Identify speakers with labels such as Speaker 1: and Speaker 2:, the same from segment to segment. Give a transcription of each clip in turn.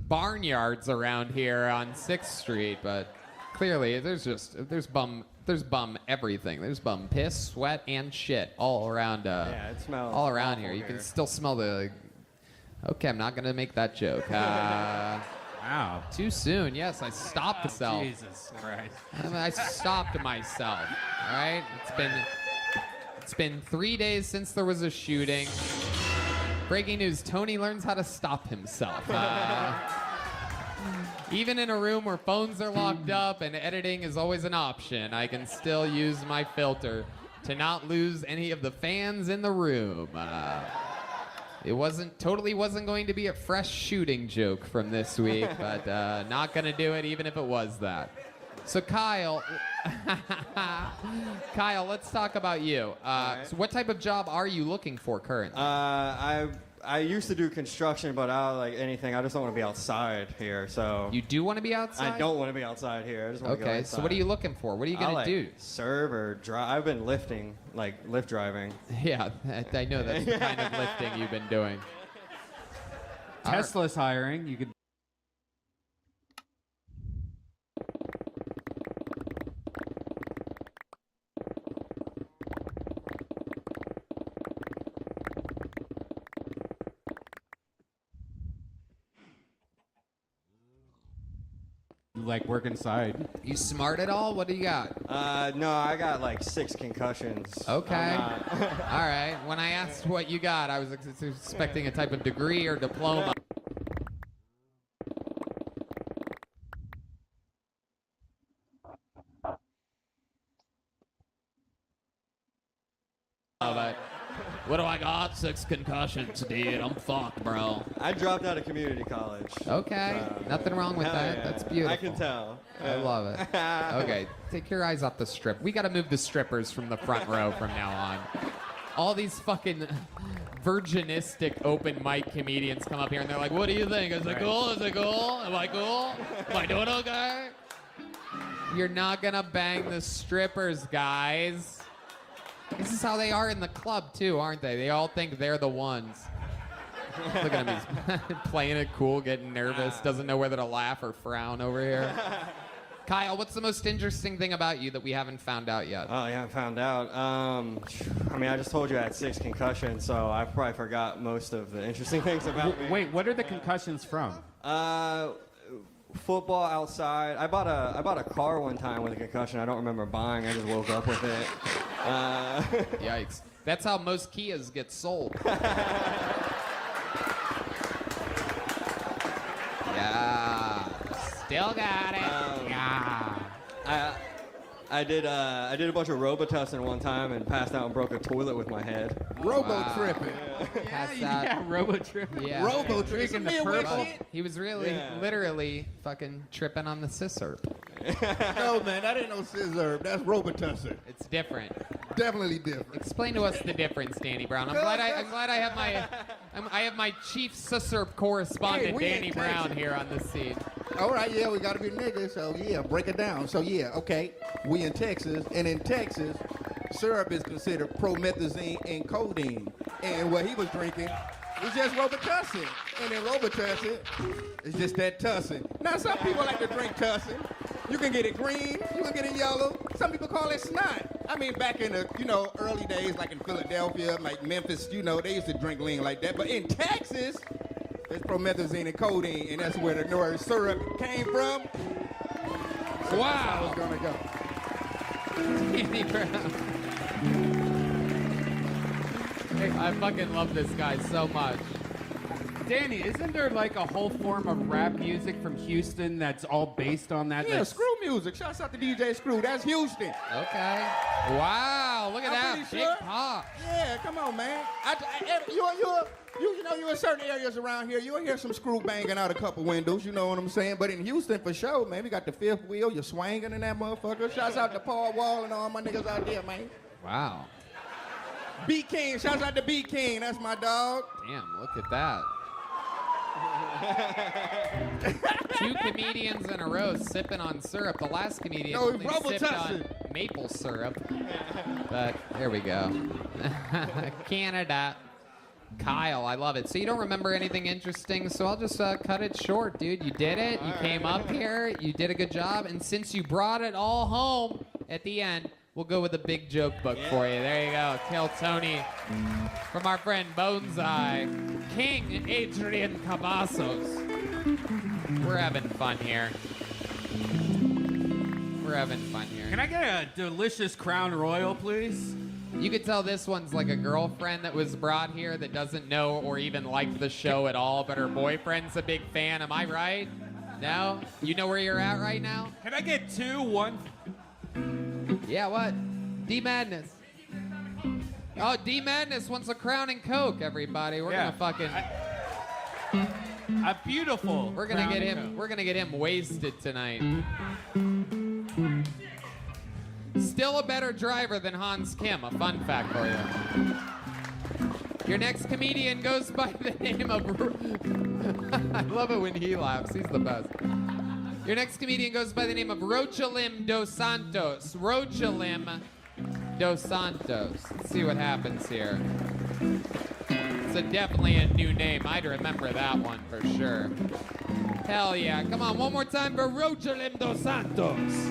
Speaker 1: barnyards around here on 6th Street, but clearly there's bum everything. There's bum piss, sweat, and shit all around.
Speaker 2: Yeah, it smells
Speaker 1: all around
Speaker 2: awful
Speaker 1: here. You
Speaker 2: here.
Speaker 1: can still smell the. Okay, I'm not gonna make that joke.
Speaker 3: Wow.
Speaker 1: Too soon. Yes, I stopped myself.
Speaker 3: Jesus Christ.
Speaker 1: I stopped myself. All right. It's been 3 days since there was a shooting. Breaking news: Tony learns how to stop himself. Even in a room where phones are locked up and editing is always an option, I can still use my filter to not lose any of the fans in the room. It wasn't going to be a fresh shooting joke from this week, but not gonna do it even if it was that. So Kyle, let's talk about you. So what type of job are you looking for currently?
Speaker 2: I used to do construction, but I don't like anything. I just don't want to be outside here. So
Speaker 1: You do want to be outside?
Speaker 2: I don't want to be outside here. I just want to go
Speaker 1: Okay,
Speaker 2: inside.
Speaker 1: so what are you looking for? What are you
Speaker 2: I
Speaker 1: gonna
Speaker 2: like
Speaker 1: do?
Speaker 2: serve or drive. I've been lifting, like lift driving.
Speaker 1: Yeah, I know that's the kind of lifting you've been doing.
Speaker 3: Tesla's hiring. You could. Like work inside.
Speaker 1: You smart at all? What do you got?
Speaker 2: No, I got like 6 concussions.
Speaker 1: Okay.
Speaker 2: I'm not-
Speaker 1: All right. When I asked what you got, I was expecting a type of degree or diploma. But what do I got? 6 concussions, dude. I'm fucked, bro.
Speaker 2: I dropped out of community college.
Speaker 1: Okay. Nothing wrong with
Speaker 2: Hell
Speaker 1: that.
Speaker 2: yeah.
Speaker 1: That's beautiful.
Speaker 2: I can tell.
Speaker 1: I love it. Okay, take your eyes off the strip. We got to move the strippers from the front row from now on. All these fucking virginistic open mic comedians come up here and they're like, "What do you think? Is it cool? Is it cool? Am I cool? Am I doing okay?" You're not gonna bang the strippers, guys. This is how they are in the club too, aren't they? They all think they're the ones. Look at him, he's playing it cool, getting nervous, doesn't know whether to laugh or frown over here. Kyle, what's the most interesting thing about you that we haven't found out yet?
Speaker 2: Oh, you haven't found out. I mean, I just told you I had 6 concussions, so I probably forgot most of the interesting things about me.
Speaker 3: Wait, what are the concussions from?
Speaker 2: Football outside. I bought a car one time with a concussion. I don't remember buying. I just woke up with it.
Speaker 1: Yikes. That's how most Kias get sold. Yeah. Still got it. Yeah.
Speaker 2: I did a bunch of Robitussin one time and passed out and broke a toilet with my head.
Speaker 4: Robo tripping.
Speaker 1: Pass that.
Speaker 3: Yeah, robo trip.
Speaker 1: Yeah.
Speaker 4: Robo tripping.
Speaker 3: Drinking the
Speaker 4: Midwest
Speaker 3: purple.
Speaker 4: shit.
Speaker 1: He was really,
Speaker 2: Yeah.
Speaker 1: literally fucking tripping on the scissor.
Speaker 4: No, man, that ain't no scissor. That's Robitussin.
Speaker 1: It's different.
Speaker 4: Definitely different.
Speaker 1: Explain to us the difference, Danny Brown. I'm glad I have my chief susurp correspondent,
Speaker 4: Hey, we in
Speaker 1: Danny Brown,
Speaker 4: Texas.
Speaker 1: here on the scene.
Speaker 4: All right, yeah, we gotta be niggas, so yeah, break it down. So yeah, okay, we in Texas, and in Texas, syrup is considered promethazine and codeine, and what he was drinking was just Robitussin, and in Robitussin, it's just that tussin. Now some people like to drink tussin. You can get it green, you can get it yellow. Some people call it snot. I mean, back in the early days, like in Philadelphia, like Memphis, they used to drink lean like that. But in Texas, it's promethazine and codeine, and that's where the word syrup came from. So that's how it's gonna go.
Speaker 1: Danny Brown. I fucking love this guy so much.
Speaker 3: Danny, isn't there like a whole form of rap music from Houston that's all based on that?
Speaker 4: Yeah,
Speaker 3: That's-
Speaker 4: Screw music. Shouts out to DJ Screw. That's Houston.
Speaker 1: Okay. Wow, look at
Speaker 4: I'm
Speaker 1: that.
Speaker 4: pretty
Speaker 1: Big
Speaker 4: sure.
Speaker 1: pop.
Speaker 4: Yeah, come on, man. You in certain areas around here, you'll hear some screw banging out a couple windows. You know what I'm saying? But in Houston, for sure, man, we got the fifth wheel. You're swinging in that motherfucker. Shouts out to Paul Wall and all my niggas out there, man.
Speaker 1: Wow.
Speaker 4: B King. Shouts out to B King. That's my dog.
Speaker 1: Damn, look at that. 2 comedians in a row sipping on syrup. The last comedian
Speaker 4: No,
Speaker 1: only sipped on
Speaker 4: Robitussin.
Speaker 1: maple syrup. But there we go. Canada. Kyle, I love it. So you don't remember anything interesting, so I'll just cut it short, dude. You did it. You came up here. You did a good job. And since you brought it all home at the end, we'll go with a big joke book for you. There you go. Tell Tony from our friend Boneseye. King Adrian Cavazos. We're having fun here. We're having fun here.
Speaker 3: Can I get a delicious Crown Royal, please?
Speaker 1: You could tell this one's like a girlfriend that was brought here that doesn't know or even like the show at all, but her boyfriend's a big fan. Am I right? No? You know where you're at right now?
Speaker 3: Can I get two? One.
Speaker 1: Yeah, what? D Madness. Oh, D Madness wants a Crown and Coke, everybody. We're
Speaker 3: Yeah.
Speaker 1: gonna fucking
Speaker 3: A beautiful.
Speaker 1: we're gonna
Speaker 3: Crown
Speaker 1: get
Speaker 3: and
Speaker 1: him
Speaker 3: Coke.
Speaker 1: we're gonna get him wasted tonight. Still a better driver than Hans Kim, a fun fact for you. Your next comedian goes by the name of I love it when he laughs, he's the best. Your next comedian goes by the name of Rochalim Dos Santos. Rochalim Dos Santos. Let's see what happens here. It's definitely a new name. I'd remember that one for sure. Hell yeah. Come on, one more time for Rochalim Dos Santos.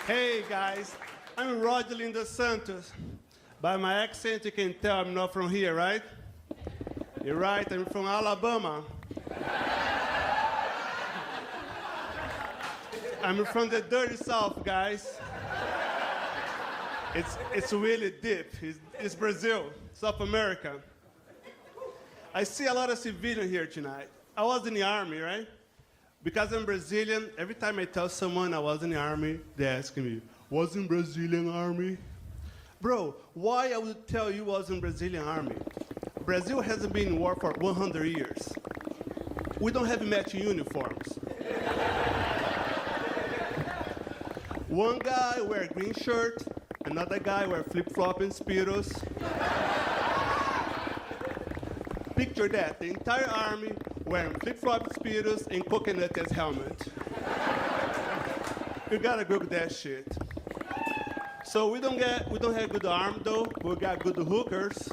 Speaker 5: Hey guys, I'm Rogelin dos Santos. By my accent, you can tell I'm not from here, right? You're right, I'm from Alabama. I'm from the dirty South, guys. It's really deep. It's Brazil, South America. I see a lot of civilians here tonight. I was in the army, right? Because I'm Brazilian, every time I tell someone I was in the army, they ask me, was in Brazilian army? Bro, why I would tell you was in Brazilian army? Brazil hasn't been in war for 100 years. We don't have matching uniforms. One guy wear green shirt, another guy wear flip-flop and Speedos. Picture that, the entire army wearing flip-flop Speedos and coconut as helmet. You gotta Google that shit. So we don't have good arm though, but we got good hookers.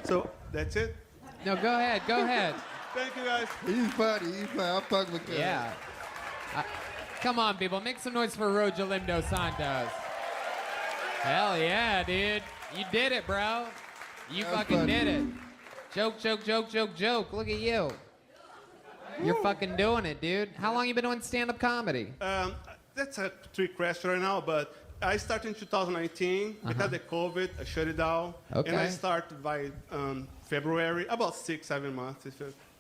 Speaker 5: So that's it.
Speaker 1: No, go ahead, go ahead.
Speaker 5: Thank you guys.
Speaker 4: He's funny. I'm fucking with him.
Speaker 1: Yeah. Come on, people, make some noise for Rochalim Dos Santos. Hell yeah, dude. You did it, bro. You
Speaker 4: That's
Speaker 1: fucking
Speaker 4: funny.
Speaker 1: did it. Joke, joke, joke, joke, joke. Look at you. You're fucking doing it, dude. How long you been doing stand-up comedy?
Speaker 5: That's a trick question right now, but I started in 2019 because of COVID. I shut it down, and I
Speaker 1: Okay.
Speaker 5: started by February, about 6-7 months.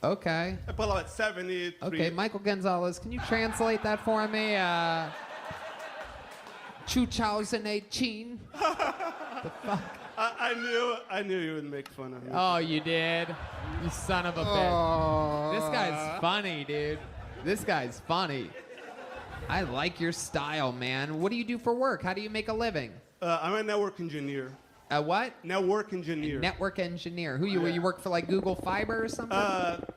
Speaker 1: Okay.
Speaker 5: I put about 73.
Speaker 1: Okay, Michael Gonzalez, can you translate that for me? 2018. The fuck?
Speaker 5: I knew you would make fun of me.
Speaker 1: Oh, you did? You son of a bitch. This guy's funny, dude. This guy's funny. I like your style, man. What do you do for work? How do you make a living?
Speaker 5: I'm a network engineer.
Speaker 1: A what?
Speaker 5: Network engineer.
Speaker 1: Network engineer. Who you work for, like Google Fiber or something?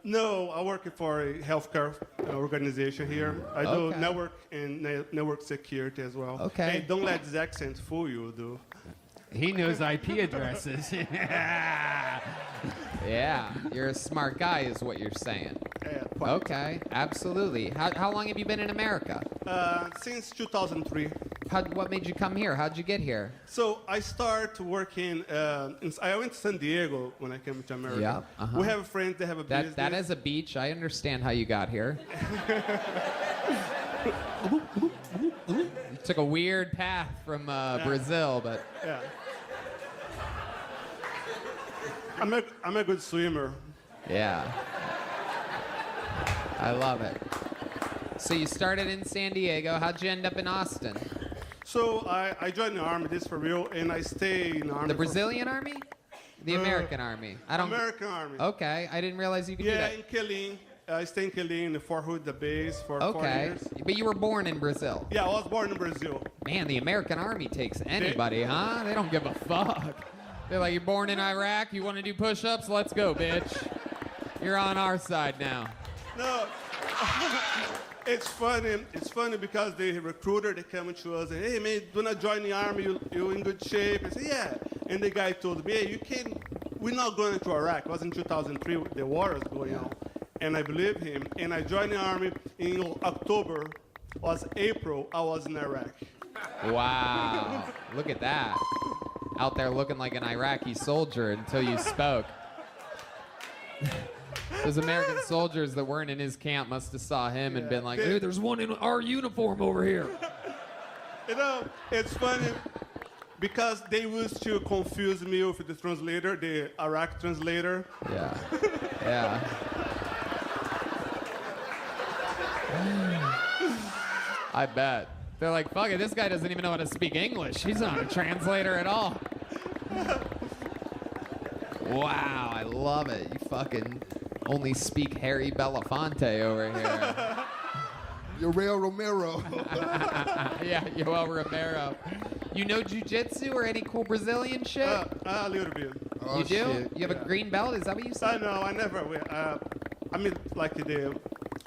Speaker 5: No, I work for a healthcare organization here. I do
Speaker 1: Okay.
Speaker 5: network and network security as well.
Speaker 1: Okay.
Speaker 5: Hey, don't let this accent fool you, dude.
Speaker 3: He knows IP addresses.
Speaker 1: Yeah, you're a smart guy, is what you're saying.
Speaker 5: Yeah, quite.
Speaker 1: Okay, absolutely. How long have you been in America?
Speaker 5: Since 2003.
Speaker 1: What made you come here? How'd you get here?
Speaker 5: So I started working. I went to San Diego when I came to America.
Speaker 1: Yeah, uh-huh.
Speaker 5: We have friends that have a business.
Speaker 1: That is a beach. I understand how you got here. You took a weird path from Brazil, but
Speaker 5: Yeah. I'm a good swimmer.
Speaker 1: yeah. I love it. So you started in San Diego. How'd you end up in Austin?
Speaker 5: So I joined the army. This for real, and I stay in the army.
Speaker 1: The Brazilian army? The American army? I don't.
Speaker 5: American army.
Speaker 1: Okay, I didn't realize you could do
Speaker 5: Yeah,
Speaker 1: that.
Speaker 5: in Killeen. I stay in Killeen, the Fort Hood, the base for 4
Speaker 1: Okay,
Speaker 5: years.
Speaker 1: but you were born in Brazil.
Speaker 5: Yeah, I was born in Brazil.
Speaker 1: Man, the American army takes anybody, huh? They don't give a fuck. They're like, you're born in Iraq, you want to do push-ups? Let's go, bitch. You're on our side now.
Speaker 5: No, it's funny. It's funny because the recruiter, they come to us and, hey, man, do not join the army. You're in good shape. I say, yeah. And the guy told me, hey, we're not going to Iraq. It was in 2003, the war was going on. And I believe him. And I joined the army in October. Was April, I was in Iraq.
Speaker 1: Wow. Look at that. Out there looking like an Iraqi soldier until you spoke. Those American soldiers that weren't in his camp must have saw him and been like, hey, there's one in our uniform over here.
Speaker 5: You know, it's funny because they used to confuse me with the translator, the Iraq translator.
Speaker 1: Yeah. Yeah. I bet. They're like, fuck it, this guy doesn't even know how to speak English. He's not a translator at all. Wow, I love it. You fucking only speak Harry Belafonte over here.
Speaker 4: Yoel Romero.
Speaker 1: Yeah, Yoel Romero. You know jiu-jitsu or any cool Brazilian shit?
Speaker 5: A little bit.
Speaker 4: Oh,
Speaker 1: you do?
Speaker 4: shit.
Speaker 1: You have a green belt? Is that what you
Speaker 5: I
Speaker 1: said?
Speaker 5: know, I never will. I mean, like the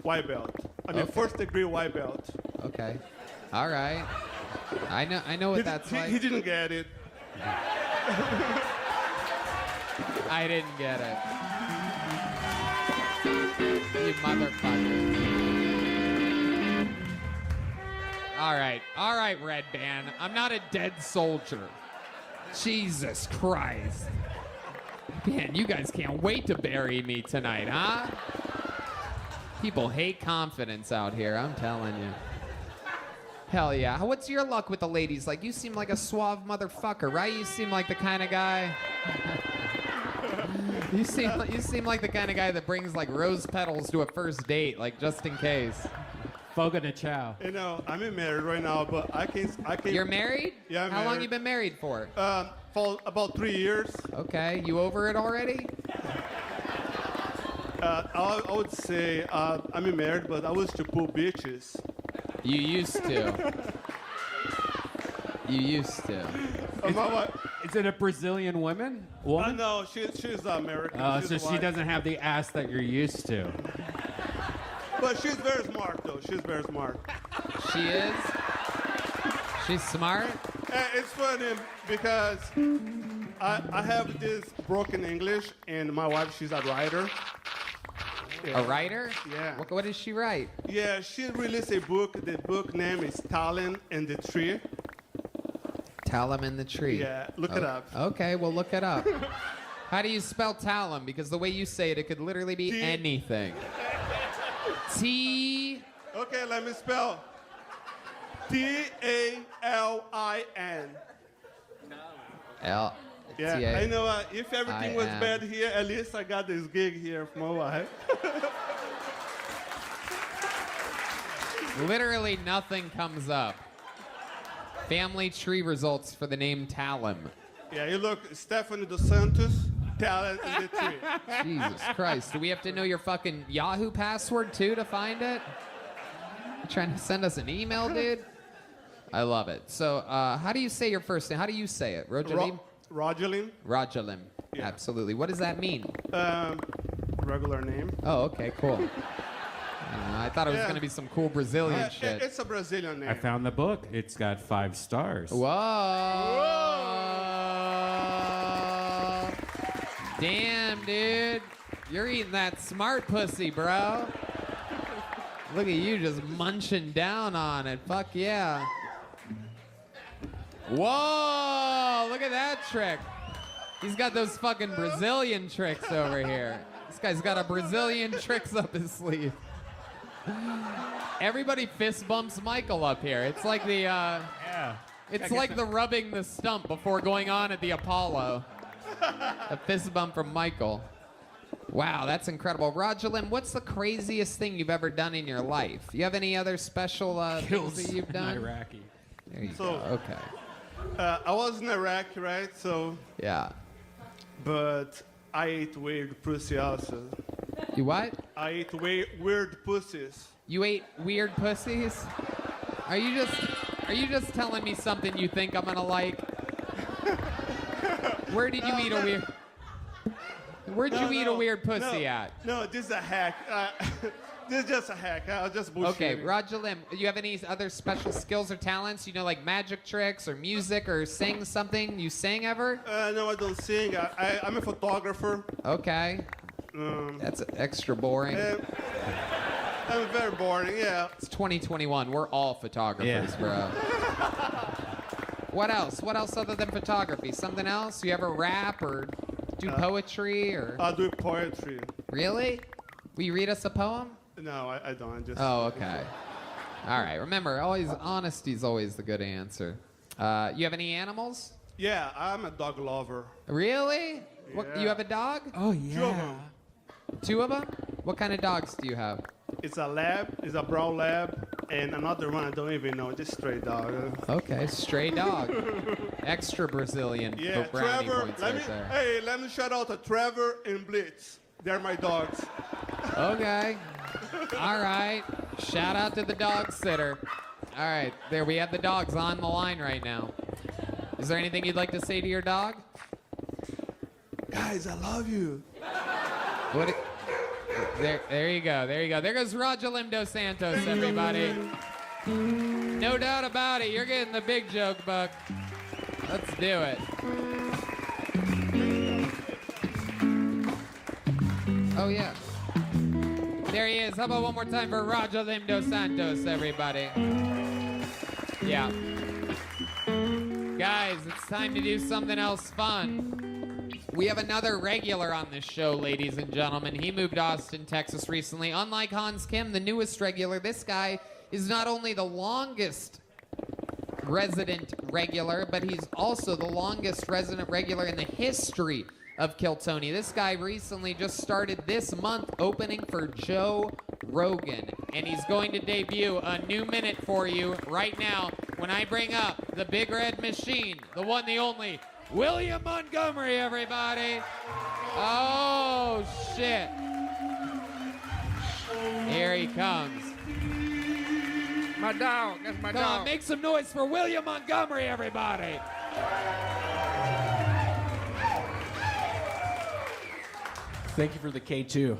Speaker 5: white belt. I mean,
Speaker 1: Okay.
Speaker 5: first degree white belt.
Speaker 1: Okay. All right. I know what that's like.
Speaker 5: He didn't get it.
Speaker 1: I didn't get it. You motherfucker. All right, Red Band. I'm not a dead soldier. Jesus Christ. Man, you guys can't wait to bury me tonight, huh? People hate confidence out here, I'm telling you. Hell yeah. What's your luck with the ladies? Like, you seem like a suave motherfucker, right? You seem like the kind of guy... You seem like the kind of guy that brings like rose petals to a first date, like just in case.
Speaker 3: Fogo de Chao.
Speaker 5: You know, I'm married right now, but I can.
Speaker 1: You're married?
Speaker 5: Yeah, I'm
Speaker 1: How long
Speaker 5: married.
Speaker 1: you been married for?
Speaker 5: For about 3 years.
Speaker 1: Okay, you over it already?
Speaker 5: I would say I'm married, but I was to pull bitches.
Speaker 1: You used to. You used to.
Speaker 5: My wife,
Speaker 3: Is it a Brazilian woman? Woman?
Speaker 5: no, she's American.
Speaker 3: Oh,
Speaker 5: She's
Speaker 3: so she
Speaker 5: white.
Speaker 3: doesn't have the ass that you're used to.
Speaker 5: But she's very smart, though. She's very smart.
Speaker 1: She is? She's smart?
Speaker 5: It's funny because I have this broken English, and my wife, she's a writer.
Speaker 1: A writer?
Speaker 5: Yeah.
Speaker 1: What does she write?
Speaker 5: Yeah, she released a book. The book name is Talon and the Tree.
Speaker 1: Talum in the tree.
Speaker 5: Yeah, look it up.
Speaker 1: Okay, well, look it up. How do you spell Talum? Because the way you say it, it could literally be
Speaker 5: T-
Speaker 1: anything. T.
Speaker 5: Okay, let me spell. Talin.
Speaker 1: L.
Speaker 5: Yeah,
Speaker 1: T-A-
Speaker 5: I know. If everything was
Speaker 1: I-M.
Speaker 5: bad here, at least I got this gig here from my wife.
Speaker 1: Literally nothing comes up. Family tree results for the name Talum.
Speaker 5: Yeah, you look, Stephanie Dos Santos, Talon in the Tree.
Speaker 1: Jesus Christ. Do we have to know your fucking Yahoo password too to find it? You trying to send us an email, dude? I love it. So, how do you say your first name? How do you say it? Rojalim?
Speaker 5: Rojalyn,
Speaker 1: Rajalim.
Speaker 5: Yeah.
Speaker 1: Absolutely. What does that mean?
Speaker 5: regular name.
Speaker 1: Oh, okay, cool. I thought it was
Speaker 5: Yeah.
Speaker 1: going to be some cool Brazilian shit.
Speaker 5: It's a Brazilian name.
Speaker 3: I found the book. It's got 5 stars.
Speaker 1: Whoa. Damn, dude. You're eating that smart pussy, bro. Look at you just munching down on it. Fuck yeah. Whoa, look at that trick. He's got those fucking Brazilian tricks over here. This guy's got a Brazilian tricks up his sleeve. Everybody fist bumps Michael up here. It's like the,
Speaker 3: Yeah.
Speaker 1: it's like the rubbing the stump before going on at the Apollo. A fist bump from Michael. Wow, that's incredible. Rojalyn, what's the craziest thing you've ever done in your life? You have any other special things that you've done?
Speaker 3: Iraqi.
Speaker 1: There you
Speaker 5: So-
Speaker 1: go. Okay.
Speaker 5: I was in Iraq, right? So,
Speaker 1: Yeah.
Speaker 5: but I ate weird pussy also.
Speaker 1: You what?
Speaker 5: I ate weird pussies.
Speaker 1: You ate weird pussies? Are you just telling me something you think I'm gonna like? Where did you eat a weird? Where'd you eat a weird
Speaker 5: no,
Speaker 1: pussy at?
Speaker 5: No, this is a hack. This is just a hack. I was just bullshitting.
Speaker 1: Okay, Roger Lim, you have any other special skills or talents? You know, like magic tricks or music or sing something? You sing ever?
Speaker 5: No, I don't sing. I'm a photographer.
Speaker 1: Okay. That's extra boring.
Speaker 5: I'm very boring, yeah.
Speaker 1: It's 2021. We're all photographers, bro. What else? What else other than photography? Something else? You ever rap or do poetry or?
Speaker 5: I do poetry.
Speaker 1: Really? Will you read us a poem?
Speaker 5: No, I don't. I just.
Speaker 1: Oh, okay. All right. Remember, always honesty is always the good answer. You have any animals?
Speaker 5: Yeah, I'm a dog lover.
Speaker 1: Really? What,
Speaker 5: Yeah.
Speaker 1: you have a dog?
Speaker 3: Oh,
Speaker 5: Two of them.
Speaker 1: Two of them? What kind of dogs do you have?
Speaker 5: It's a lab. It's a brown lab, and another one I don't even know. Just stray dog.
Speaker 1: Okay, stray dog. Extra Brazilian
Speaker 5: Yeah,
Speaker 1: brownie
Speaker 5: Trevor.
Speaker 1: points
Speaker 5: Let
Speaker 1: right
Speaker 5: me.
Speaker 1: there.
Speaker 5: Hey, let me shout out to Trevor and Blitz. They're my dogs.
Speaker 1: Okay. All right. Shout out to the dog sitter. All right. There, we have the dogs on the line right now. Is there anything you'd like to say to your dog?
Speaker 5: Guys, I love you.
Speaker 1: What? There you go. There you go. There goes Roger Lim dos Santos, everybody. No doubt about it. You're getting the big joke, Buck. Let's do it. Oh, yeah. There he is. How about one more time for Roger Lim dos Santos, everybody? Yeah. Guys, it's time to do something else fun. We have another regular on this show, ladies and gentlemen. He moved to Austin, Texas recently. Unlike Hans Kim, the newest regular, this guy is not only the longest resident regular, but he's also the longest resident regular in the history of Kiltony. This guy recently just started this month opening for Joe Rogan, and he's going to debut a new minute for you right now when I bring up the Big Red Machine, the one, the only, William Montgomery, everybody. Oh, shit. Here he comes.
Speaker 4: My dog. That's my
Speaker 1: Come on, make some noise for William Montgomery, everybody.
Speaker 6: Thank you for the K2.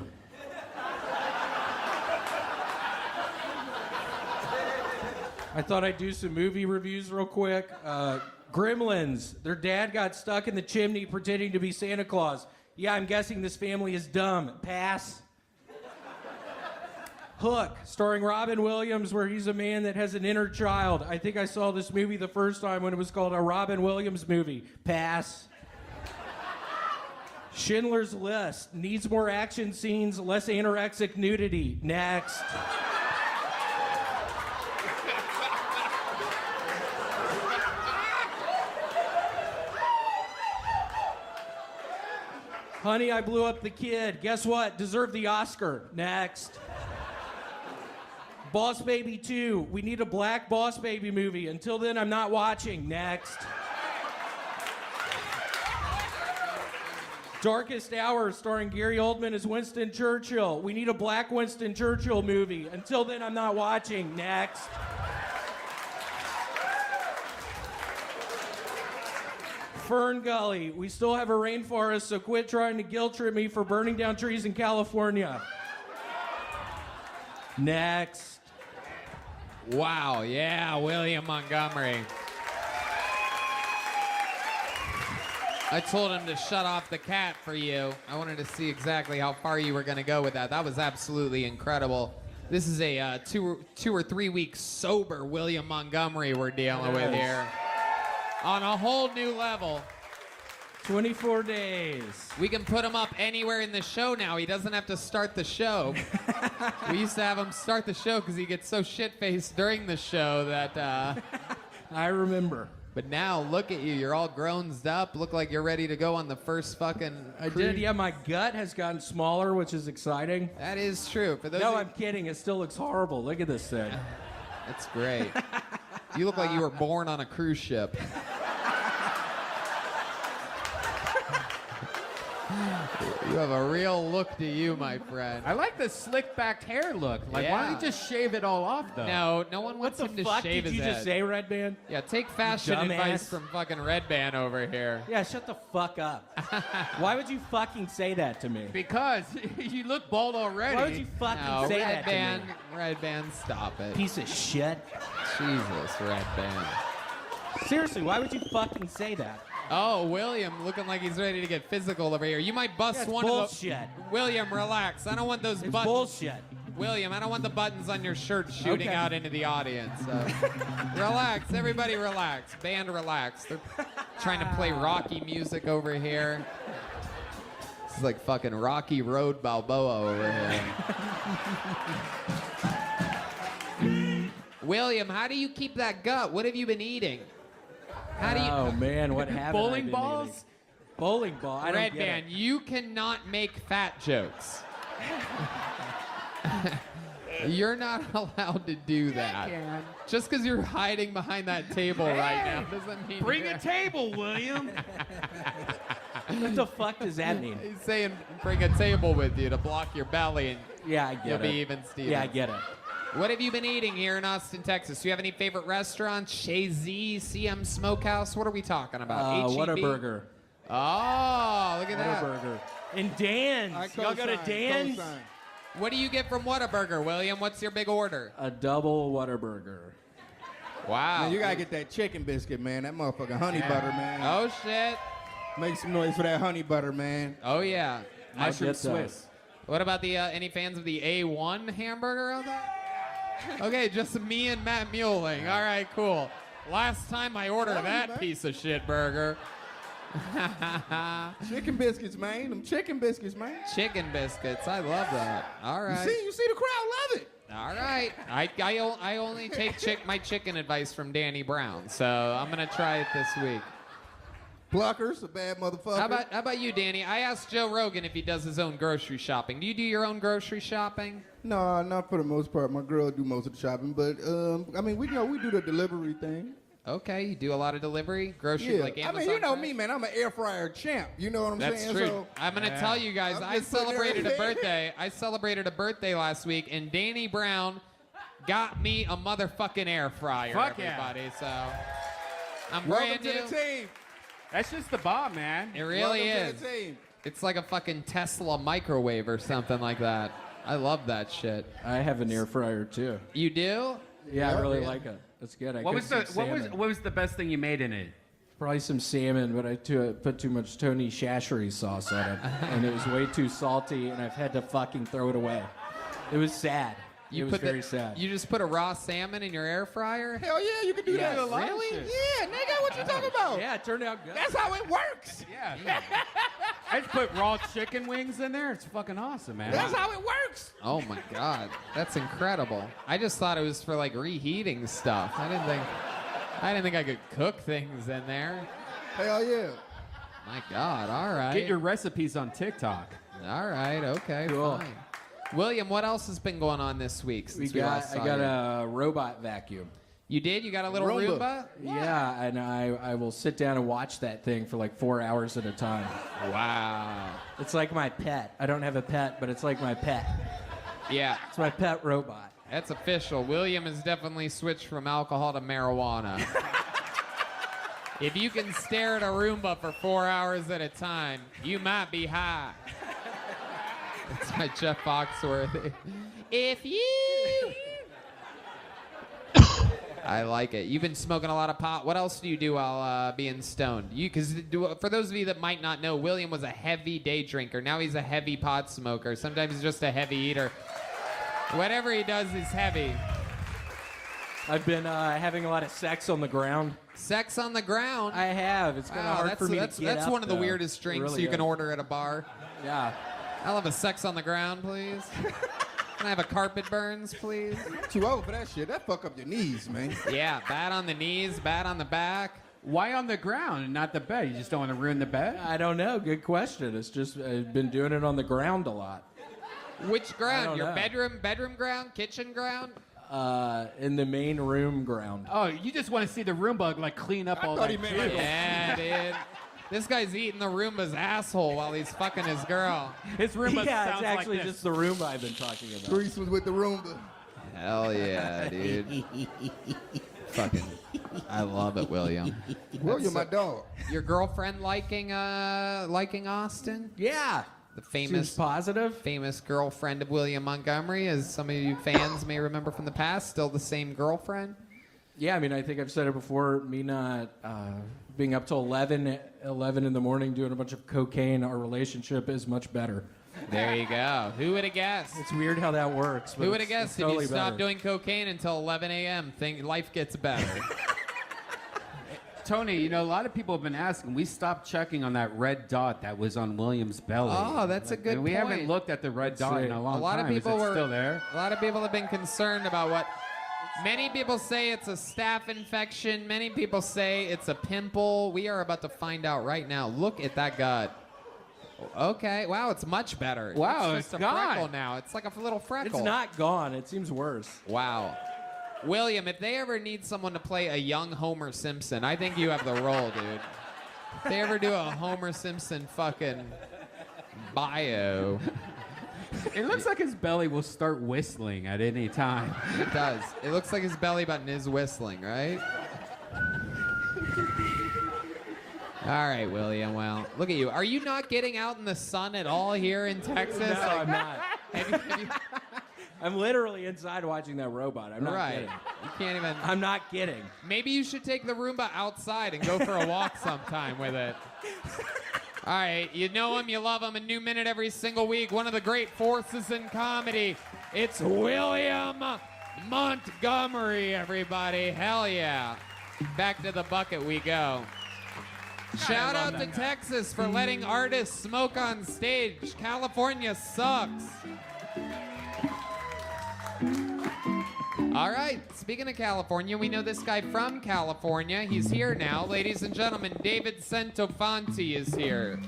Speaker 6: I thought I'd do some movie reviews real quick. Gremlins. Their dad got stuck in the chimney pretending to be Santa Claus. Yeah, I'm guessing this family is dumb. Pass. Hook, starring Robin Williams, where he's a man that has an inner child. I think I saw this movie the first time when it was called a Robin Williams movie. Pass. Schindler's List. Needs more action scenes, less anorexic nudity. Next. Honey, I Blew Up the Kid. Guess what? Deserved the Oscar. Next. Boss Baby 2. We need a black Boss Baby movie. Until then, I'm not watching. Next. Darkest Hour, starring Gary Oldman as Winston Churchill. We need a black Winston Churchill movie. Until then, I'm not watching. Next. Fern Gully. We still have a rainforest, so quit trying to guilt trip me for burning down trees in California. Next.
Speaker 1: Wow, yeah, William Montgomery. I told him to shut off the cat for you. I wanted to see exactly how far you were going to go with that. That was absolutely incredible. This is a 2 or 3 week sober William Montgomery we're dealing with here. On a whole new level.
Speaker 6: 24 days.
Speaker 1: We can put him up anywhere in the show now. He doesn't have to start the show. We used to have him start the show because he gets so shit-faced during the show that...
Speaker 6: I remember.
Speaker 1: But now, look at you. You're all grown up. Look like you're ready to go on the first fucking
Speaker 6: I
Speaker 1: cruise.
Speaker 6: did, yeah. My gut has gotten smaller, which is exciting.
Speaker 1: That is true. For those
Speaker 6: No,
Speaker 1: of-
Speaker 6: I'm kidding. It still looks horrible. Look at this thing.
Speaker 1: That's great. You look like you were born on a cruise ship. You have a real look to you, my friend.
Speaker 3: I like the slick back hair look. Like, why don't
Speaker 1: Yeah.
Speaker 3: you just shave it all off, though?
Speaker 1: No one
Speaker 6: What
Speaker 1: wants
Speaker 6: the
Speaker 1: him to
Speaker 6: fuck
Speaker 1: shave
Speaker 6: did
Speaker 1: his
Speaker 6: you
Speaker 1: head.
Speaker 6: just say, Red Band?
Speaker 1: Yeah, take fashion
Speaker 6: Dumbass.
Speaker 1: advice from fucking Red Band over here.
Speaker 6: Yeah, shut the fuck up. Why would you fucking say that to me?
Speaker 3: Because you look bald already.
Speaker 6: Why would you fucking
Speaker 1: No,
Speaker 6: say
Speaker 1: Red
Speaker 6: that
Speaker 1: Band,
Speaker 6: to me?
Speaker 1: Red Band, stop it.
Speaker 6: Piece of shit.
Speaker 1: Jesus, Red Band.
Speaker 6: Seriously, why would you fucking say that?
Speaker 1: Oh, William, looking like he's ready to get physical over here. You might bust
Speaker 6: That's
Speaker 1: one
Speaker 6: bullshit.
Speaker 1: of the. William, relax. I don't want those
Speaker 6: It's
Speaker 1: buttons.
Speaker 6: bullshit.
Speaker 1: William, I don't want the buttons on your shirt shooting
Speaker 6: Okay.
Speaker 1: out into the audience. Relax, everybody, relax. Band, relax. They're trying to play Rocky music over here. This is like fucking Rocky Road Balboa over here. William, how do you keep that gut? What have you been eating? How do you?
Speaker 6: Oh man, what happened?
Speaker 3: Bowling balls?
Speaker 6: Bowling ball. I don't
Speaker 1: Red
Speaker 6: get
Speaker 1: Band,
Speaker 6: it.
Speaker 1: you cannot make fat jokes. You're not allowed to do that.
Speaker 3: can.
Speaker 1: Just because you're hiding behind that table right now doesn't mean
Speaker 3: Bring
Speaker 1: you're-
Speaker 3: a table, William.
Speaker 6: What the fuck does that mean?
Speaker 1: He's saying bring a table with you to block your belly and
Speaker 6: Yeah, I get
Speaker 1: you'll
Speaker 6: it.
Speaker 1: be even Steven.
Speaker 6: Yeah, I get it.
Speaker 1: What have you been eating here in Austin, Texas? Do you have any favorite restaurants? Chez Z, CM Smokehouse? What are we talking about?
Speaker 6: What a
Speaker 1: HEB?
Speaker 6: burger.
Speaker 1: Oh, look at that.
Speaker 6: Whataburger. And Dan's. Y'all go to Dan's?
Speaker 1: What do you get from Whataburger, William? What's your big order?
Speaker 6: A double Whataburger.
Speaker 1: Wow.
Speaker 4: Man, you gotta get that chicken biscuit, man. That motherfucking honey butter, man.
Speaker 1: Oh, shit.
Speaker 4: Make some noise for that honey butter, man.
Speaker 1: Oh, yeah.
Speaker 3: Mushroom
Speaker 6: get those.
Speaker 3: Swiss.
Speaker 1: What about the any fans of the A1 hamburger out there? Okay, just me and Matt Mueling. All right, cool. Last time I ordered
Speaker 4: Tell me,
Speaker 1: that
Speaker 4: man.
Speaker 1: piece of shit burger.
Speaker 4: Chicken biscuits, man. Them chicken biscuits, man.
Speaker 1: Chicken biscuits. I love that. All right.
Speaker 4: You see the crowd love it.
Speaker 1: All right. I only take my chicken advice from Danny Brown, so I'm gonna try it this week.
Speaker 4: Pluckers, a bad motherfucker.
Speaker 1: How about you, Danny? I asked Joe Rogan if he does his own grocery shopping. Do you do your own grocery shopping?
Speaker 4: No, not for the most part. My girl do most of the shopping, but I mean, we do the delivery thing.
Speaker 1: Okay, you do a lot of delivery, grocery
Speaker 4: Yeah,
Speaker 1: like
Speaker 4: I
Speaker 1: Amazon.
Speaker 4: mean, you know
Speaker 1: Fresh?
Speaker 4: me, man. I'm an air fryer champ. You know what I'm
Speaker 1: That's
Speaker 4: saying?
Speaker 1: true.
Speaker 4: So,
Speaker 1: I'm gonna tell you guys,
Speaker 4: I'm
Speaker 1: I
Speaker 4: just putting
Speaker 1: celebrated a
Speaker 4: everything-
Speaker 1: birthday. I celebrated a birthday last week, and Danny Brown got me a motherfucking air fryer.
Speaker 3: Fuck yeah.
Speaker 1: everybody. So I'm
Speaker 4: welcome
Speaker 1: brand
Speaker 4: to
Speaker 1: new.
Speaker 4: the team.
Speaker 3: That's just the bomb, man.
Speaker 1: It really
Speaker 4: welcome
Speaker 1: is.
Speaker 4: to the team.
Speaker 1: It's like a fucking Tesla microwave or something like that. I love that shit.
Speaker 6: I have an air fryer too.
Speaker 1: You do?
Speaker 6: Yeah, I really
Speaker 4: yeah.
Speaker 6: like it. It's good. I
Speaker 3: What
Speaker 6: cooked
Speaker 3: was the
Speaker 6: some
Speaker 3: what
Speaker 6: salmon.
Speaker 3: was the best thing you made in it?
Speaker 6: Probably some salmon, but I put too much Tony Chachery sauce on it, and it was way too salty, and I've had to fucking throw it away. It was sad. It was very sad.
Speaker 1: You just put a raw salmon in your air fryer?
Speaker 4: Hell yeah, you can do
Speaker 6: Yes.
Speaker 4: that.
Speaker 1: Really?
Speaker 4: Yeah, nigga, what you talking about?
Speaker 6: Yeah, it turned out good.
Speaker 4: That's how it works.
Speaker 3: Yeah. I just put raw chicken wings in there. It's fucking awesome, man.
Speaker 4: That's how it works.
Speaker 1: Oh my god, that's incredible. I just thought it was for like reheating stuff. I didn't think I could cook things in there.
Speaker 4: Hell yeah.
Speaker 1: My god, all right.
Speaker 3: Get your recipes on TikTok.
Speaker 1: All right, okay,
Speaker 6: Cool.
Speaker 1: fine. William, what else has been going on this week since we last saw
Speaker 6: I got
Speaker 1: you?
Speaker 6: a robot vacuum.
Speaker 1: You did? You got a little
Speaker 4: Roomba.
Speaker 1: Roomba?
Speaker 6: Yeah, and I will sit down and watch that thing for like 4 hours at a time.
Speaker 1: Wow.
Speaker 6: It's like my pet. I don't have a pet, but it's like my pet.
Speaker 1: Yeah,
Speaker 6: It's my pet robot.
Speaker 1: that's official. William has definitely switched from alcohol to marijuana. If you can stare at a Roomba for 4 hours at a time, you might be high. That's my Jeff Foxworthy. If you... I like it. You've been smoking a lot of pot. What else do you do while being stoned? Because for those of you that might not know, William was a heavy day drinker. Now he's a heavy pot smoker. Sometimes he's just a heavy eater. Whatever he does is heavy.
Speaker 6: I've been having a lot of sex on the ground.
Speaker 1: Sex on the ground.
Speaker 6: I have. It's kind of hard for me
Speaker 1: that's
Speaker 6: to get
Speaker 1: that's
Speaker 6: up,
Speaker 1: one of the
Speaker 6: though.
Speaker 1: weirdest
Speaker 6: It
Speaker 1: drinks
Speaker 6: really
Speaker 1: you can
Speaker 6: is.
Speaker 1: order at a bar.
Speaker 6: Yeah.
Speaker 1: I'll have a sex on the ground, please. Can I have a carpet burns, please?
Speaker 4: Too old for that shit. That fuck up your knees, man.
Speaker 1: Yeah, bad on the knees, bad on the back.
Speaker 3: Why on the ground and not the bed? You just don't want to ruin the bed?
Speaker 6: I don't know. Good question. It's just I've been doing it on the ground a lot.
Speaker 1: Which
Speaker 6: I
Speaker 1: ground?
Speaker 6: don't
Speaker 1: Your
Speaker 6: know.
Speaker 1: bedroom ground, kitchen ground?
Speaker 6: In the main room ground.
Speaker 3: Oh, you just want to see the Roomba like clean up all
Speaker 4: thought
Speaker 3: that
Speaker 4: he meant
Speaker 3: juice.
Speaker 4: like
Speaker 1: Yeah, dude. This guy's eating the Roomba's asshole while he's fucking his girl.
Speaker 3: His Roomba
Speaker 6: Yeah,
Speaker 3: sounds
Speaker 6: it's actually
Speaker 3: like this.
Speaker 6: just the Roomba I've been talking about.
Speaker 4: Threesomes with the Roomba.
Speaker 1: Hell yeah, dude. Fucking, I love it, William.
Speaker 4: William, my dog.
Speaker 1: Your girlfriend liking Austin?
Speaker 6: Yeah.
Speaker 1: The
Speaker 6: Seems
Speaker 1: famous
Speaker 6: positive.
Speaker 1: girlfriend of William Montgomery, as some of you fans may remember from the past, still the same girlfriend?
Speaker 6: Yeah, I mean, I think I've said it before. Me not being up till 11 in the morning doing a bunch of cocaine, our relationship is much better.
Speaker 1: There you go. Who would have guessed?
Speaker 6: It's weird how that works. But
Speaker 1: Who would have
Speaker 6: it's
Speaker 1: guessed if
Speaker 6: totally
Speaker 1: you stop
Speaker 6: better.
Speaker 1: doing cocaine until 11 a.m.? Life gets better.
Speaker 3: Tony, you know, a lot of people have been asking. We stopped checking on that red dot that was on William's belly.
Speaker 1: Oh, that's a good
Speaker 3: and we
Speaker 1: point.
Speaker 3: haven't looked at the red dot in a long
Speaker 1: A lot
Speaker 3: time.
Speaker 1: of people
Speaker 3: Is it
Speaker 1: were
Speaker 3: still there?
Speaker 1: A lot of people have been concerned about what. Many people say it's a staph infection. Many people say it's a pimple. We are about to find out right now. Look at that gut. Okay. Wow, it's much better.
Speaker 3: Wow,
Speaker 1: it's just
Speaker 3: it's
Speaker 1: a
Speaker 3: gone.
Speaker 1: freckle now. It's like a little freckle.
Speaker 6: It's not gone. It seems worse.
Speaker 1: Wow. William, if they ever need someone to play a young Homer Simpson, I think you have the role, dude. If they ever do a Homer Simpson fucking bio,
Speaker 3: It looks like his belly will start whistling at any time.
Speaker 1: it does. It looks like his belly button is whistling, right? All right, William. Well, look at you. Are you not getting out in the sun at all here in Texas?
Speaker 6: No, I'm not.
Speaker 1: Have you-
Speaker 6: I'm literally inside watching that robot. I'm not
Speaker 1: right.
Speaker 6: kidding.
Speaker 1: You can't even.
Speaker 6: I'm not kidding.
Speaker 1: Maybe you should take the Roomba outside and go for a walk sometime with it. All right, you know him, you love him. A new minute every single week. One of the great forces in comedy. It's William Montgomery, everybody. Hell yeah. Back to the bucket we go. Shout out to Texas for letting artists smoke on stage. California sucks. All right, speaking of California, we know this guy from California. He's here now. Ladies and gentlemen, David Centofanti is here.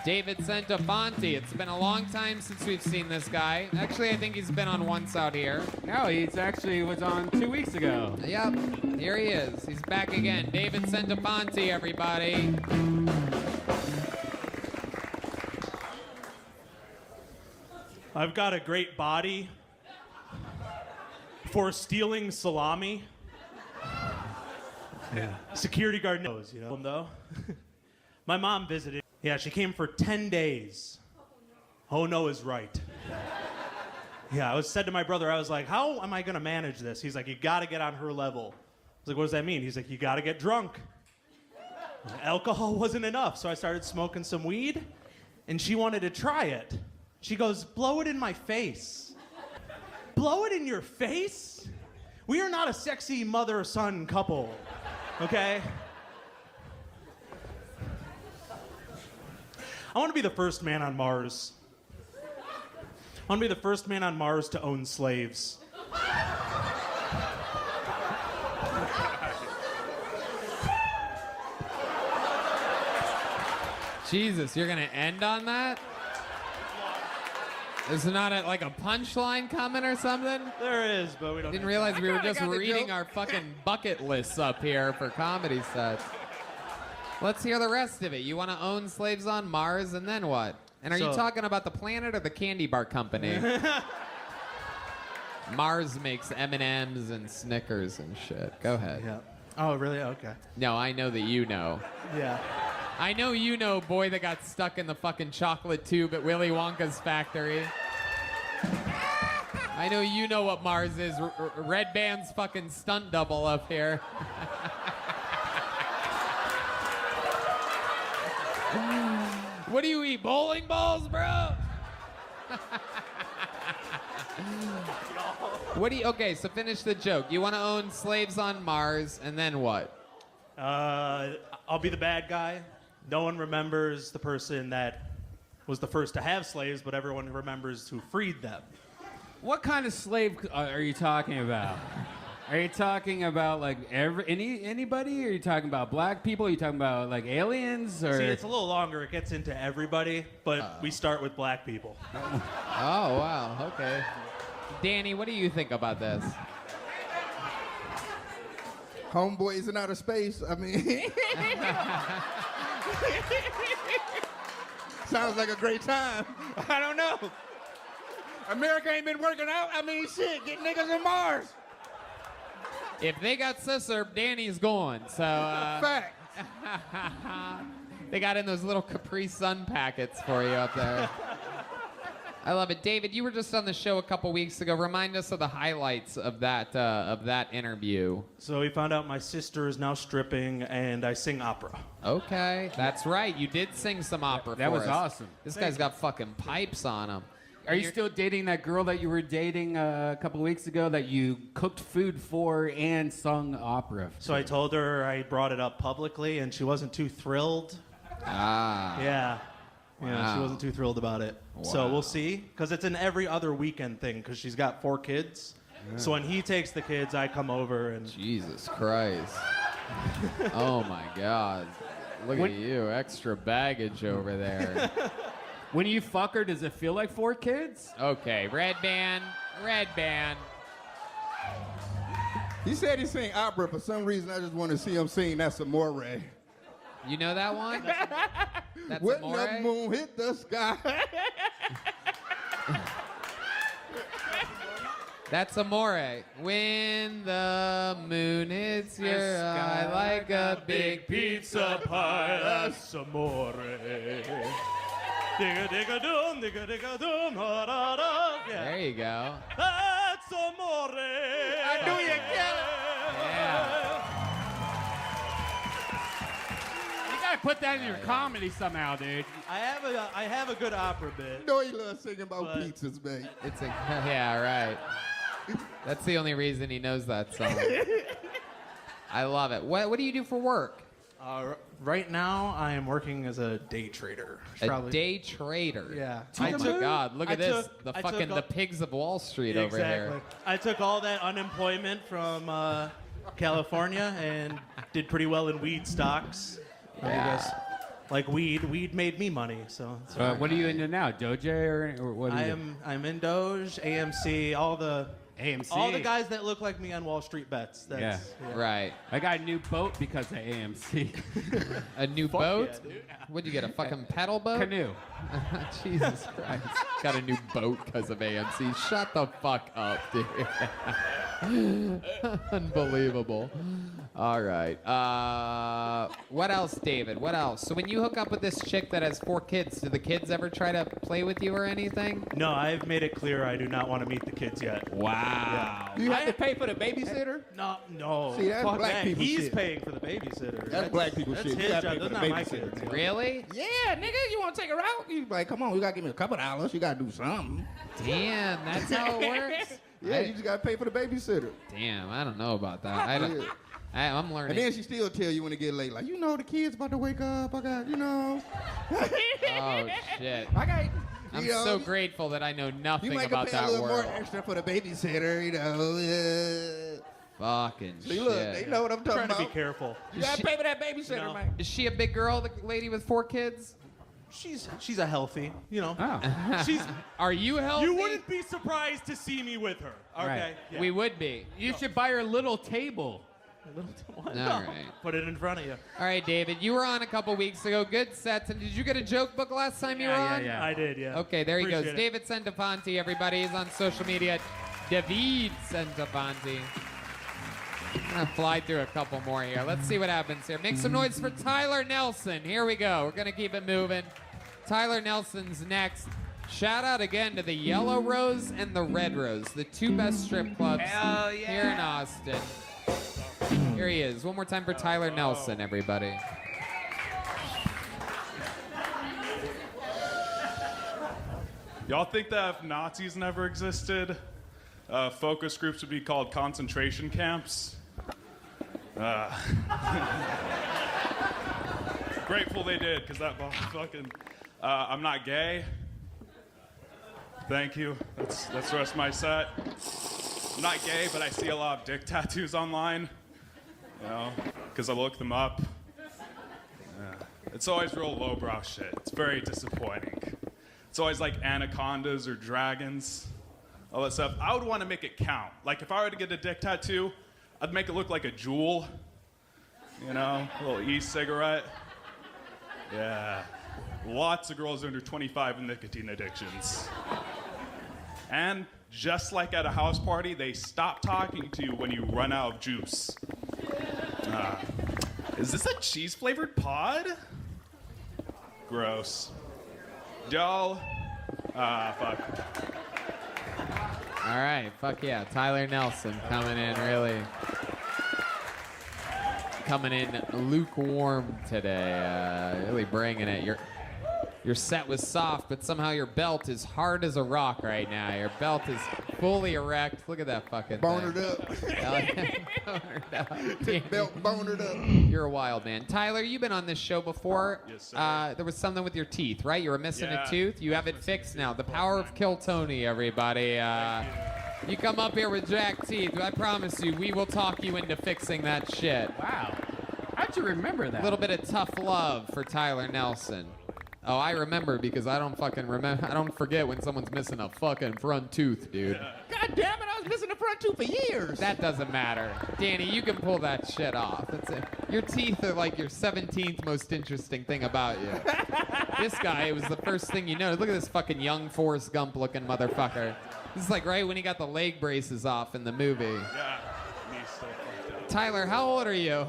Speaker 1: David Centofanti. It's been a long time since we've seen this guy. Actually, I think he's been on once out here.
Speaker 3: No, he's actually was on 2 weeks ago.
Speaker 1: Yep, here he is. He's back again. David Centofanti, everybody.
Speaker 7: I've got a great body for stealing salami. Yeah. Security guard knows, you know. Though, my mom visited. Yeah, she came for 10 days. Oh no is right. Yeah, I said to my brother, I was like, how am I gonna manage this? He's like, you gotta get on her level. I was like, what does that mean? He's like, you gotta get drunk. Alcohol wasn't enough, so I started smoking some weed, and she wanted to try it. She goes, blow it in my face. Blow it in your face? We are not a sexy mother-son couple, okay? I want to be the first man on Mars. I want to be the first man on Mars to own slaves.
Speaker 1: Jesus, you're gonna end on that? Is there not like a punchline coming or something?
Speaker 7: There is, but we don't.
Speaker 1: Didn't realize we were
Speaker 4: kinda
Speaker 1: just
Speaker 4: got the
Speaker 1: reading
Speaker 4: joke.
Speaker 1: our fucking bucket lists up here for comedy sets. Let's hear the rest of it. You want to own slaves on Mars, and then what? And are you
Speaker 7: So-
Speaker 1: talking about the planet or the candy bar company? Mars makes M&Ms and Snickers and shit. Go ahead.
Speaker 7: Yeah. Oh, really? Okay.
Speaker 1: No, I know that you know.
Speaker 7: Yeah.
Speaker 1: I know you know, boy that got stuck in the fucking chocolate tube at Willy Wonka's factory. I know you know what Mars is. Red Band's fucking stunt double up here. What do you eat? Bowling balls, bro? What do you? Okay, so finish the joke. You want to own slaves on Mars, and then what?
Speaker 7: I'll be the bad guy. No one remembers the person that was the first to have slaves, but everyone remembers who freed them.
Speaker 3: What kind of slave are you talking about? Are you talking about like anybody? Are you talking about black people? Are you talking about like aliens? Or
Speaker 7: See, it's a little longer. It gets into everybody, but we start with black people.
Speaker 1: Oh, wow. Okay. Danny, what do you think about this?
Speaker 4: Homeboys in outer space. I mean, Sounds like a great time. I don't know. America ain't been working out. I mean, shit, get niggas in Mars.
Speaker 1: If they got Sisurp, Danny's going. So
Speaker 4: Fact.
Speaker 1: they got in those little Capri Sun packets for you up there. I love it. David, you were just on the show a couple weeks ago. Remind us of the highlights of that interview.
Speaker 7: So we found out my sister is now stripping, and I sing opera.
Speaker 1: Okay, that's right. You did sing some opera
Speaker 3: That
Speaker 1: for
Speaker 3: was
Speaker 1: us.
Speaker 3: awesome.
Speaker 1: This guy's got fucking pipes on him.
Speaker 3: Are you still dating that girl that you were dating a couple of weeks ago that you cooked food for and sung opera?
Speaker 7: So I told her I brought it up publicly, and she wasn't too thrilled.
Speaker 1: Ah.
Speaker 7: Yeah. Yeah,
Speaker 1: Wow.
Speaker 7: she wasn't too thrilled about it. So
Speaker 1: Wow.
Speaker 7: we'll see, because it's an every other weekend thing, because she's got 4 kids. So when he takes the kids, I come over and...
Speaker 1: Jesus Christ. Oh my God. Look at you, extra baggage over there.
Speaker 3: When you fuck her, does it feel like 4 kids?
Speaker 1: Okay, red band.
Speaker 4: He said he sang opera. For some reason, I just want to see him sing That's Amore.
Speaker 1: You know that one? That's
Speaker 4: When
Speaker 1: Amore?
Speaker 4: the moon hit the sky.
Speaker 1: That's Amore. When the moon hits your eye like a big
Speaker 7: pizza pie, that's amore. Digga digga doom, digga digga doom, ha da da.
Speaker 1: There
Speaker 7: Yeah.
Speaker 1: you go.
Speaker 7: That's amore. I
Speaker 4: knew you'd get it.
Speaker 1: Yeah.
Speaker 3: You gotta put that in your comedy somehow, dude.
Speaker 7: I have a good opera bit.
Speaker 4: You know he loves singing about
Speaker 7: But-
Speaker 4: pizzas, man.
Speaker 1: It's a yeah, right. That's the only reason he knows that song. I love it. What do you do for work?
Speaker 7: Right now, I am working as a day trader.
Speaker 1: A day trader.
Speaker 7: Yeah.
Speaker 1: Oh
Speaker 7: I
Speaker 1: my
Speaker 7: took-
Speaker 1: God! Look
Speaker 7: I
Speaker 1: at this.
Speaker 7: took-
Speaker 1: The
Speaker 7: I
Speaker 1: fucking
Speaker 7: took
Speaker 1: the pigs of Wall Street over
Speaker 7: Exactly.
Speaker 1: here.
Speaker 7: I took all that unemployment from California and did pretty well in weed stocks. I
Speaker 1: Yeah.
Speaker 7: guess, like weed made me money. So it's
Speaker 3: What are you into now? Doge or what?
Speaker 7: I'm in Doge, AMC, all the
Speaker 3: AMC.
Speaker 7: guys that look like me on Wall Street bets.
Speaker 3: Yeah.
Speaker 1: Right.
Speaker 3: I got a new boat because of AMC.
Speaker 1: A new boat? What'd you get? A fucking pedal boat?
Speaker 3: Canoe.
Speaker 1: Jesus Christ. Got a new boat because of AMC. Shut the fuck up, dude. Unbelievable. All right. What else, David? What else? So when you hook up with this chick that has 4 kids, do the kids ever try to play with you or anything?
Speaker 7: No, I've made it clear I do not want to meet the kids yet.
Speaker 1: Wow.
Speaker 4: Do you have to pay for the babysitter?
Speaker 7: No.
Speaker 4: See, that's
Speaker 7: fuck
Speaker 4: black
Speaker 7: that.
Speaker 4: people
Speaker 7: He's
Speaker 4: shit.
Speaker 7: paying for the babysitter.
Speaker 4: That's black people
Speaker 7: That's
Speaker 4: shit. You
Speaker 7: his
Speaker 4: gotta
Speaker 7: job.
Speaker 4: pay for
Speaker 7: That's
Speaker 4: the
Speaker 7: not my
Speaker 4: babysitter.
Speaker 7: kids.
Speaker 1: Really?
Speaker 4: Yeah, nigga, you want to take her out? You like, come on, you gotta give me a couple dollars. You gotta do something.
Speaker 1: Damn, that's how it works?
Speaker 4: Yeah, you just gotta pay for the babysitter.
Speaker 1: Damn, I don't know about that.
Speaker 4: Yeah.
Speaker 1: I'm learning.
Speaker 4: And then she still tell you when it get late, like, you know, the kid's about to wake up. I got, you know.
Speaker 1: Oh, shit.
Speaker 4: I got.
Speaker 1: I'm
Speaker 4: you know,
Speaker 1: so grateful that I know
Speaker 4: You
Speaker 1: nothing
Speaker 4: might
Speaker 1: about
Speaker 4: pay a
Speaker 1: that
Speaker 4: little
Speaker 1: world.
Speaker 4: more extra for the babysitter, you know.
Speaker 1: Fucking
Speaker 4: See,
Speaker 1: shit.
Speaker 4: look, they know what I'm talking
Speaker 7: Trying to
Speaker 4: about.
Speaker 7: be careful.
Speaker 4: You gotta pay for that babysitter,
Speaker 7: No.
Speaker 4: man.
Speaker 1: Is she a big girl, the lady with 4 kids?
Speaker 7: She's a healthy, you know.
Speaker 3: Oh.
Speaker 7: She's.
Speaker 1: Are you healthy?
Speaker 7: You wouldn't be surprised to see me with her. Okay.
Speaker 3: Right.
Speaker 7: Yeah.
Speaker 1: We would be.
Speaker 3: You should buy her a little table.
Speaker 7: What?
Speaker 1: All
Speaker 7: No.
Speaker 1: right.
Speaker 7: Put it in front of you.
Speaker 1: All right, David, you were on a couple weeks ago. Good sets. And did you get a joke book last time you were on?
Speaker 3: Yeah.
Speaker 7: I did, yeah.
Speaker 1: Okay, there he goes.
Speaker 7: Appreciate it.
Speaker 1: David Centofanti, everybody. He's on social media. David Centofanti. I'm going to fly through a couple more here. Let's see what happens here. Make some noise for Tyler Nelson. Here we go. We're going to keep it moving. Tyler Nelson's next. Shout out again to the Yellow Rose and the Red Rose, the 2 best strip clubs here in Austin. Here he is. One more time for Tyler Nelson, everybody.
Speaker 8: Y'all think that if Nazis never existed, focus groups would be called concentration camps? Grateful they did, because that fucking... I'm not gay. Thank you. That's the rest of my set. I'm not gay, but I see a lot of dick tattoos online. You know, because I look them up. It's always real lowbrow shit. It's very disappointing. It's always like anacondas or dragons, all that stuff. I would want to make it count. Like if I were to get a dick tattoo, I'd make it look like a jewel. You know, a little e-cigarette. Yeah. Lots of girls under 25 with nicotine addictions. And just like at a house party, they stop talking to you when you run out of juice. Is this a cheese-flavored pod? Gross. Y'all, fuck.
Speaker 1: All right, fuck yeah. Tyler Nelson coming in lukewarm today. Really bringing it. Your set was soft, but somehow your belt is hard as a rock right now. Your belt is fully erect. Look at that fucking
Speaker 4: Bonered
Speaker 1: thing.
Speaker 4: up.
Speaker 1: Bonered up.
Speaker 4: Belt bonered up.
Speaker 1: You're a wild man. Tyler, you've been on this show before.
Speaker 8: Yes, sir.
Speaker 1: There was something with your teeth, right? You were missing
Speaker 8: Yeah.
Speaker 1: a tooth. You have it fixed now. The power of Kill Tony, everybody. You come up here with jacked teeth. I promise you, we will talk you into fixing that shit.
Speaker 3: Wow. How'd you remember that?
Speaker 1: A little bit of tough love for Tyler Nelson. Oh, I remember because I don't fucking remember. I don't forget when someone's missing a fucking front tooth, dude.
Speaker 4: God damn it, I was missing the front tooth for years.
Speaker 1: That doesn't matter. Danny, you can pull that shit off. That's it. Your teeth are like your 17th most interesting thing about you. This guy, it was the first thing you noticed. Look at this fucking young Forrest Gump looking motherfucker. This is like right when he got the leg braces off in the movie.
Speaker 8: Yeah, me still fucked up.
Speaker 1: Tyler, how old are you?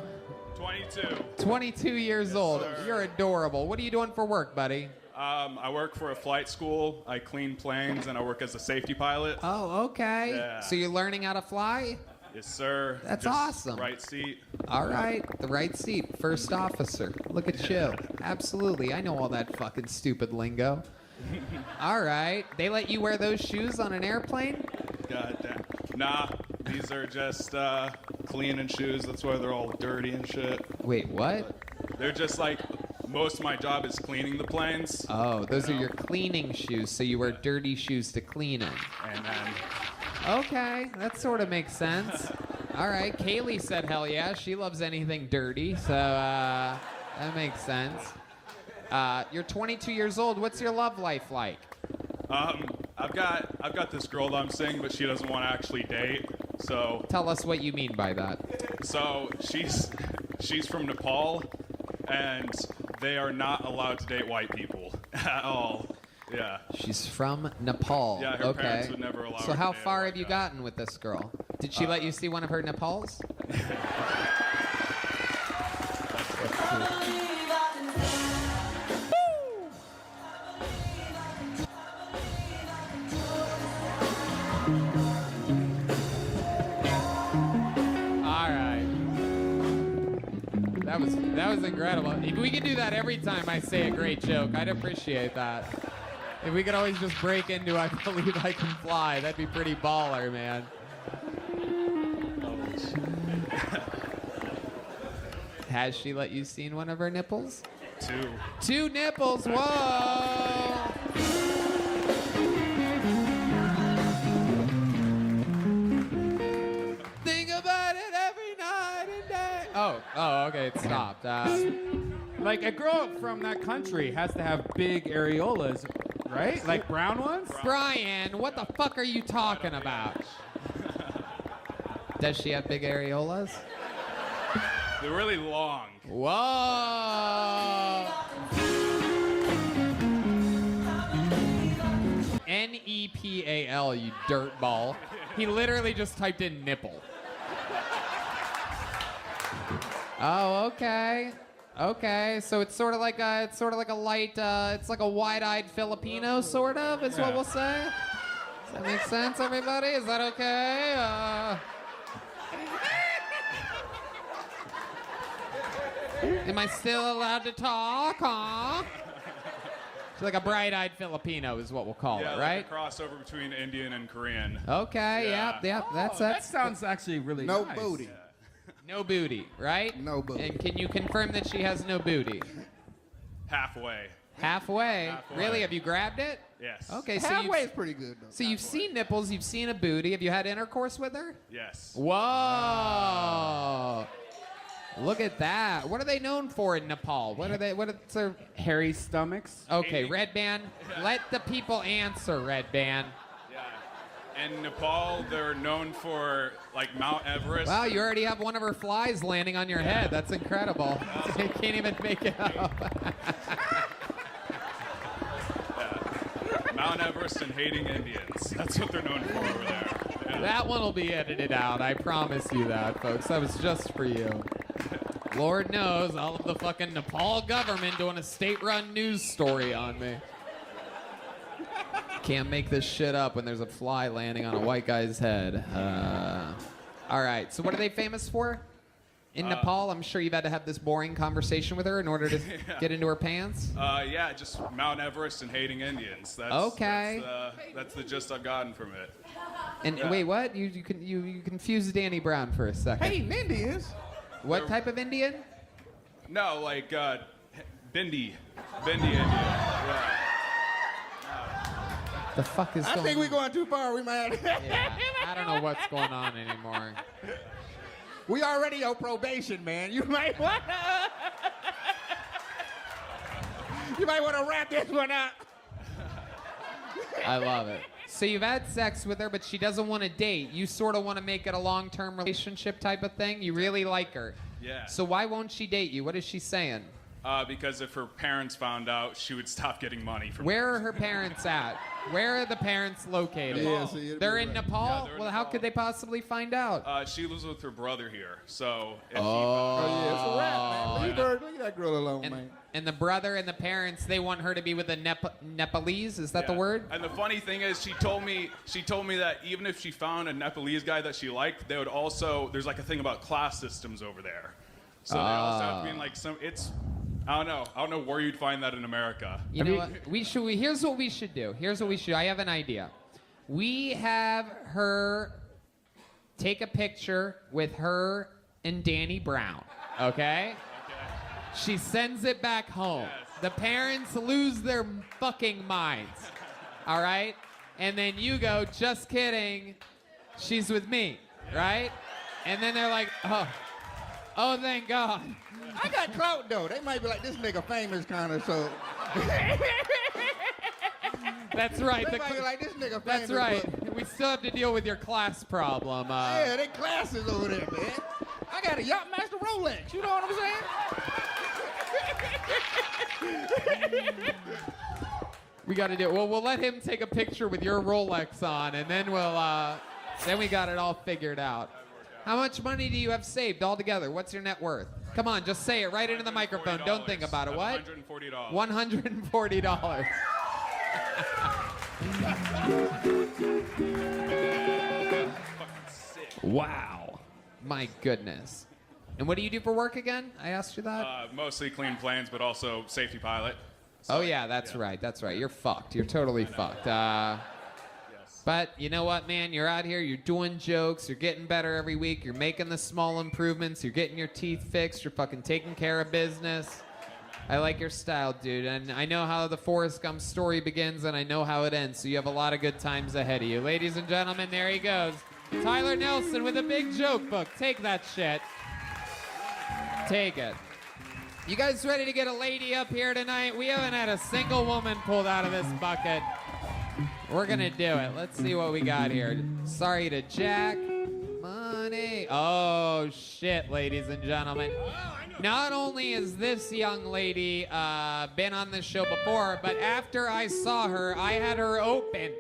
Speaker 8: 22.
Speaker 1: 22 years old.
Speaker 8: sir.
Speaker 1: You're adorable. What are you doing for work, buddy?
Speaker 8: I work for a flight school. I clean planes, and I work as a safety pilot.
Speaker 1: Oh, okay.
Speaker 8: Yeah.
Speaker 1: So you're learning how to fly?
Speaker 8: Yes, sir.
Speaker 1: That's
Speaker 8: Just
Speaker 1: awesome.
Speaker 8: Right seat.
Speaker 1: All right, the right seat, first officer. Look at you. Absolutely. I know all that fucking stupid lingo. All right. They let you wear those shoes on an airplane?
Speaker 8: God damn. Nah, these are just cleaning shoes. That's why they're all dirty and shit.
Speaker 1: Wait, what?
Speaker 8: They're just like, most of my job is cleaning the planes.
Speaker 1: Oh, those are your cleaning shoes, so you wear dirty shoes to clean them.
Speaker 8: And then,
Speaker 1: Okay, that sort of makes sense. All right, Kaylee said hell yeah. She loves anything dirty, so that makes sense. You're 22 years old. What's your love life like?
Speaker 8: I've got this girl that I'm seeing, but she doesn't want to actually date. So
Speaker 1: Tell us what you mean by that.
Speaker 8: she's from Nepal, and they are not allowed to date white people at all. Yeah.
Speaker 1: She's from Nepal.
Speaker 8: Yeah, her
Speaker 1: okay.
Speaker 8: parents would never allow
Speaker 1: So
Speaker 8: her to
Speaker 1: how
Speaker 8: date a
Speaker 1: far
Speaker 8: white
Speaker 1: have you
Speaker 8: guy.
Speaker 1: gotten with this girl? Did she let you see one of her Nepals? All right. That was incredible. If we could do that every time I say a great joke, I'd appreciate that. If we could always just break into I believe I can fly, that'd be pretty baller, man. Has she let you see one of her nipples?
Speaker 8: 2.
Speaker 1: 2 nipples, whoa! Think about it every night and day. Oh, okay, it stopped.
Speaker 3: Like a girl from that country has to have big areolas, right? Like brown ones?
Speaker 1: Brian, what the fuck are you talking about? Does she have big areolas?
Speaker 8: They're really long.
Speaker 1: Whoa! Nepal, you dirtball. He literally just typed in nipple. Oh, okay. Okay, so it's sort of like a light, it's like a wide-eyed Filipino, sort of, is what we'll say. Does that make sense, everybody? Is that okay? Am I still allowed to talk, huh? It's like a bright-eyed Filipino is what we'll call
Speaker 8: Yeah,
Speaker 1: it,
Speaker 8: like
Speaker 1: right?
Speaker 8: a crossover between Indian and Korean.
Speaker 1: Okay,
Speaker 8: Yeah.
Speaker 1: yep, that's
Speaker 3: That sounds actually really
Speaker 4: No
Speaker 3: nice.
Speaker 4: booty.
Speaker 1: no booty, right?
Speaker 4: No booty.
Speaker 1: And can you confirm that she has no booty?
Speaker 8: Halfway.
Speaker 1: Halfway.
Speaker 8: Halfway.
Speaker 1: Really? Have you grabbed it?
Speaker 8: Yes.
Speaker 1: Okay, so
Speaker 4: Halfway is
Speaker 1: you've,
Speaker 4: pretty good, though.
Speaker 1: so you've seen nipples, you've seen a booty. Have you had intercourse with her?
Speaker 8: Yes.
Speaker 1: Whoa! Look at that. What are they known for in Nepal? What are their...
Speaker 3: Hairy stomachs.
Speaker 1: Okay, Red Band, let the people answer, Red Band.
Speaker 8: Yeah. In Nepal, they're known for like Mount Everest.
Speaker 1: Wow, you already have one of her flies landing on your head. That's incredible. You can't even make it up.
Speaker 8: Mount Everest and hating Indians. That's what they're known for over there. Yeah.
Speaker 1: That one will be edited out. I promise you that, folks. That was just for you. Lord knows, all of the fucking Nepal government doing a state-run news story on me. Can't make this shit up when there's a fly landing on a white guy's head. All right, so what are they famous for? In Nepal, I'm sure you've had to have this boring conversation with her in order to get into her pants.
Speaker 8: Yeah, just Mount Everest and hating Indians. That's,
Speaker 1: Okay.
Speaker 8: That's the gist I've gotten from it.
Speaker 1: And wait, what? You confused Danny Brown for a second.
Speaker 4: Hating Indians?
Speaker 1: What type of Indian?
Speaker 8: No, like Bindi Indian. Yeah.
Speaker 1: The fuck is
Speaker 4: I
Speaker 1: going
Speaker 4: think we're
Speaker 1: on?
Speaker 4: going too far. We might.
Speaker 1: Yeah, I don't know what's going on anymore.
Speaker 4: We already on probation, man. You might want to wrap this one up.
Speaker 1: I love it. So you've had sex with her, but she doesn't want to date. You sort of want to make it a long-term relationship type of thing. You really like her.
Speaker 8: Yeah.
Speaker 1: So why won't she date you? What is she saying?
Speaker 8: Because if her parents found out, she would stop getting money from
Speaker 1: Where are her parents at? Where are the parents located?
Speaker 4: Yeah, see, it'd be
Speaker 1: They're in
Speaker 4: right.
Speaker 1: Nepal?
Speaker 8: Yeah, they're in
Speaker 1: Well, how
Speaker 8: Nepal.
Speaker 1: could they possibly find out?
Speaker 8: She lives with her brother here, so if
Speaker 4: Oh, yeah, it's a wrap, man. Leave that girl alone, man.
Speaker 1: And the brother and the parents, they want her to be with a Nepalese? Is that the
Speaker 8: Yeah.
Speaker 1: word?
Speaker 8: And the funny thing is, she told me that even if she found a Nepalese guy that she liked, they would also, there's like a thing about class systems over there. So they also have to be in like I don't know where you'd find that in America.
Speaker 1: You know what? Here's what we should do. I have an idea. We have her take a picture with her and Danny Brown, okay? She sends it back home.
Speaker 8: Yes.
Speaker 1: The parents lose their fucking minds, all right? And then you go, just kidding, she's with me, right? And then they're like, oh, thank God.
Speaker 4: I got clout, though. They might be like, this nigga famous kind of, so.
Speaker 1: That's right.
Speaker 4: They might be like, this nigga famous.
Speaker 1: That's right.
Speaker 4: but-
Speaker 1: We still have to deal with your class problem.
Speaker 4: Yeah, they classes over there, man. I got a Yachtmaster Rolex. You know what I'm saying?
Speaker 1: We got to do. Well, we'll let him take a picture with your Rolex on, and then then we got it all figured out. How much money do you have saved altogether? What's your net worth? Come on, just say it right into the microphone. Don't think about it. What?
Speaker 8: $140.
Speaker 1: $140. Wow. My goodness. And what do you do for work again? I asked you that.
Speaker 8: Mostly clean planes, but also safety pilot.
Speaker 1: Oh yeah, that's right. That's right. You're fucked. You're totally fucked. But you know what, man? You're out here. You're doing jokes. You're getting better every week. You're making the small improvements. You're getting your teeth fixed. You're fucking taking care of business. I like your style, dude. And I know how the Forrest Gump story begins, and I know how it ends. So you have a lot of good times ahead of you, ladies and gentlemen. There he goes, Tyler Nelson with a big joke book. Take that shit. Take it. You guys ready to get a lady up here tonight? We haven't had a single woman pulled out of this bucket. We're gonna do it. Let's see what we got here. Sorry to Jack. Money. Oh, shit, ladies and gentlemen. Not only has this young lady been on this show before, but after I saw her, I had her open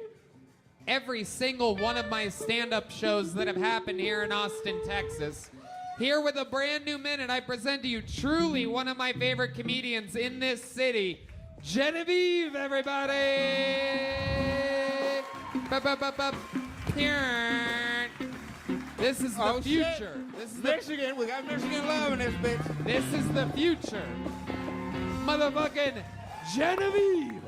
Speaker 1: every single one of my stand-up shows that have happened here in Austin, Texas. Here with a brand new minute, I present to you truly one of my favorite comedians in this city, Genevieve, everybody! This is the future.
Speaker 4: Shit.
Speaker 1: This is
Speaker 4: Michigan. We got Michigan love in this bitch.
Speaker 1: This is the future. Motherfucking Genevieve.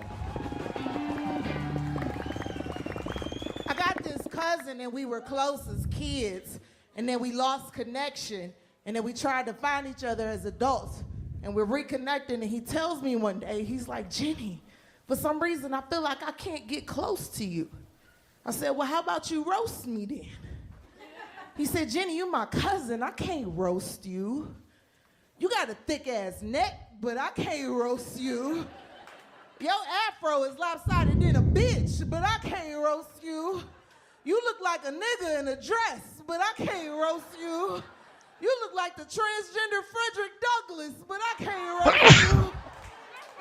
Speaker 9: I got this cousin and we were close as kids, and then we lost connection, and then we tried to find each other as adults, and we're reconnecting, and he tells me one day, he's like, Jenny, for some reason I feel like I can't get close to you. I said, well, how about you roast me then? He said, Jenny, you my cousin, I can't roast you. You got a thick ass neck, but I can't roast you. Your afro is lopsided than a bitch, but I can't roast you. You look like a nigga in a dress, but I can't roast you. You look like the transgender Frederick Douglass, but I can't roast you.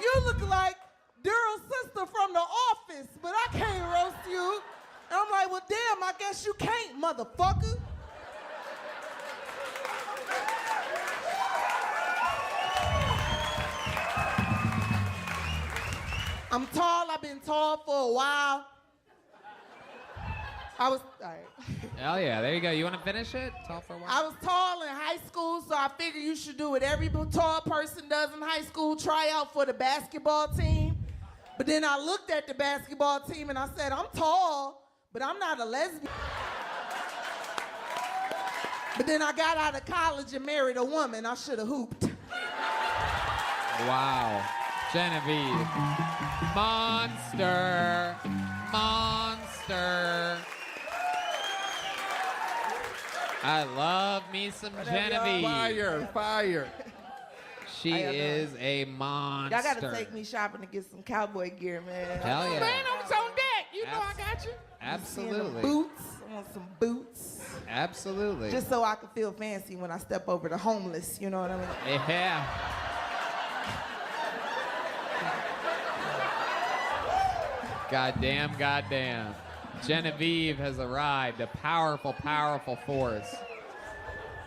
Speaker 9: You look like Daryl's sister from The Office, but I can't roast you. And I'm like, well, damn, I guess you can't, motherfucker. I'm tall. I've been tall for a while. All right.
Speaker 1: Hell yeah, there you go. You want to finish it? Tall for a while?
Speaker 9: I was tall in high school, so I figured you should do what every tall person does in high school, try out for the basketball team. But then I looked at the basketball team and I said, I'm tall, but I'm not a lesbian. But then I got out of college and married a woman. I should have hooped.
Speaker 1: Wow. Genevieve. Monster. Monster. I love me some Genevieve.
Speaker 4: Fire.
Speaker 1: She is a monster.
Speaker 9: Y'all gotta take me shopping to get some cowboy gear, man.
Speaker 1: Hell yeah.
Speaker 9: Man, I'm on deck. You know I got you.
Speaker 1: Absolutely.
Speaker 9: Boots. I want some boots.
Speaker 1: Absolutely.
Speaker 9: Just so I can feel fancy when I step over the homeless. You know what I mean?
Speaker 1: Yeah. Goddamn. Genevieve has arrived, a powerful, powerful force.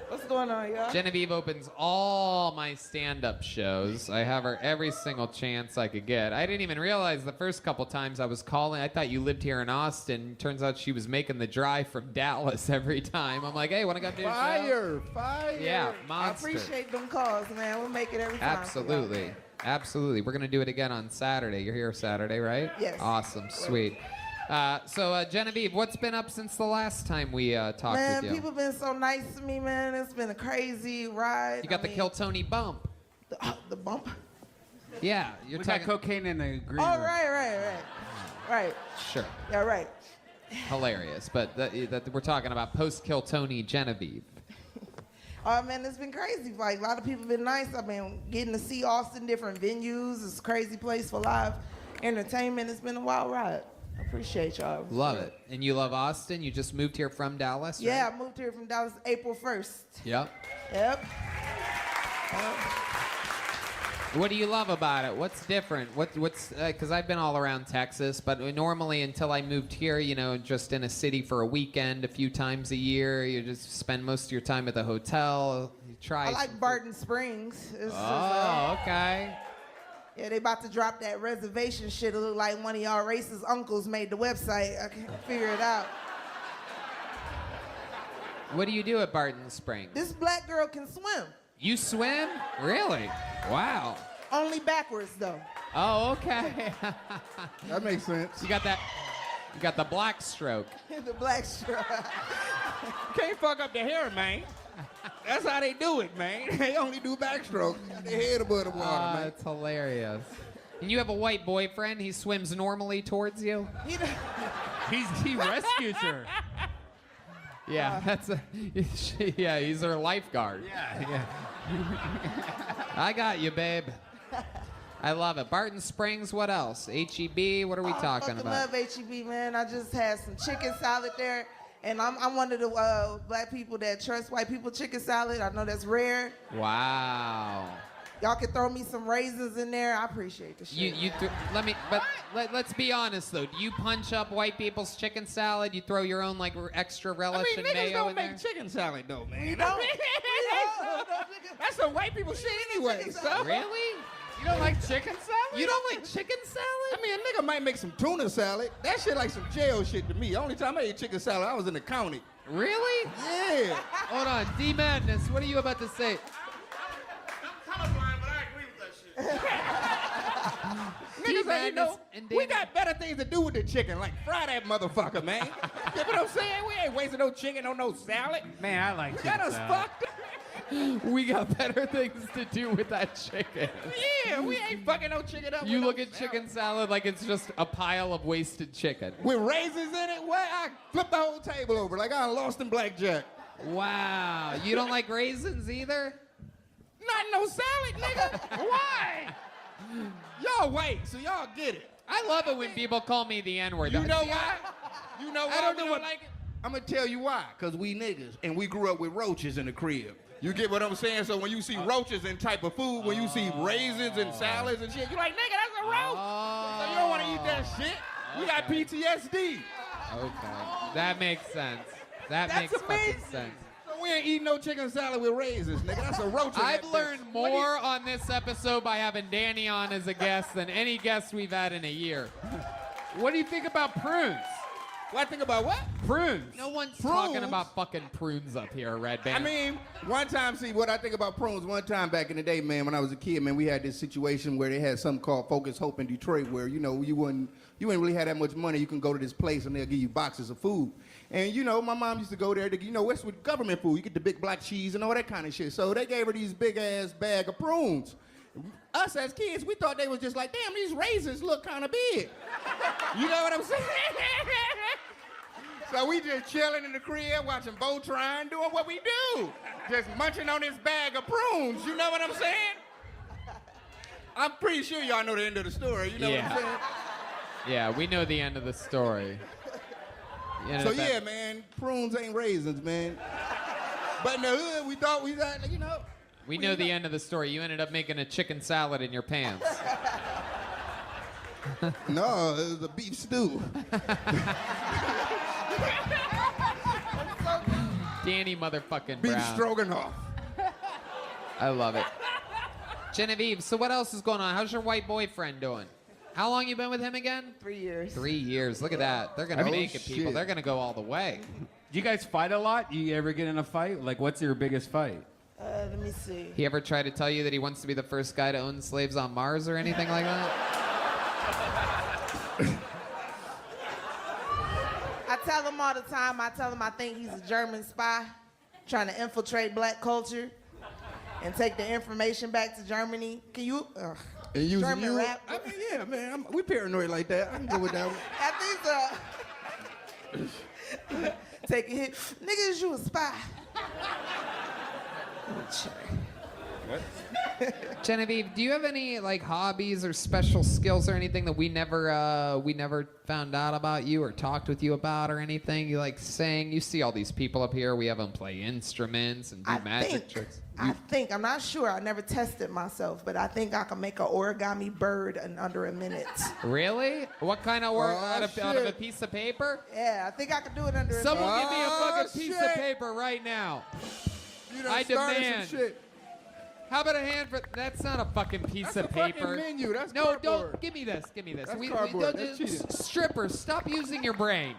Speaker 9: What's going on, y'all?
Speaker 1: Genevieve opens all my stand-up shows. I have her every single chance I could get. I didn't even realize the first couple times I was calling. I thought you lived here in Austin. Turns out she was making the drive from Dallas every time. I'm like, hey, want to go do a show?
Speaker 4: Fire.
Speaker 1: Yeah, monster.
Speaker 9: I appreciate them calls, man. We'll make it every time.
Speaker 1: Absolutely. Absolutely. We're going to do it again on Saturday. You're here Saturday, right?
Speaker 9: Yes.
Speaker 1: Awesome. Sweet. So Genevieve, what's been up since the last time we talked
Speaker 9: Man,
Speaker 1: with you?
Speaker 9: people been so nice to me, man. It's been a crazy ride.
Speaker 1: You got the Kill Tony bump.
Speaker 9: The bump?
Speaker 1: Yeah. You're
Speaker 3: We got
Speaker 1: talking
Speaker 3: cocaine in the green
Speaker 9: Oh,
Speaker 3: room.
Speaker 9: right.
Speaker 1: Sure.
Speaker 9: Yeah, right.
Speaker 1: Hilarious. But that we're talking about post-Kill Tony Genevieve.
Speaker 9: Oh, man, it's been crazy. Like, a lot of people been nice. I've been getting to see Austin, different venues. It's a crazy place for live entertainment. It's been a wild ride. I appreciate y'all.
Speaker 1: Love it. And you love Austin? You just moved here from Dallas, right?
Speaker 9: Yeah, I moved here from Dallas April 1st.
Speaker 1: Yep.
Speaker 9: Yep.
Speaker 1: What do you love about it? What's different? What's because I've been all around Texas, but normally until I moved here, you know, just in a city for a weekend, a few times a year, you just spend most of your time at the hotel. You try.
Speaker 9: I like Barton Springs. It's
Speaker 1: okay.
Speaker 9: Yeah, they about to drop that reservation shit. It look like one of y'all racist uncles made the website. I can't figure it out.
Speaker 1: What do you do at Barton Springs?
Speaker 9: This black girl can swim.
Speaker 1: You swim? Really? Wow.
Speaker 9: Only backwards though.
Speaker 1: Oh, okay.
Speaker 4: That makes sense.
Speaker 1: You got that. You got the black stroke.
Speaker 9: The black stroke.
Speaker 4: Can't fuck up the hair, man. That's how they do it, man. They only do backstroke. Their head above the water, man.
Speaker 1: It's hilarious. And you have a white boyfriend. He swims normally towards you.
Speaker 3: He rescues her.
Speaker 1: Yeah, that's a. Yeah, he's her lifeguard.
Speaker 3: Yeah.
Speaker 1: I got you, babe. I love it. Barton Springs. What else? HEB. What are we talking about?
Speaker 9: I love HEB, man. I just had some chicken salad there, and I'm one of the black people that trust white people chicken salad. I know that's rare.
Speaker 1: Wow.
Speaker 9: Y'all can throw me some raisins in there. I appreciate the shit.
Speaker 1: Let's be honest though. Do you punch up white people's chicken salad? You throw your own like extra relish and
Speaker 4: niggas
Speaker 1: mayo
Speaker 4: don't
Speaker 1: in
Speaker 4: make
Speaker 1: there?
Speaker 4: chicken salad though, man.
Speaker 9: We don't.
Speaker 4: That's some white people shit anyway. So.
Speaker 1: Really?
Speaker 4: You don't like chicken salad?
Speaker 1: You don't like chicken salad?
Speaker 4: I mean, a nigga might make some tuna salad. That shit like some jail shit to me. Only time I ate chicken salad, I was in the county.
Speaker 1: Really?
Speaker 4: Yeah.
Speaker 1: Hold on, D Madness. What are you about to say?
Speaker 5: Colorblind, but I agree with that shit.
Speaker 4: Niggas ain't know.
Speaker 1: and
Speaker 4: We
Speaker 1: Dana-
Speaker 4: got better things to do with the chicken, like fry that motherfucker, man. You know what I'm saying? We ain't wasting no chicken on no salad.
Speaker 3: Man, I like chicken
Speaker 4: Got us
Speaker 3: salad.
Speaker 4: fucked up.
Speaker 1: We got better things to do with that chicken.
Speaker 4: Yeah, we ain't fucking no chicken up.
Speaker 1: You
Speaker 4: with
Speaker 1: look
Speaker 4: no
Speaker 1: at
Speaker 4: salad.
Speaker 1: chicken salad like it's just a pile of wasted chicken.
Speaker 4: With raisins in it, what? I flipped the whole table over like I lost in blackjack.
Speaker 1: Wow. You don't like raisins either?
Speaker 4: Not no salad, nigga. Why? Y'all white, so y'all get it.
Speaker 1: I love it when people call me the N-word.
Speaker 4: You know
Speaker 1: See,
Speaker 4: why? You know why
Speaker 1: I don't
Speaker 4: we
Speaker 1: know what.
Speaker 4: like it? I'm gonna tell you why. Cause we niggas and we grew up with roaches in the crib. You get what I'm saying? So when you see roaches in type of food, when you see raisins and salads and shit, you like, nigga, that's a roach. So you don't want to eat that shit. We got PTSD.
Speaker 1: Okay, that makes sense. That makes fucking sense.
Speaker 4: So we ain't eating no chicken salad with raisins, nigga. That's a roach. in
Speaker 1: I've
Speaker 4: that
Speaker 1: learned
Speaker 4: bitch.
Speaker 1: more on this episode by having Danny on as a guest than any guest we've had in a year.
Speaker 3: What do you think about prunes?
Speaker 4: What I think about what?
Speaker 3: Prunes.
Speaker 1: No one's
Speaker 4: Prunes?
Speaker 1: talking about fucking prunes up here, Red Band.
Speaker 4: I mean, one time, see, what I think about prunes, one time back in the day, man, when I was a kid, man, we had this situation where they had something called Focus Hope in Detroit where, you know, you ain't really have that much money. You can go to this place and they'll give you boxes of food. And, you know, my mom used to go there to, you know, what's with government food? You get the big black cheese and all that kind of shit. So they gave her these big-ass bag of prunes. Us as kids, we thought they was just like, damn, these raisins look kind of big. You know what I'm saying? So we just chilling in the crib, watching Voltron, doing what we do. Just munching on this bag of prunes, you know what I'm saying? I'm pretty sure y'all know the end of the story, you know what I'm saying?
Speaker 1: Yeah, we know the end of the story.
Speaker 4: So yeah, man, prunes ain't raisins, man. But in the hood, we thought we got, you know.
Speaker 1: We know the end of the story. You ended up making a chicken salad in your pants.
Speaker 4: No, it was a beef stew.
Speaker 1: Danny motherfucking
Speaker 4: Beef
Speaker 1: Brown.
Speaker 4: stroganoff.
Speaker 1: I love it. Genevieve, so what else is going on? How's your white boyfriend doing? How long you been with him again?
Speaker 9: 3 years.
Speaker 1: 3 years. Look at that. They're gonna
Speaker 4: Oh,
Speaker 1: make it, people.
Speaker 4: shit.
Speaker 1: They're gonna go all the way.
Speaker 3: Do you guys fight a lot? Do you ever get in a fight? Like, what's your biggest fight?
Speaker 9: Let me see.
Speaker 1: He ever try to tell you that he wants to be the first guy to own slaves on Mars or anything like that?
Speaker 9: I tell him all the time, I tell him I think he's a German spy trying to infiltrate black culture and take the information back to Germany. Can you?
Speaker 4: And using
Speaker 9: German
Speaker 4: you,
Speaker 9: rap.
Speaker 4: I mean, yeah, man, we paranoid like that. I can go with that one.
Speaker 9: At least, take a hit. Nigga, is you a spy?
Speaker 1: Genevieve, do you have any like hobbies or special skills or anything that we never found out about you or talked with you about or anything? You like sing? You see all these people up here. We have them play instruments and do magic tricks.
Speaker 9: I'm not sure. I never tested myself, but I think I can make an origami bird in under a minute.
Speaker 1: Really? What kind of work?
Speaker 4: Oh,
Speaker 1: out of a
Speaker 4: shit.
Speaker 1: piece of paper?
Speaker 9: Yeah, I think I can do it under a
Speaker 1: Someone
Speaker 9: minute.
Speaker 1: give me a fucking piece of
Speaker 4: shit.
Speaker 1: paper right now.
Speaker 4: You done
Speaker 1: I
Speaker 4: started some
Speaker 1: demand.
Speaker 4: shit.
Speaker 1: How about a hand for? That's not a fucking piece
Speaker 4: That's
Speaker 1: of
Speaker 4: a fucking
Speaker 1: paper.
Speaker 4: menu. That's
Speaker 1: no,
Speaker 4: cardboard.
Speaker 1: don't give me this. Give me this.
Speaker 4: That's
Speaker 1: we
Speaker 4: cardboard.
Speaker 1: don't
Speaker 4: That's
Speaker 1: just-
Speaker 4: cheating.
Speaker 1: strippers, stop using your brain.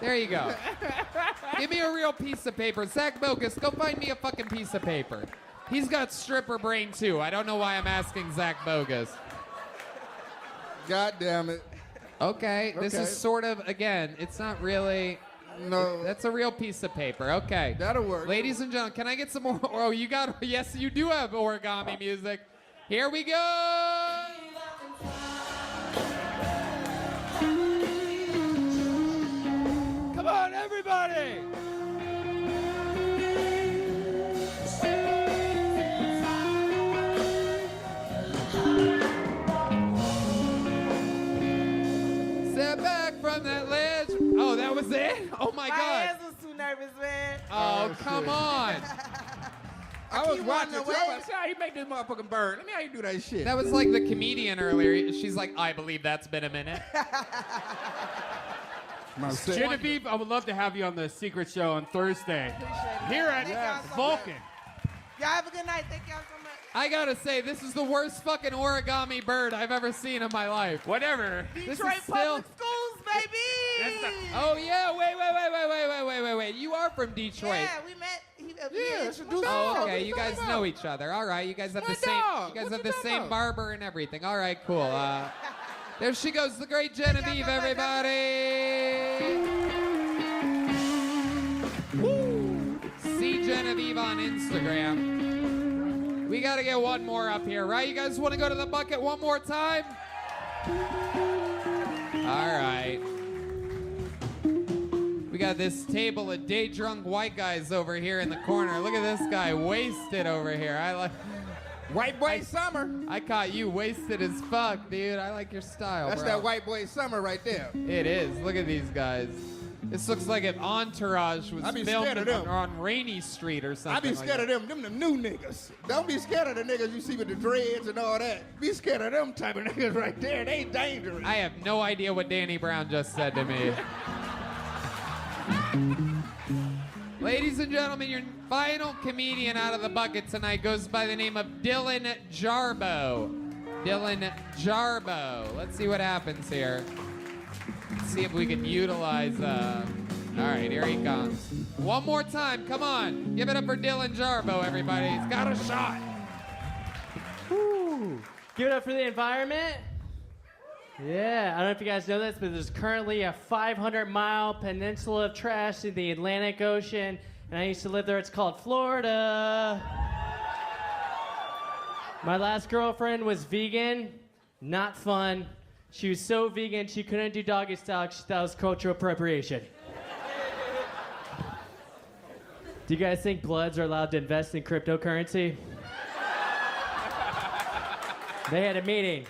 Speaker 1: There you go. Give me a real piece of paper. Zach Bogus, go find me a fucking piece of paper. He's got stripper brain too. I don't know why I'm asking Zach Bogus.
Speaker 4: God damn it.
Speaker 1: Okay, this
Speaker 4: Okay.
Speaker 1: is sort of again. It's not really.
Speaker 4: No.
Speaker 1: That's a real piece of paper. Okay.
Speaker 4: That'll work.
Speaker 1: Ladies and gentlemen, can I get some more? Oh, you got. Yes, you do have origami music. Here we go. Come on, everybody. Step back from that ledge. Oh, that was it? Oh my
Speaker 9: My
Speaker 1: God.
Speaker 9: hands was too nervous, man.
Speaker 1: Oh, come on.
Speaker 4: I was
Speaker 9: keep
Speaker 4: watching.
Speaker 9: wanting to
Speaker 4: I
Speaker 9: wait.
Speaker 4: was, see how you make this motherfucking bird. Let me how you do that shit.
Speaker 1: That was like the comedian earlier. She's like, I believe that's been a minute.
Speaker 3: Genevieve, I would love to have you on the secret show on Thursday here at
Speaker 9: Thank y'all so
Speaker 3: Vulcan.
Speaker 9: Y'all have a good night. Thank y'all so much.
Speaker 1: I gotta say, this is the worst fucking origami bird I've ever seen in my life.
Speaker 3: Whatever.
Speaker 1: This
Speaker 9: Detroit
Speaker 1: is still.
Speaker 9: Public Schools, baby.
Speaker 1: Oh yeah, wait. You are from Detroit.
Speaker 9: Yeah, we met.
Speaker 4: Yeah, introduce
Speaker 1: Oh,
Speaker 4: yourself.
Speaker 1: okay. You guys know each other. All right. You guys have the
Speaker 4: My
Speaker 1: same.
Speaker 4: dog.
Speaker 1: You guys
Speaker 4: What
Speaker 1: have
Speaker 4: you
Speaker 1: the
Speaker 4: talking
Speaker 1: same
Speaker 4: about?
Speaker 1: barber and everything. All right, cool. There she goes, the great Genevieve, everybody. Woo. See Genevieve on Instagram. We gotta get one more up here, right? You guys want to go to the bucket one more time? All right. We got this table of day drunk white guys over here in the corner. Look at this guy, wasted over here.
Speaker 4: White boy summer.
Speaker 1: I caught you wasted as fuck, dude. I like your style,
Speaker 4: That's
Speaker 1: bro.
Speaker 4: that white boy summer right there.
Speaker 1: It is. Look at these guys. This looks like if Entourage was
Speaker 4: I be
Speaker 1: filmed
Speaker 4: scared of them.
Speaker 1: on Rainy Street or something.
Speaker 4: I be
Speaker 1: like
Speaker 4: scared
Speaker 1: that.
Speaker 4: of them the new niggas. Don't be scared of the niggas you see with the dreads and all that. Be scared of them type of niggas right there. They dangerous.
Speaker 1: I have no idea what Danny Brown just said to me. Ladies and gentlemen, your final comedian out of the bucket tonight goes by the name of Dylan Jarbo. Dylan Jarbo. Let's see what happens here. Let's see if we can utilize. All right, here he comes. One more time, come on. Give it up for Dylan Jarbo, everybody. He's got a shot.
Speaker 10: Woo. Give it up for the environment. Yeah, I don't know if you guys know this, but there's currently a 500-mile peninsula of trash in the Atlantic Ocean, and I used to live there. It's called Florida. My last girlfriend was vegan, not fun. She was so vegan she couldn't do doggy style. She thought it was cultural appropriation. Do you guys think Bloods are allowed to invest in cryptocurrency? They had a meeting.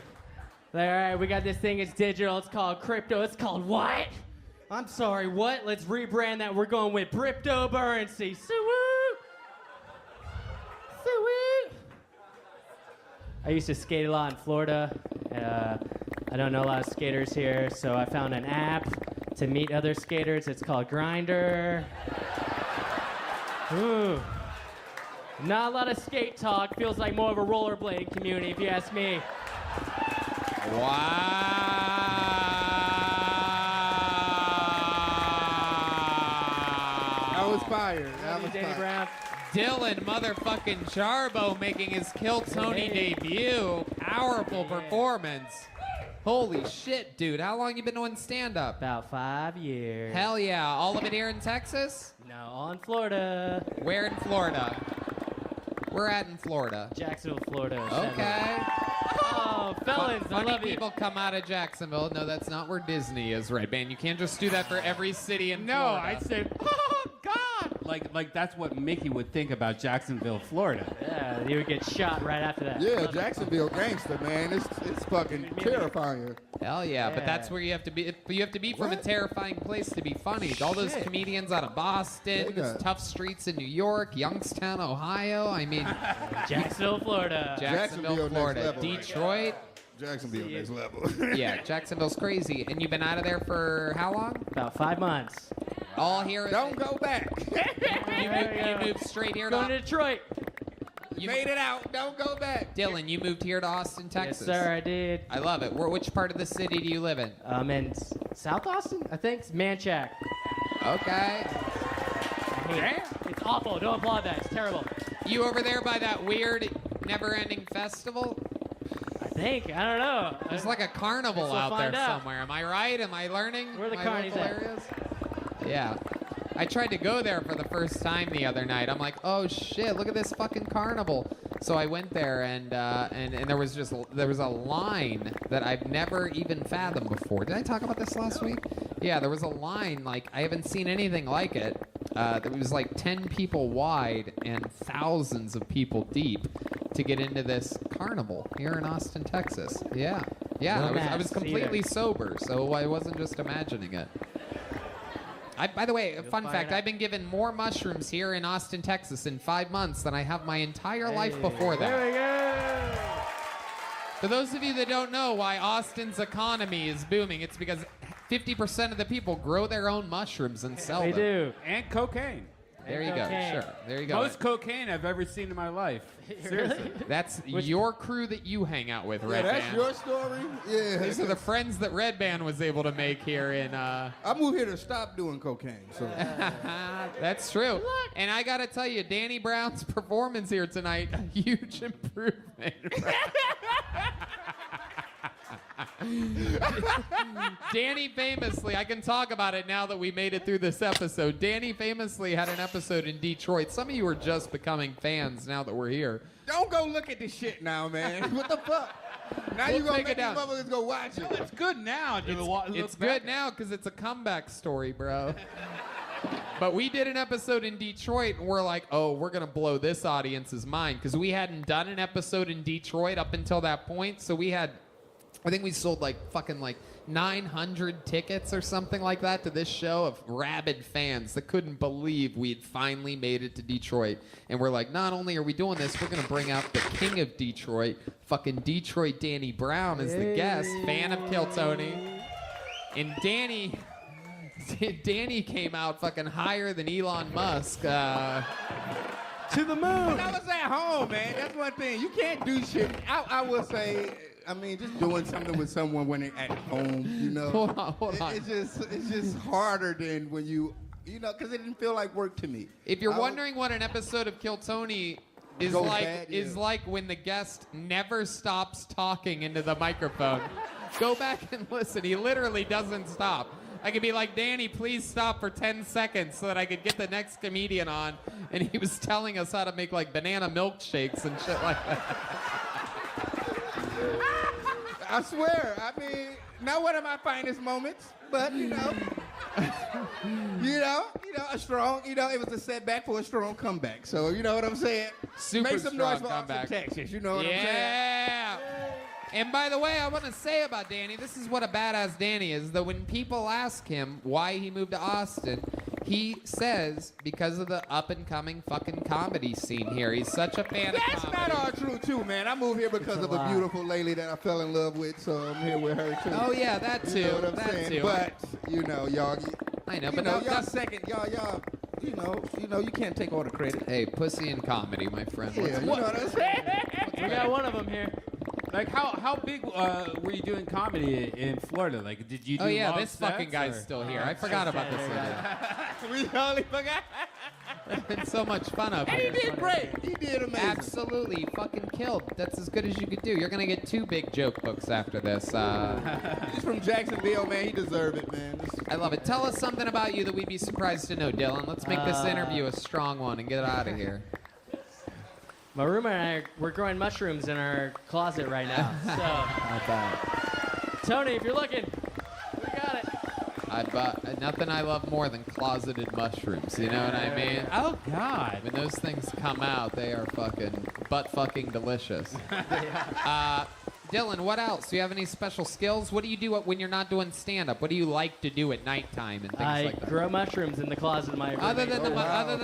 Speaker 10: Like, all right, we got this thing, it's digital, it's called crypto. It's called what? I'm sorry, what? Let's rebrand that. We're going with cryptocurrency. Soo-woo! Soo-woo! I used to skate a lot in Florida. I don't know a lot of skaters here, so I found an app to meet other skaters. It's called Grindr. Ooh. Not a lot of skate talk. Feels like more of a rollerblading community, if you ask me.
Speaker 1: Wow.
Speaker 4: That was fire. That was
Speaker 10: Danny
Speaker 4: fire.
Speaker 10: Brown.
Speaker 1: Dylan motherfucking Jarbo making his Kill Tony debut. Powerful performance. Holy shit, dude. How long you been doing stand-up?
Speaker 10: About 5 years.
Speaker 1: Hell yeah. All of it here in Texas?
Speaker 10: No, all in Florida.
Speaker 1: Where in Florida? We're at in Florida.
Speaker 10: Jacksonville, Florida.
Speaker 1: Okay.
Speaker 10: Oh, felons, I
Speaker 1: Funny
Speaker 10: love you.
Speaker 1: people come out of Jacksonville. No, that's not where Disney is, Red Band. You can't just do that for every city in
Speaker 3: No,
Speaker 1: Florida.
Speaker 3: I'd say, oh God, like that's what Mickey would think about Jacksonville, Florida.
Speaker 10: Yeah, you would get shot right after that.
Speaker 4: Yeah, Jacksonville gangster, man. It's fucking terrifying.
Speaker 1: Hell yeah, but that's
Speaker 10: Yeah.
Speaker 1: where you have to be. You have to be from a
Speaker 4: What?
Speaker 1: terrifying place to be funny. All those
Speaker 4: Shit.
Speaker 1: comedians out of Boston,
Speaker 4: They
Speaker 1: those
Speaker 4: got-
Speaker 1: tough streets in New York, Youngstown, Ohio. I mean,
Speaker 10: Jacksonville, Florida.
Speaker 1: Jacksonville,
Speaker 4: next
Speaker 1: Florida,
Speaker 4: level right
Speaker 1: Detroit.
Speaker 4: Jacksonville next level.
Speaker 1: Yeah, Jacksonville's crazy. And you've been out of there for how long?
Speaker 10: About 5 months.
Speaker 1: All here.
Speaker 4: Don't go back.
Speaker 1: You moved straight here
Speaker 10: Going to
Speaker 1: to.
Speaker 10: Detroit.
Speaker 1: You
Speaker 4: Made it out. Don't go back.
Speaker 1: Dylan, you moved here to Austin, Texas.
Speaker 10: Yes, sir, I did.
Speaker 1: I love it. Which part of the city do you live in?
Speaker 10: In South Austin, I think. It's Manchac.
Speaker 1: Okay.
Speaker 10: It's awful. Don't applaud that. It's terrible.
Speaker 1: You over there by that weird, never-ending festival?
Speaker 10: I think. I don't know.
Speaker 1: There's like a carnival
Speaker 10: Guess we'll
Speaker 1: out there
Speaker 10: find out.
Speaker 1: somewhere. Am I right? Am I learning?
Speaker 10: Where the
Speaker 1: my
Speaker 10: carnies
Speaker 1: local
Speaker 10: at?
Speaker 1: areas? Yeah. I tried to go there for the first time the other night. I'm like, oh shit, look at this fucking carnival. So I went there and there was a line that I've never even fathomed before. Did I talk about this last week? Yeah, there was a line like I haven't seen anything like it. That was like 10 people wide and thousands of people deep to get into this carnival here in Austin, Texas. Yeah. Yeah,
Speaker 10: No
Speaker 1: I was
Speaker 10: masks
Speaker 1: completely
Speaker 10: either.
Speaker 1: sober, so I wasn't just imagining it. By the way, fun
Speaker 10: find
Speaker 1: fact,
Speaker 10: out.
Speaker 1: I've been given more mushrooms here in Austin, Texas in 5 months than I have my entire life before that.
Speaker 10: There we go.
Speaker 1: For those of you that don't know why Austin's economy is booming, it's because 50% of the people grow their own mushrooms and sell
Speaker 10: They
Speaker 1: them.
Speaker 10: do.
Speaker 3: And cocaine.
Speaker 1: There you go.
Speaker 10: cocaine.
Speaker 1: Sure. There you go.
Speaker 3: Most cocaine I've ever seen in my life. Seriously.
Speaker 1: That's your crew that you hang out with,
Speaker 4: Yeah,
Speaker 1: Red
Speaker 4: that's
Speaker 1: Band.
Speaker 4: your story. Yeah.
Speaker 1: These are the friends that Red Band was able to make here in.
Speaker 4: I moved here to stop doing cocaine. So
Speaker 1: That's true. And I gotta tell you, Danny Brown's performance here tonight, a huge improvement. Danny famously, I can talk about it now that we made it through this episode. Danny famously had an episode in Detroit. Some of you are just becoming fans now that we're here.
Speaker 4: don't go look at this shit now, man. What the fuck? Now
Speaker 1: We'll
Speaker 4: you gonna
Speaker 1: take
Speaker 4: make
Speaker 1: it
Speaker 4: these
Speaker 1: down.
Speaker 4: motherfuckers go watch it.
Speaker 7: It's good now.
Speaker 1: It's good now because it's a comeback story, bro. But we did an episode in Detroit, and we're like, oh, we're going to blow this audience's mind. Because we hadn't done an episode in Detroit up until that point. So we had, I think we sold like fucking like 900 tickets or something like that to this show of rabid fans that couldn't believe we'd finally made it to Detroit. And we're like, not only are we doing this, we're going to bring out the king of Detroit, fucking Detroit Danny Brown as the guest, fan of Kill Tony. And Danny came out fucking higher than Elon Musk.
Speaker 4: To the moon. When I was at home, man, that's one thing. You can't do shit. I will say, I mean, just doing something with someone when they're at home, you know.
Speaker 1: Hold on.
Speaker 4: It's just harder than when you know, because it didn't feel like work to me.
Speaker 1: If you're wondering what an episode of Kill Tony is
Speaker 4: Goes
Speaker 1: like,
Speaker 4: bad,
Speaker 1: is
Speaker 4: yeah.
Speaker 1: like when the guest never stops talking into the microphone. Go back and listen. He literally doesn't stop. I could be like, Danny, please stop for 10 seconds so that I could get the next comedian on. And he was telling us how to make like banana milkshakes and shit like that.
Speaker 4: I swear. I mean, not one of my finest moments, but you know, a strong. You know, it was a setback for a strong comeback. So you know what I'm saying?
Speaker 1: Super
Speaker 4: Make some
Speaker 1: strong
Speaker 4: noise for
Speaker 1: comeback.
Speaker 4: Austin, Texas. You know what I'm saying?
Speaker 1: Yeah. And by the way, I want to say about Danny, this is what a badass Danny is, that when people ask him why he moved to Austin, he says because of the up-and-coming fucking comedy scene here. He's such a fan of
Speaker 4: That's
Speaker 1: comedy.
Speaker 4: not all true, too, man. I moved here because of a beautiful lady that I fell in love with, so I'm here with her, too.
Speaker 1: Oh, yeah, that too.
Speaker 4: You know what I'm
Speaker 1: that
Speaker 4: saying?
Speaker 1: too.
Speaker 4: But, you know, y'all...
Speaker 1: I know,
Speaker 4: you
Speaker 1: but
Speaker 4: know,
Speaker 1: no,
Speaker 4: y'all
Speaker 1: that's-
Speaker 4: second, y'all, you know, you can't take all the credit.
Speaker 1: Hey, pussy in comedy, my friend.
Speaker 4: Yeah, you know what I'm saying?
Speaker 10: We got one of them here.
Speaker 3: Like, how big were you doing comedy in Florida? Like, did you do
Speaker 1: Oh, yeah,
Speaker 3: long
Speaker 1: this fucking
Speaker 3: sets,
Speaker 1: guy's
Speaker 3: or-
Speaker 1: still here. I forgot about this guy.
Speaker 4: We only forgot.
Speaker 1: It's been so much fun up
Speaker 4: And
Speaker 1: here.
Speaker 4: he did great. He did amazing.
Speaker 1: Absolutely, he fucking killed. That's as good as you could do. You're gonna get 2 big joke books after this.
Speaker 4: He's from Jacksonville, man. He deserved it, man.
Speaker 1: I love it. Tell us something about you that we'd be surprised to know, Dylan. Let's make this interview a strong one and get out of here.
Speaker 10: My roommate and I, we're growing mushrooms in our closet right now. So,
Speaker 1: Not bad.
Speaker 10: Tony, if you're looking, we got it.
Speaker 1: Nothing I love more than closeted mushrooms. You know what I mean?
Speaker 3: Oh, God.
Speaker 1: When those things come out, they are fucking butt-fucking delicious. Dylan, what else? Do you have any special skills? What do you do when you're not doing stand-up? What do you like to do at nighttime and things
Speaker 10: I
Speaker 1: like that?
Speaker 10: grow mushrooms in the closet of my roommate.
Speaker 1: Other than the mushrooms,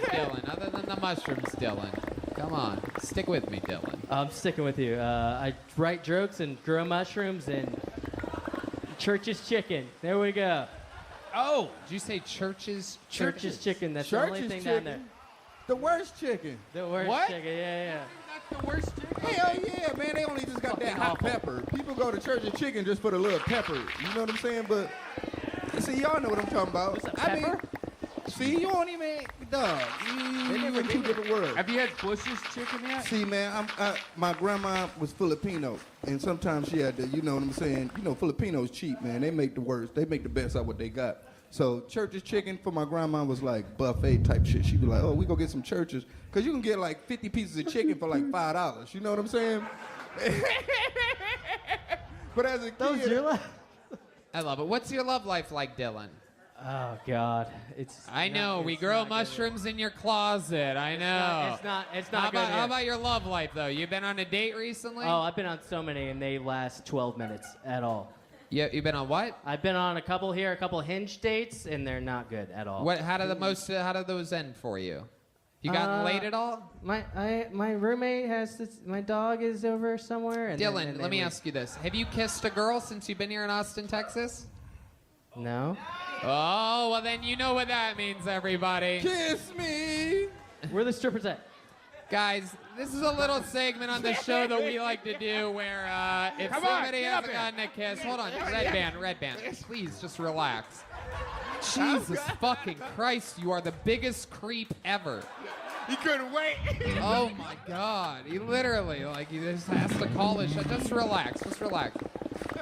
Speaker 1: Dylan. Other than the mushrooms, Dylan. Come on, stick with me, Dylan.
Speaker 10: I'm sticking with you. I write jokes and grow mushrooms and Church's Chicken. There we go.
Speaker 1: Oh, did you say Church's
Speaker 10: Church's Chicken. That's the only thing down there.
Speaker 4: The worst chicken.
Speaker 10: The worst
Speaker 4: What?
Speaker 10: chicken. Yeah.
Speaker 4: The worst chicken? Hell yeah, man. They only just got that hot pepper. People go to Church of Chicken just for the little pepper. You know what I'm saying? But, see, y'all know what I'm talking about.
Speaker 10: What's a pepper?
Speaker 4: See, you don't even, dog. You in 2 different worlds.
Speaker 3: Have you had Bush's chicken yet?
Speaker 4: See, man, my grandma was Filipino, and sometimes she had to, you know what I'm saying? You know, Filipinos cheap, man. They make the worst. They make the best out of what they got. So Church's Chicken for my grandma was like buffet type shit. She'd be like, oh, we go get some Church's. Because you can get like 50 pieces of chicken for like $5. You know what I'm saying? But as a kid...
Speaker 10: That was your life?
Speaker 1: I love it. What's your love life like, Dylan?
Speaker 10: Oh God, it's.
Speaker 1: I know
Speaker 10: not-
Speaker 1: we
Speaker 10: it's
Speaker 1: grow
Speaker 10: not good.
Speaker 1: mushrooms in your closet. I know.
Speaker 10: It's not good.
Speaker 1: How
Speaker 10: here.
Speaker 1: about your love life though? You been on a date recently?
Speaker 10: Oh, I've been on so many, and they last 12 minutes at all.
Speaker 1: Yeah, you been on what?
Speaker 10: I've been on a couple here, a couple Hinge dates, and they're not good at all.
Speaker 1: What? How did those end for you? You gotten laid at all?
Speaker 10: My roommate has this. My dog is over somewhere. And
Speaker 1: Dylan, let me ask you this: have you kissed a girl since you've been here in Austin, Texas?
Speaker 10: No.
Speaker 1: Oh, well then you know what that means, everybody.
Speaker 4: Kiss me.
Speaker 10: Where are the strippers at?
Speaker 1: Guys, this is a little segment on the show that we like to do where if somebody hasn't gotten a kiss, hold on, red band, please just relax. Jesus fucking Christ, you are the biggest creep ever.
Speaker 4: He couldn't wait.
Speaker 1: Oh my God, he literally, he just has to call his shot. Just relax.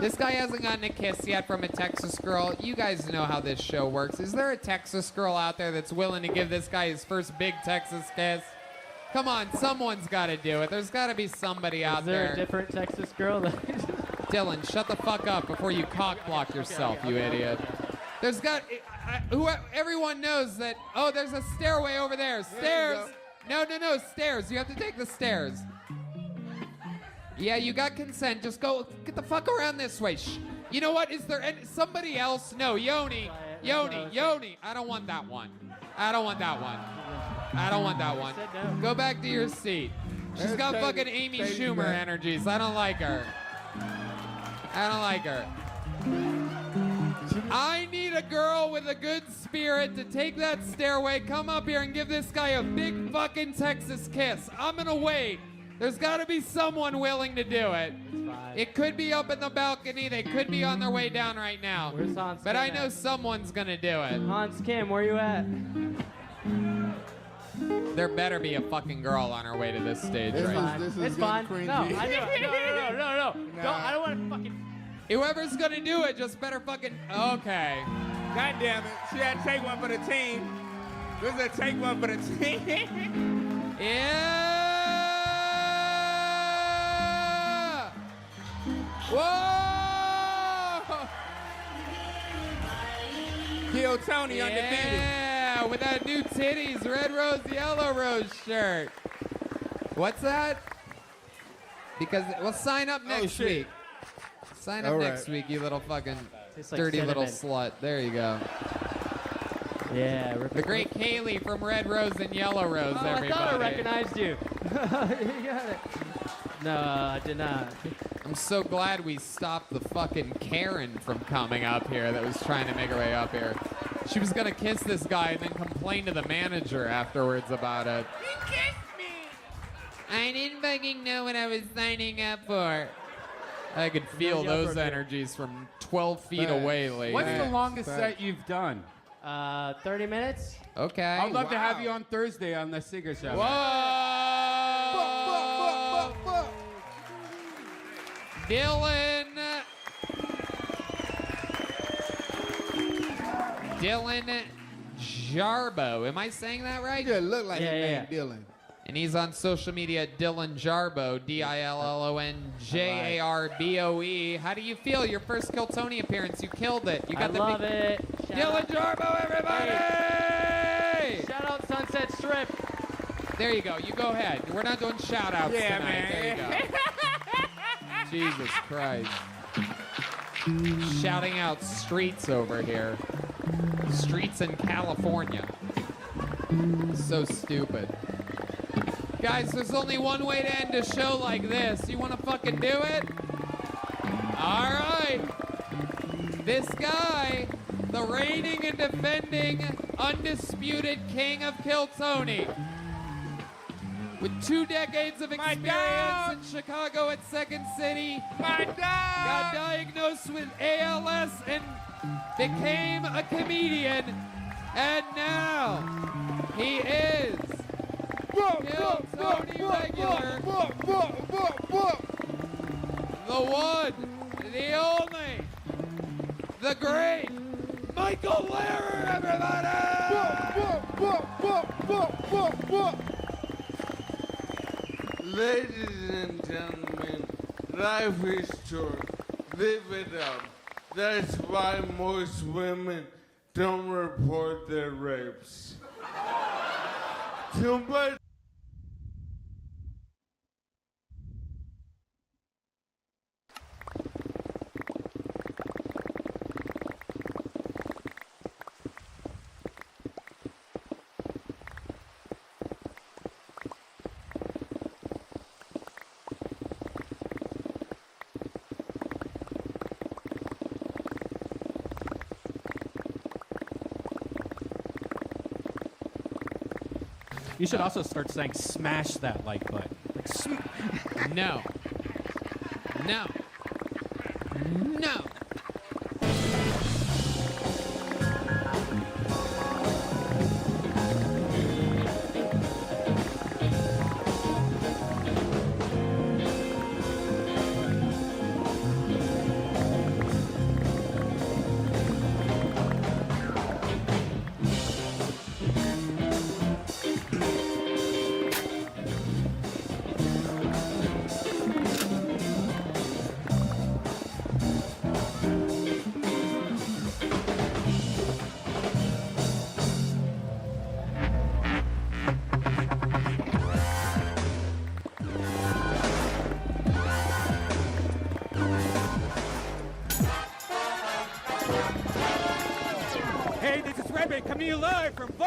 Speaker 1: This guy hasn't gotten a kiss yet from a Texas girl. You guys know how this show works. Is there a Texas girl out there that's willing to give this guy his first big Texas kiss? Come on, someone's got to do it. There's got to be somebody out
Speaker 10: Is there
Speaker 1: there.
Speaker 10: a different Texas girl?
Speaker 1: Dylan, shut the fuck up before you cock block yourself, you idiot. There's got. Everyone knows that. Oh, there's a stairway over there. Stairs. No, stairs. You have to take the stairs. Yeah, you got consent. Just go. Get the fuck around this way. Shh. You know what? Is there somebody else? No, Yoni. I don't want that one. I don't want that one. Go back to your seat. She's got fucking Amy Schumer energies. I don't like her. I need a girl with a good spirit to take that stairway, come up here and give this guy a big fucking Texas kiss. I'm gonna wait. There's gotta be someone willing to do it. It could be up in the balcony. They could be on their way down right now.
Speaker 10: Where's Hans
Speaker 1: But
Speaker 10: Kim
Speaker 1: I know
Speaker 10: at?
Speaker 1: someone's gonna do it.
Speaker 10: Hans Kim, where you at?
Speaker 1: There better be a fucking girl on her way to this stage right now.
Speaker 10: It's fine. No, I do. No. I don't want to fucking.
Speaker 1: Whoever's gonna do it just better fucking. Okay.
Speaker 11: God damn it. She had to take one for the team. This is a take one for the team.
Speaker 1: Yeah! Whoa!
Speaker 11: Kill Tony undefeated.
Speaker 1: Yeah, with that new titties, red rose, yellow rose shirt. What's that? Because we'll sign up next week. Sign up next week, you little fucking
Speaker 10: Tastes like
Speaker 1: dirty little
Speaker 10: cinnamon.
Speaker 1: slut. There you go.
Speaker 10: Yeah,
Speaker 1: The great Kaylee from Red Rose and Yellow Rose,
Speaker 10: Oh,
Speaker 1: everybody.
Speaker 10: I thought I recognized you. You got it. No, I did not.
Speaker 1: I'm so glad we stopped the fucking Karen from coming up here that was trying to make her way up here. She was gonna kiss this guy and then complain to the manager afterwards about it.
Speaker 11: He kissed me.
Speaker 1: I didn't fucking know what I was signing up for. I could feel those energies from 12 feet away, lady.
Speaker 3: What's the longest set you've done?
Speaker 10: 30 minutes.
Speaker 1: Okay.
Speaker 3: I'd love to have you on Thursday on the Singer Show.
Speaker 1: Whoa! Dylan Jarbo. Am I saying that right?
Speaker 4: Yeah, look like his name Dylan.
Speaker 1: And he's on social media at Dylan Jarbo, DILLONJARBOE. How do you feel? Your first Kill Tony appearance, you killed it. You got
Speaker 10: I love it.
Speaker 1: Dylan Jarbo, everybody!
Speaker 10: Hey. Shout out Sunset Strip.
Speaker 1: There you go. You go ahead. We're not doing shout outs
Speaker 11: Yeah,
Speaker 1: tonight.
Speaker 11: man.
Speaker 1: There you go. Jesus Christ. Shouting out streets over here. Streets in California. So stupid. Guys, there's only one way to end a show like this. You want to fucking do it? All right. This guy, the reigning and defending undisputed king of Kill Tony, with 2 decades of experience in Chicago at Second City, got diagnosed with ALS and became a comedian, and now he is Kill Tony regular, the one, the only, the great Michael Lehrer, everybody!
Speaker 12: Ladies and gentlemen, life is short. Live it up. That's why most women don't report their rapes. Too much.
Speaker 13: You should also start saying smash that like button. Like,
Speaker 1: No. No. No.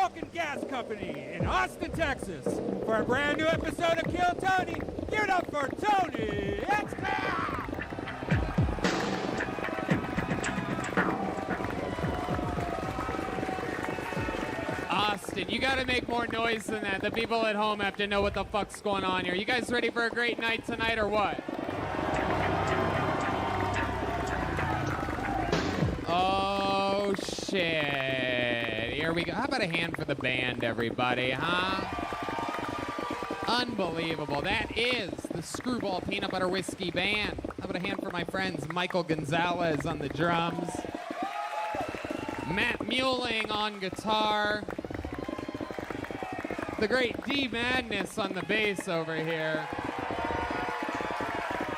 Speaker 14: Vulcan Gas Company in Austin, Texas, for a brand new episode of Kill Tony. Give it up for Tony Extra!
Speaker 1: Austin, you gotta make more noise than that. The people at home have to know what the fuck's going on here. You guys ready for a great night tonight or what? Oh, shit. Here we go. How about a hand for the band, everybody, huh? Unbelievable. That is the Screwball Peanut Butter Whiskey Band. How about a hand for my friends Michael Gonzalez on the drums, Matt Muelling on guitar, the great D Madness on the bass over here,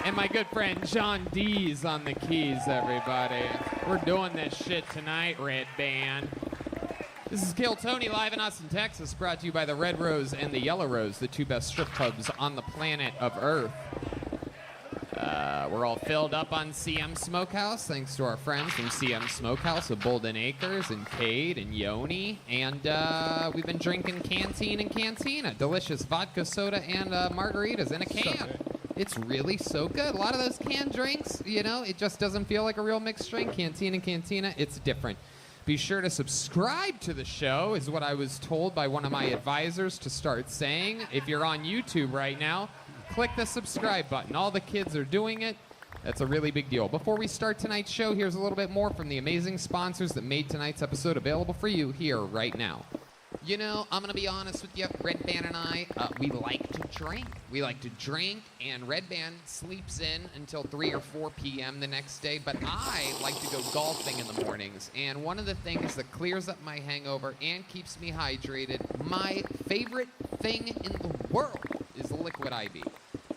Speaker 1: and my good friend John Dees on the keys, everybody. We're doing this shit tonight, Red Band. This is Kill Tony live in Austin, Texas, brought to you by the Red Rose and the Yellow Rose, the two best strip clubs on the planet of Earth. We're all filled up on CM Smokehouse, thanks to our friends from CM Smokehouse of Bolden Acres and Cade and Yoni. And we've been drinking Canteen and Cantina, delicious vodka soda and margaritas in a can. It's really so good. A lot of those canned drinks, you know, it just doesn't feel like a real mixed drink. Canteen and Cantina, it's different. Be sure to subscribe to the show, is what I was told by one of my advisors to start saying. If you're on YouTube right now, click the subscribe button. All the kids are doing it. That's a really big deal. Before we start tonight's show, here's a little bit more from the amazing sponsors that made tonight's episode available for you here right now. You know, I'm going to be honest with you. Red Band and I, we like to drink. We like to drink, and Red Band sleeps in until 3 or 4 p.m. the next day, but I like to go golfing in the mornings. And one of the things that clears up my hangover and keeps me hydrated, my favorite thing in the world is Liquid IV.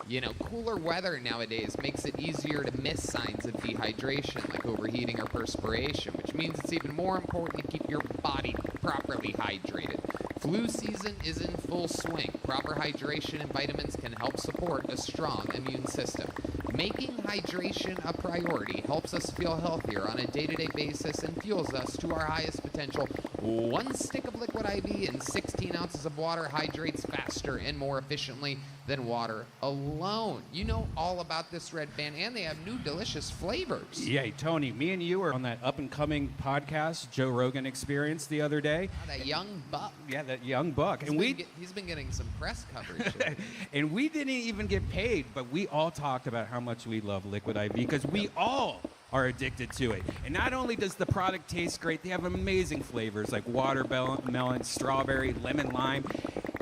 Speaker 1: You know, cooler weather nowadays makes it easier to miss signs of dehydration, like overheating or perspiration, which means it's even more important to keep your body properly hydrated. Flu season is in full swing. Proper hydration and vitamins can help support a strong immune system. Making hydration a priority helps us feel healthier on a day-to-day basis and fuels us to our highest potential. 1 stick of Liquid IV and 16 ounces of water hydrates faster and more efficiently than water alone. You know all about this Red Band, and they have new delicious flavors.
Speaker 13: Yeah, Tony, me and you were on that up-and-coming podcast, Joe Rogan Experience, the other day.
Speaker 1: Oh, that young buck.
Speaker 13: Yeah, that young buck.
Speaker 1: He's been getting some press coverage.
Speaker 13: And we didn't even get paid, but we all talked about how much we love Liquid IV because we all are addicted to it. And not only does the product taste great, they have amazing flavors like watermelon, strawberry, lemon, lime.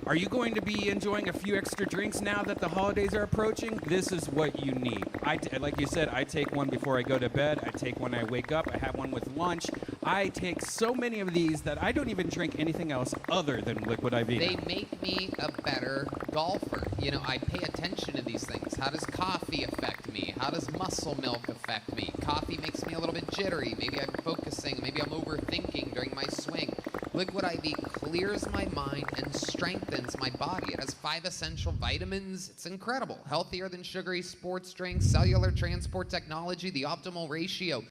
Speaker 13: Are you going to be enjoying a few extra drinks now that the holidays are approaching? This is what you need. Like you said, I take one before I go to bed. I take one when I wake up. I have one with lunch. I take so many of these that I don't even drink anything else other than Liquid IV.
Speaker 1: They make me a better golfer. You know, I pay attention to these things. How does coffee affect me? How does muscle milk affect me? Coffee makes me a little bit jittery. Maybe I'm focusing. Maybe I'm overthinking during my swing. Liquid IV clears my mind and strengthens my body. It has 5 essential vitamins. It's incredible. Healthier than sugary sports drinks, cellular transport technology, the optimal ratio.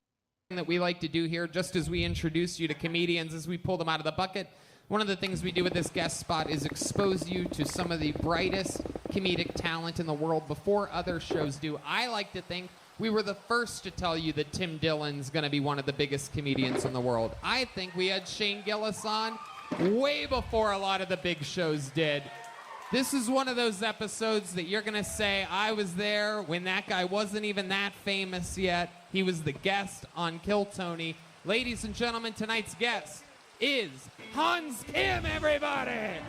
Speaker 1: That we like to do here, just as we introduce you to comedians as we pull them out of the bucket, one of the things we do with this guest spot is expose you to some of the brightest comedic talent in the world before other shows do. I like to think we were the first to tell you that Tim Dillon's going to be one of the biggest comedians in the world. I think we had Shane Gillis on way before a lot of the big shows did. This is one of those episodes that you're going to say, I was there when that guy wasn't even that famous yet. He was the guest on Kill Tony. Ladies and gentlemen, tonight's guest is Hans Kim, everybody!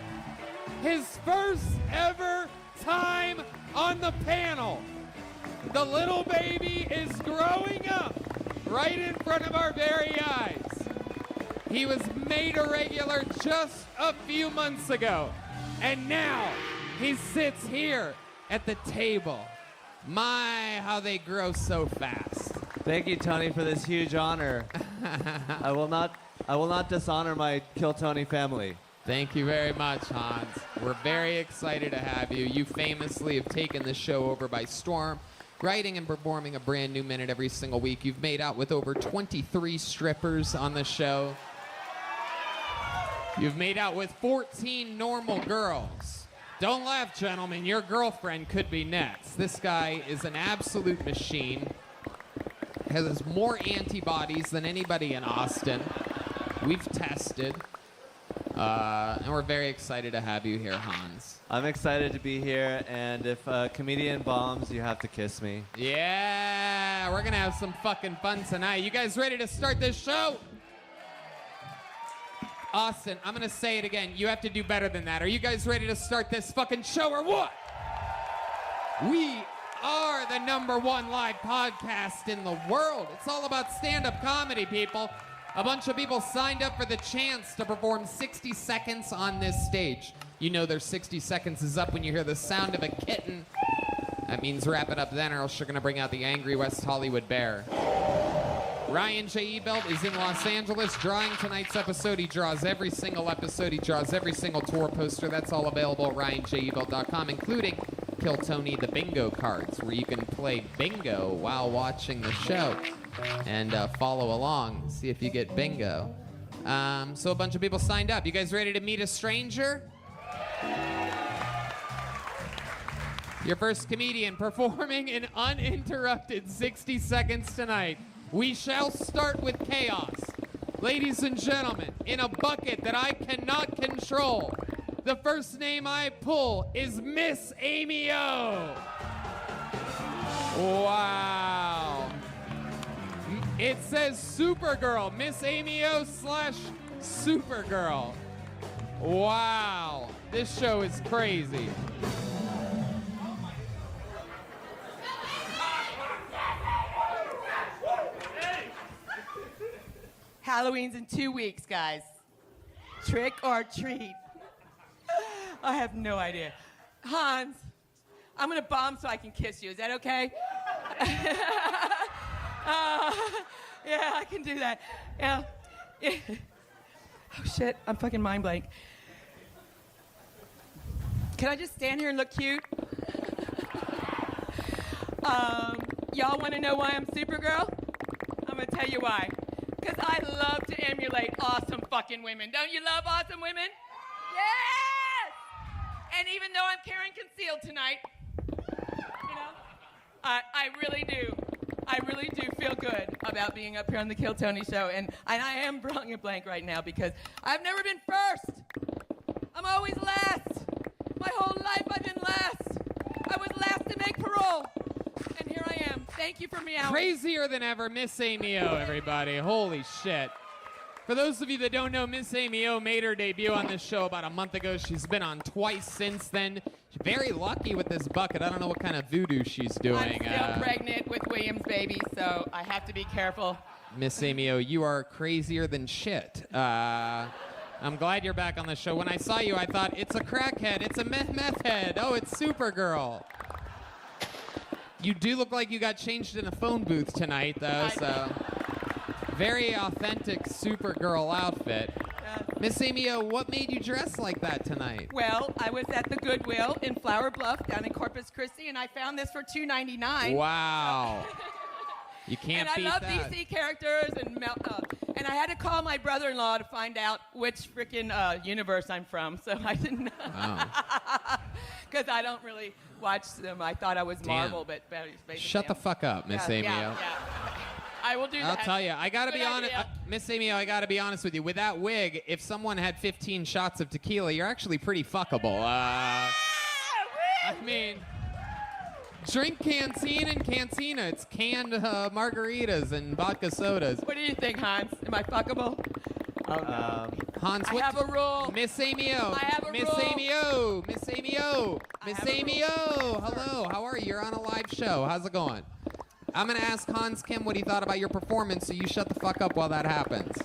Speaker 1: His first ever time on the panel. The little baby is growing up right in front of our very eyes. He was made a regular just a few months ago, and now he sits here at the table. My, how they grow so fast.
Speaker 15: Thank you, Tony, for this huge honor. I will not dishonor my Kill Tony family.
Speaker 1: Thank you very much, Hans. We're very excited to have you. You famously have taken the show over by storm, writing and performing a brand new minute every single week. You've made out with over 23 strippers on the show. You've made out with 14 normal girls. Don't laugh, gentlemen. Your girlfriend could be next. This guy is an absolute machine. Has more antibodies than anybody in Austin. We've tested. And we're very excited to have you here, Hans.
Speaker 15: I'm excited to be here, and if a comedian bombs, you have to kiss me.
Speaker 1: Yeah, we're gonna have some fucking fun tonight. You guys ready to start this show? Austin, I'm gonna say it again. You have to do better than that. Are you guys ready to start this fucking show or what? We are the #1 live podcast in the world. It's all about stand-up comedy, people. A bunch of people signed up for the chance to perform 60 seconds on this stage. You know their 60 seconds is up when you hear the sound of a kitten. That means wrap it up then, or else you're gonna bring out the angry West Hollywood bear. Ryan J. Ebelt is in Los Angeles drawing tonight's episode. He draws every single episode. He draws every single tour poster. That's all available at RyanJEbelt.com, including Kill Tony the bingo cards, where you can play bingo while watching the show and follow along, see if you get bingo. So a bunch of people signed up. You guys ready to meet a stranger? Your first comedian performing in uninterrupted 60 seconds tonight. We shall start with chaos. Ladies and gentlemen, in a bucket that I cannot control, the first name I pull is Miss Amy O. Wow. It says Supergirl, Miss Amy O / Supergirl. Wow. This show is crazy.
Speaker 16: Halloween's in 2 weeks, guys. Trick or treat. I have no idea. Hans, I'm gonna bomb so I can kiss you. Is that okay? Yeah, I can do that. Yeah. Oh shit, I'm fucking mind blank. Can I just stand here and look cute? Y'all wanna know why I'm Supergirl? I'm gonna tell you why. Because I love to emulate awesome fucking women. Don't you love awesome women? Yes! And even though I'm carrying concealed tonight, you know, I really do. I really do feel good about being up here on the Kill Tony show. And I am drawing a blank right now because I've never been first. I'm always last. My whole life I've been last. I was last to make parole. And here I am. Thank you for meowing.
Speaker 1: Crazier than ever, Miss Amy O, everybody. Holy shit. For those of you that don't know, Miss Amy O made her debut on this show about a month ago. She's been on twice since then. She's very lucky with this bucket. I don't know what kind of voodoo she's doing.
Speaker 16: I'm still pregnant with William's baby, so I have to be careful.
Speaker 1: Miss Amy O, you are crazier than shit. I'm glad you're back on the show. When I saw you, I thought, it's a crackhead. It's a meth head. Oh, it's Supergirl. You do look like you got changed in a phone booth tonight, though, so very authentic Supergirl outfit. Miss Amy O, what made you dress like that tonight?
Speaker 16: Well, I was at the Goodwill in Flower Bluff down in Corpus Christi, and I found this for $2.99.
Speaker 1: Wow. You can't beat that.
Speaker 16: And I love DC characters, and I had to call my brother-in-law to find out which freaking universe I'm from, so I didn't know. Because I don't really watch them. I thought I was Marvel, but basically
Speaker 1: Shut the fuck up, Miss Amy O.
Speaker 16: Yeah. I will do that.
Speaker 1: I'll tell you, I gotta
Speaker 16: Good
Speaker 1: be honest,
Speaker 16: idea.
Speaker 1: Miss Amy O, I gotta be honest with you. With that wig, if someone had 15 shots of tequila, you're actually pretty fuckable. I mean, drink Canteen and Cantina. It's canned margaritas and vodka sodas.
Speaker 16: What do you think, Hans? Am I fuckable? Oh, no.
Speaker 1: Hans,
Speaker 16: I have a rule.
Speaker 1: Miss Amy O.
Speaker 16: I have a
Speaker 1: Miss
Speaker 16: rule.
Speaker 1: Amy O. Miss Amy O. Miss Amy O. Hello. How are you? You're on a live show. How's it going? I'm gonna ask Hans Kim what he thought about your performance, so you shut the fuck up while that happens.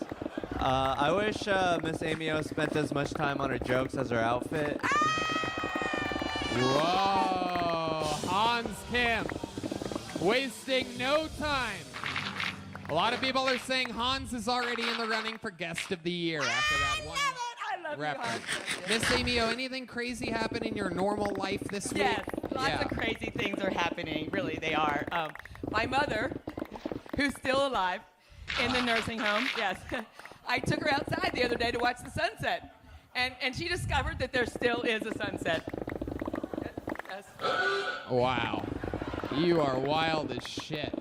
Speaker 15: I wish Miss Amy O spent as much time on her jokes as her outfit.
Speaker 1: Whoa, Hans Kim, wasting no time. A lot of people are saying Hans is already in the running for Guest of the Year after that one.
Speaker 16: I love
Speaker 1: reference. Miss Amy O, anything crazy happen in your normal life this week?
Speaker 16: Yes, lots of crazy things are happening. Really, they are. My mother, who's still alive in the nursing home, yes, I took her outside the other day to watch the sunset. And she discovered that there still is a sunset. Yes.
Speaker 1: Wow. You are wild as shit.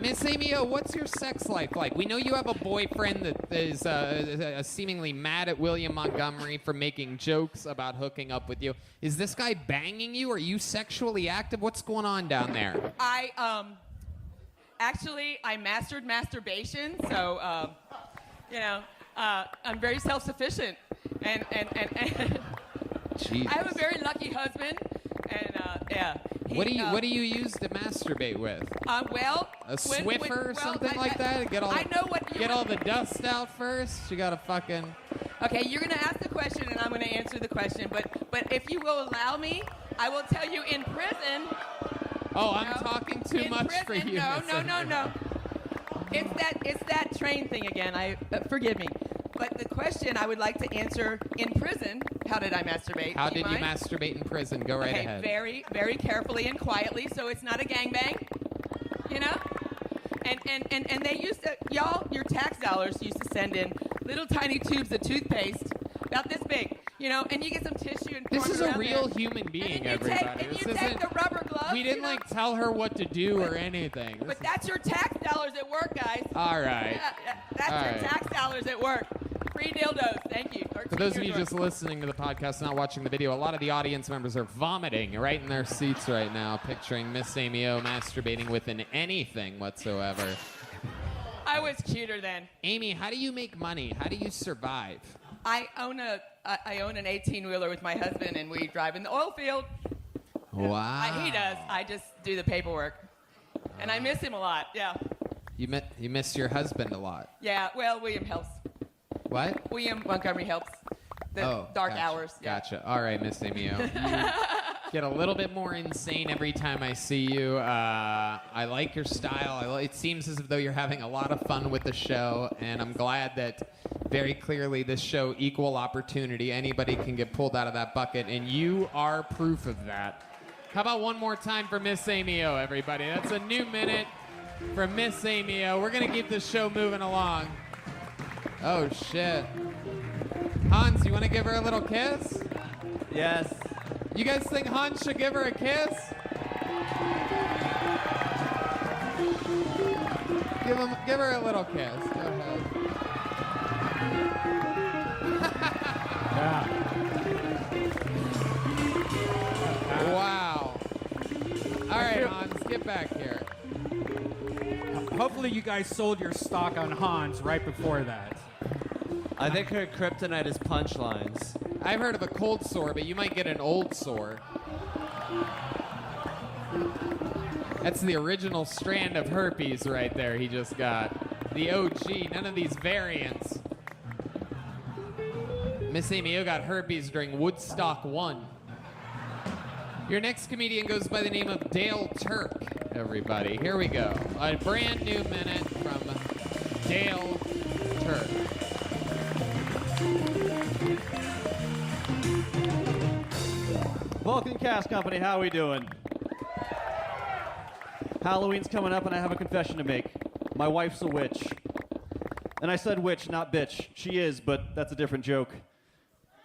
Speaker 1: Miss Amy O, what's your sex life like? We know you have a boyfriend that is seemingly mad at William Montgomery for making jokes about hooking up with you. Is this guy banging you? Are you sexually active? What's going on down there?
Speaker 16: Actually, I mastered masturbation, so, I'm very self-sufficient. And
Speaker 1: Jesus.
Speaker 16: I have a very lucky husband, and, yeah.
Speaker 1: What do you use to masturbate with?
Speaker 16: Well,
Speaker 1: A Swiffer or something like that? Get all the dust out first. You gotta fucking.
Speaker 16: Okay, you're gonna ask the question, and I'm gonna answer the question. But if you will allow me, I will tell you in prison.
Speaker 1: Oh, I'm talking too much for you.
Speaker 16: No. It's that train thing again. Forgive me. But the question I would like to answer in prison, how did I masturbate?
Speaker 1: How
Speaker 16: Do
Speaker 1: did you
Speaker 16: mind?
Speaker 1: masturbate in prison? Go right ahead.
Speaker 16: Very, very carefully and quietly, so it's not a gangbang, you know? And they used to, your tax dollars used to send in little tiny tubes of toothpaste, about this big, and you get some tissue and
Speaker 1: This
Speaker 16: form
Speaker 1: is
Speaker 16: it
Speaker 1: a
Speaker 16: around
Speaker 1: real
Speaker 16: there.
Speaker 1: human being,
Speaker 16: And you
Speaker 1: everybody.
Speaker 16: take,
Speaker 1: This
Speaker 16: you
Speaker 1: isn't.
Speaker 16: take the rubber gloves.
Speaker 1: We didn't tell her what to do or anything.
Speaker 16: But that's your tax dollars at work, guys.
Speaker 1: All right.
Speaker 16: That's
Speaker 1: All
Speaker 16: your
Speaker 1: right.
Speaker 16: tax dollars at work. Free dildos. Thank you.
Speaker 1: For those of you just listening to the podcast, not watching the video, a lot of the audience members are vomiting right in their seats right now, picturing Miss Amy O masturbating within anything whatsoever.
Speaker 16: I was cuter then.
Speaker 1: Amy, how do you make money? How do you survive?
Speaker 16: I own an 18-wheeler with my husband, and we drive in the oil field.
Speaker 1: Wow.
Speaker 16: He does. I just do the paperwork, and I miss him a lot. Yeah.
Speaker 1: You miss your husband a lot.
Speaker 16: Yeah. Well, William helps.
Speaker 1: What?
Speaker 16: William Montgomery helps. The dark
Speaker 1: gotcha,
Speaker 16: hours. Yeah.
Speaker 1: Gotcha. All right, Miss Amy O. You get a little bit more insane every time I see you. I like your style. It seems as though you're having a lot of fun with the show, and I'm glad that very clearly this show, equal opportunity, anybody can get pulled out of that bucket, and you are proof of that. How about one more time for Miss Amy O, everybody? That's a new minute from Miss Amy O. We're going to keep this show moving along. Oh, shit. Hans, you want to give her a little kiss?
Speaker 15: Yes.
Speaker 1: You guys think Hans should give her a kiss? Give her a little kiss. Go ahead. Wow. All right, Hans, get back here.
Speaker 14: Hopefully you guys sold your stock on Hans right before that.
Speaker 15: I think her kryptonite is punchlines.
Speaker 1: I've heard of a cold sore, but you might get an old sore. That's the original strand of herpes right there he just got. The OG, none of these variants. Miss Amy O got herpes during Woodstock 1. Your next comedian goes by the name of Dale Turk, everybody. Here we go. A brand new minute from Dale Turk.
Speaker 17: Vulcan Cast Company, how we doing? Halloween's coming up and I have a confession to make. My wife's a witch. And I said witch, not bitch. She is, but that's a different joke.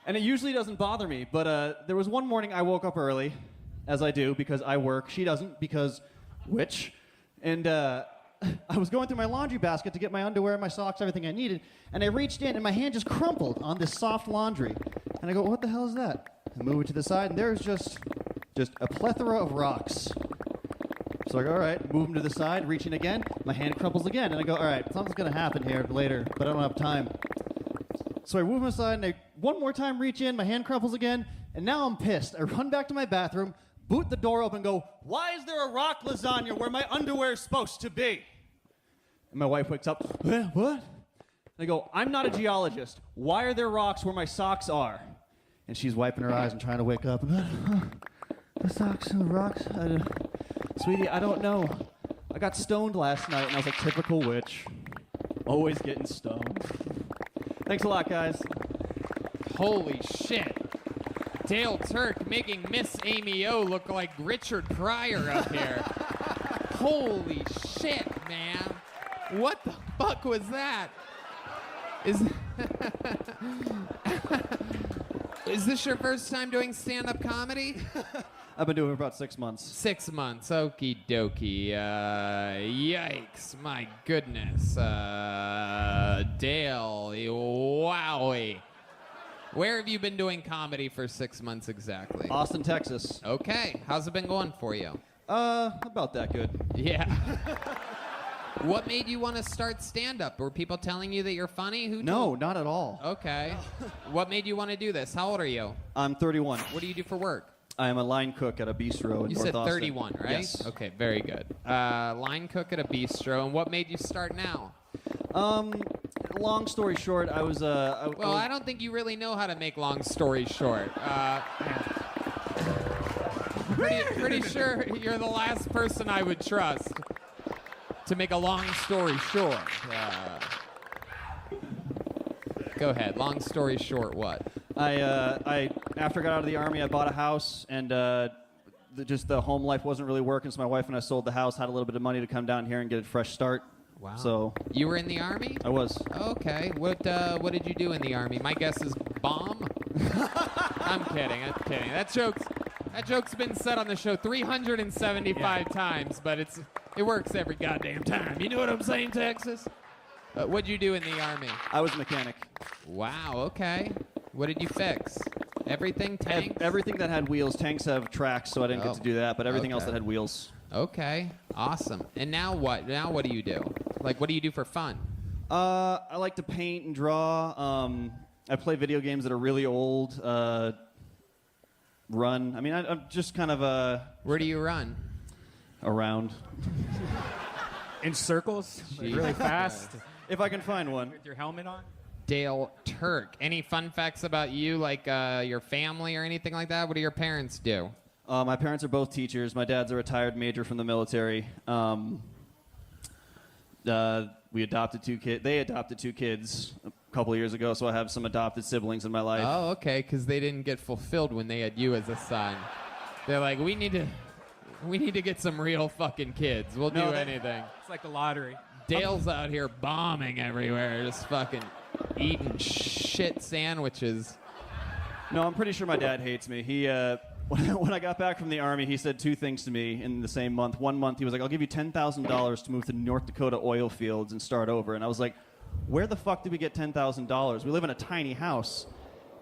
Speaker 17: And it usually doesn't bother me, but there was one morning I woke up early, as I do, because I work. She doesn't, because witch. And I was going through my laundry basket to get my underwear, my socks, everything I needed, and I reached in and my hand just crumpled on this soft laundry. And I go, what the hell is that? I move it to the side, and there's just a plethora of rocks. So I go, all right, move them to the side, reach in again, my hand crumples again, and I go, all right, something's gonna happen here later, but I don't have time. So I move them aside, and I one more time reach in, my hand crumples again, and now I'm pissed. I run back to my bathroom, boot the door open, and go, why is there a rock lasagna where my underwear is supposed to be? And my wife wakes up, what? And I go, I'm not a geologist. Why are there rocks where my socks are? And she's wiping her eyes and trying to wake up. The socks and the rocks? Sweetie, I don't know. I got stoned last night, and I was a typical witch. Always getting stoned. Thanks a lot, guys.
Speaker 1: Holy shit. Dale Turk making Miss Amy O look like Richard Pryor up here. Holy shit, man. What the fuck was that? Is this your first time doing stand-up comedy?
Speaker 17: I've been doing it for about 6 months.
Speaker 1: 6 months. Okie dokie. Yikes. My goodness. Dale. Wowie. Where have you been doing comedy for 6 months exactly?
Speaker 17: Austin, Texas.
Speaker 1: Okay. How's it been going for you?
Speaker 17: About that good.
Speaker 1: Yeah. What made you want to start stand-up? Were people telling you that you're funny?
Speaker 17: No, not at all.
Speaker 1: Okay. What made you want to do this? How old are you?
Speaker 17: I'm 31.
Speaker 1: What do you do for work?
Speaker 17: I am a line cook at a bistro in
Speaker 1: You
Speaker 17: North
Speaker 1: said
Speaker 17: Austin.
Speaker 1: 31, right?
Speaker 17: Yes.
Speaker 1: Okay, very good. Line cook at a bistro. And what made you start now?
Speaker 17: Long story short, I was
Speaker 1: Well, I don't think you really know how to make long stories short. Pretty sure you're the last person I would trust to make a long story short. Go ahead. Long story short, what?
Speaker 17: I after I got out of the army, I bought a house, and just the home life wasn't really working. So my wife and I sold the house, had a little bit of money to come down here and get a fresh start.
Speaker 1: Wow.
Speaker 17: So
Speaker 1: You were in the army?
Speaker 17: I was.
Speaker 1: Okay. What did you do in the army? My guess is bomb. I'm kidding. That joke's been said on the show 375 times, but it works every goddamn time. You know what I'm saying, Texas? What'd you do in the army?
Speaker 17: I was a mechanic.
Speaker 1: Wow. Okay. What did you fix? Everything? Tanks?
Speaker 17: Everything that had wheels. Tanks have tracks, so I didn't get to do that. But everything else
Speaker 1: Okay.
Speaker 17: that had wheels.
Speaker 1: Okay. Awesome. And now what? Now what do you do? Like, what do you do for fun?
Speaker 17: I like to paint and draw. I play video games that are really old. Run. I mean, I'm just kind of
Speaker 1: Where do you run?
Speaker 17: Around.
Speaker 14: In circles?
Speaker 1: Jeez.
Speaker 14: Really fast?
Speaker 17: If I can find one.
Speaker 14: With your helmet on?
Speaker 1: Dale Turk. Any fun facts about you, like your family or anything like that? What do your parents do?
Speaker 17: My parents are both teachers. My dad's a retired major from the military. We adopted two kids. They adopted two kids a couple of years ago, so I have some adopted siblings in my life.
Speaker 1: Oh, okay, because they didn't get fulfilled when they had you as a son. They're like, we need to get some real fucking kids. We'll do anything.
Speaker 14: It's like the lottery.
Speaker 1: Dale's out here bombing everywhere, just fucking eating shit sandwiches.
Speaker 17: No, I'm pretty sure my dad hates me. He, when I got back from the army, he said two things to me in the same month. One month, he was like, "I'll give you $10,000 to move to North Dakota oil fields and start over." And I was like, "Where the fuck did we get $10,000? We live in a tiny house."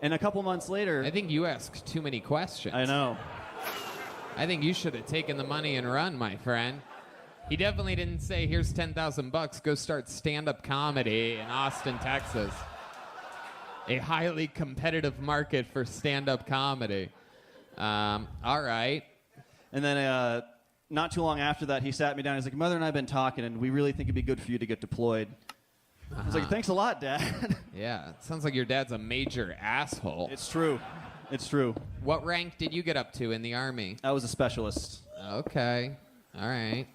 Speaker 17: And a couple months later,
Speaker 1: I think you asked too many questions.
Speaker 17: I know.
Speaker 1: I think you should have taken the money and run, my friend. He definitely didn't say, "Here's $10,000. Go start stand-up comedy in Austin, Texas." A highly competitive market for stand-up comedy. All right.
Speaker 17: And then not too long after that, he sat me down. He's like, "Mother and I have been talking, and we really think it'd be good for you to get deployed." I was like, "Thanks a lot, Dad."
Speaker 1: Yeah, it sounds like your dad's a major asshole.
Speaker 17: It's true. It's true.
Speaker 1: What rank did you get up to in the Army?
Speaker 17: I was a specialist.
Speaker 1: Okay. All right.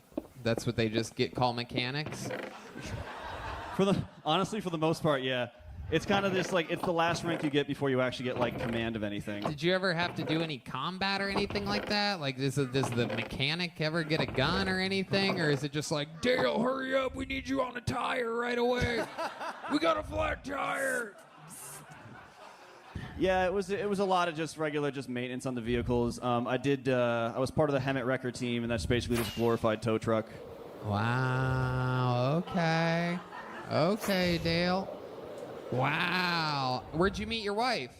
Speaker 1: That's what they just call mechanics?
Speaker 17: Honestly, for the most part, yeah. It's kind of this, like, it's the last rank you get before you actually get, like, command of anything.
Speaker 1: Did you ever have to do any combat or anything like that? Like, does the mechanic ever get a gun or anything? Or is it just like, "Dale, hurry up, we need you on a tire right away. We got a flat tire."
Speaker 17: Yeah, it was a lot of just regular maintenance on the vehicles. I was part of the Hemet Wrecker team, and that's basically just a glorified tow truck.
Speaker 1: Wow, okay. Okay, Dale. Wow. Where'd you meet your wife?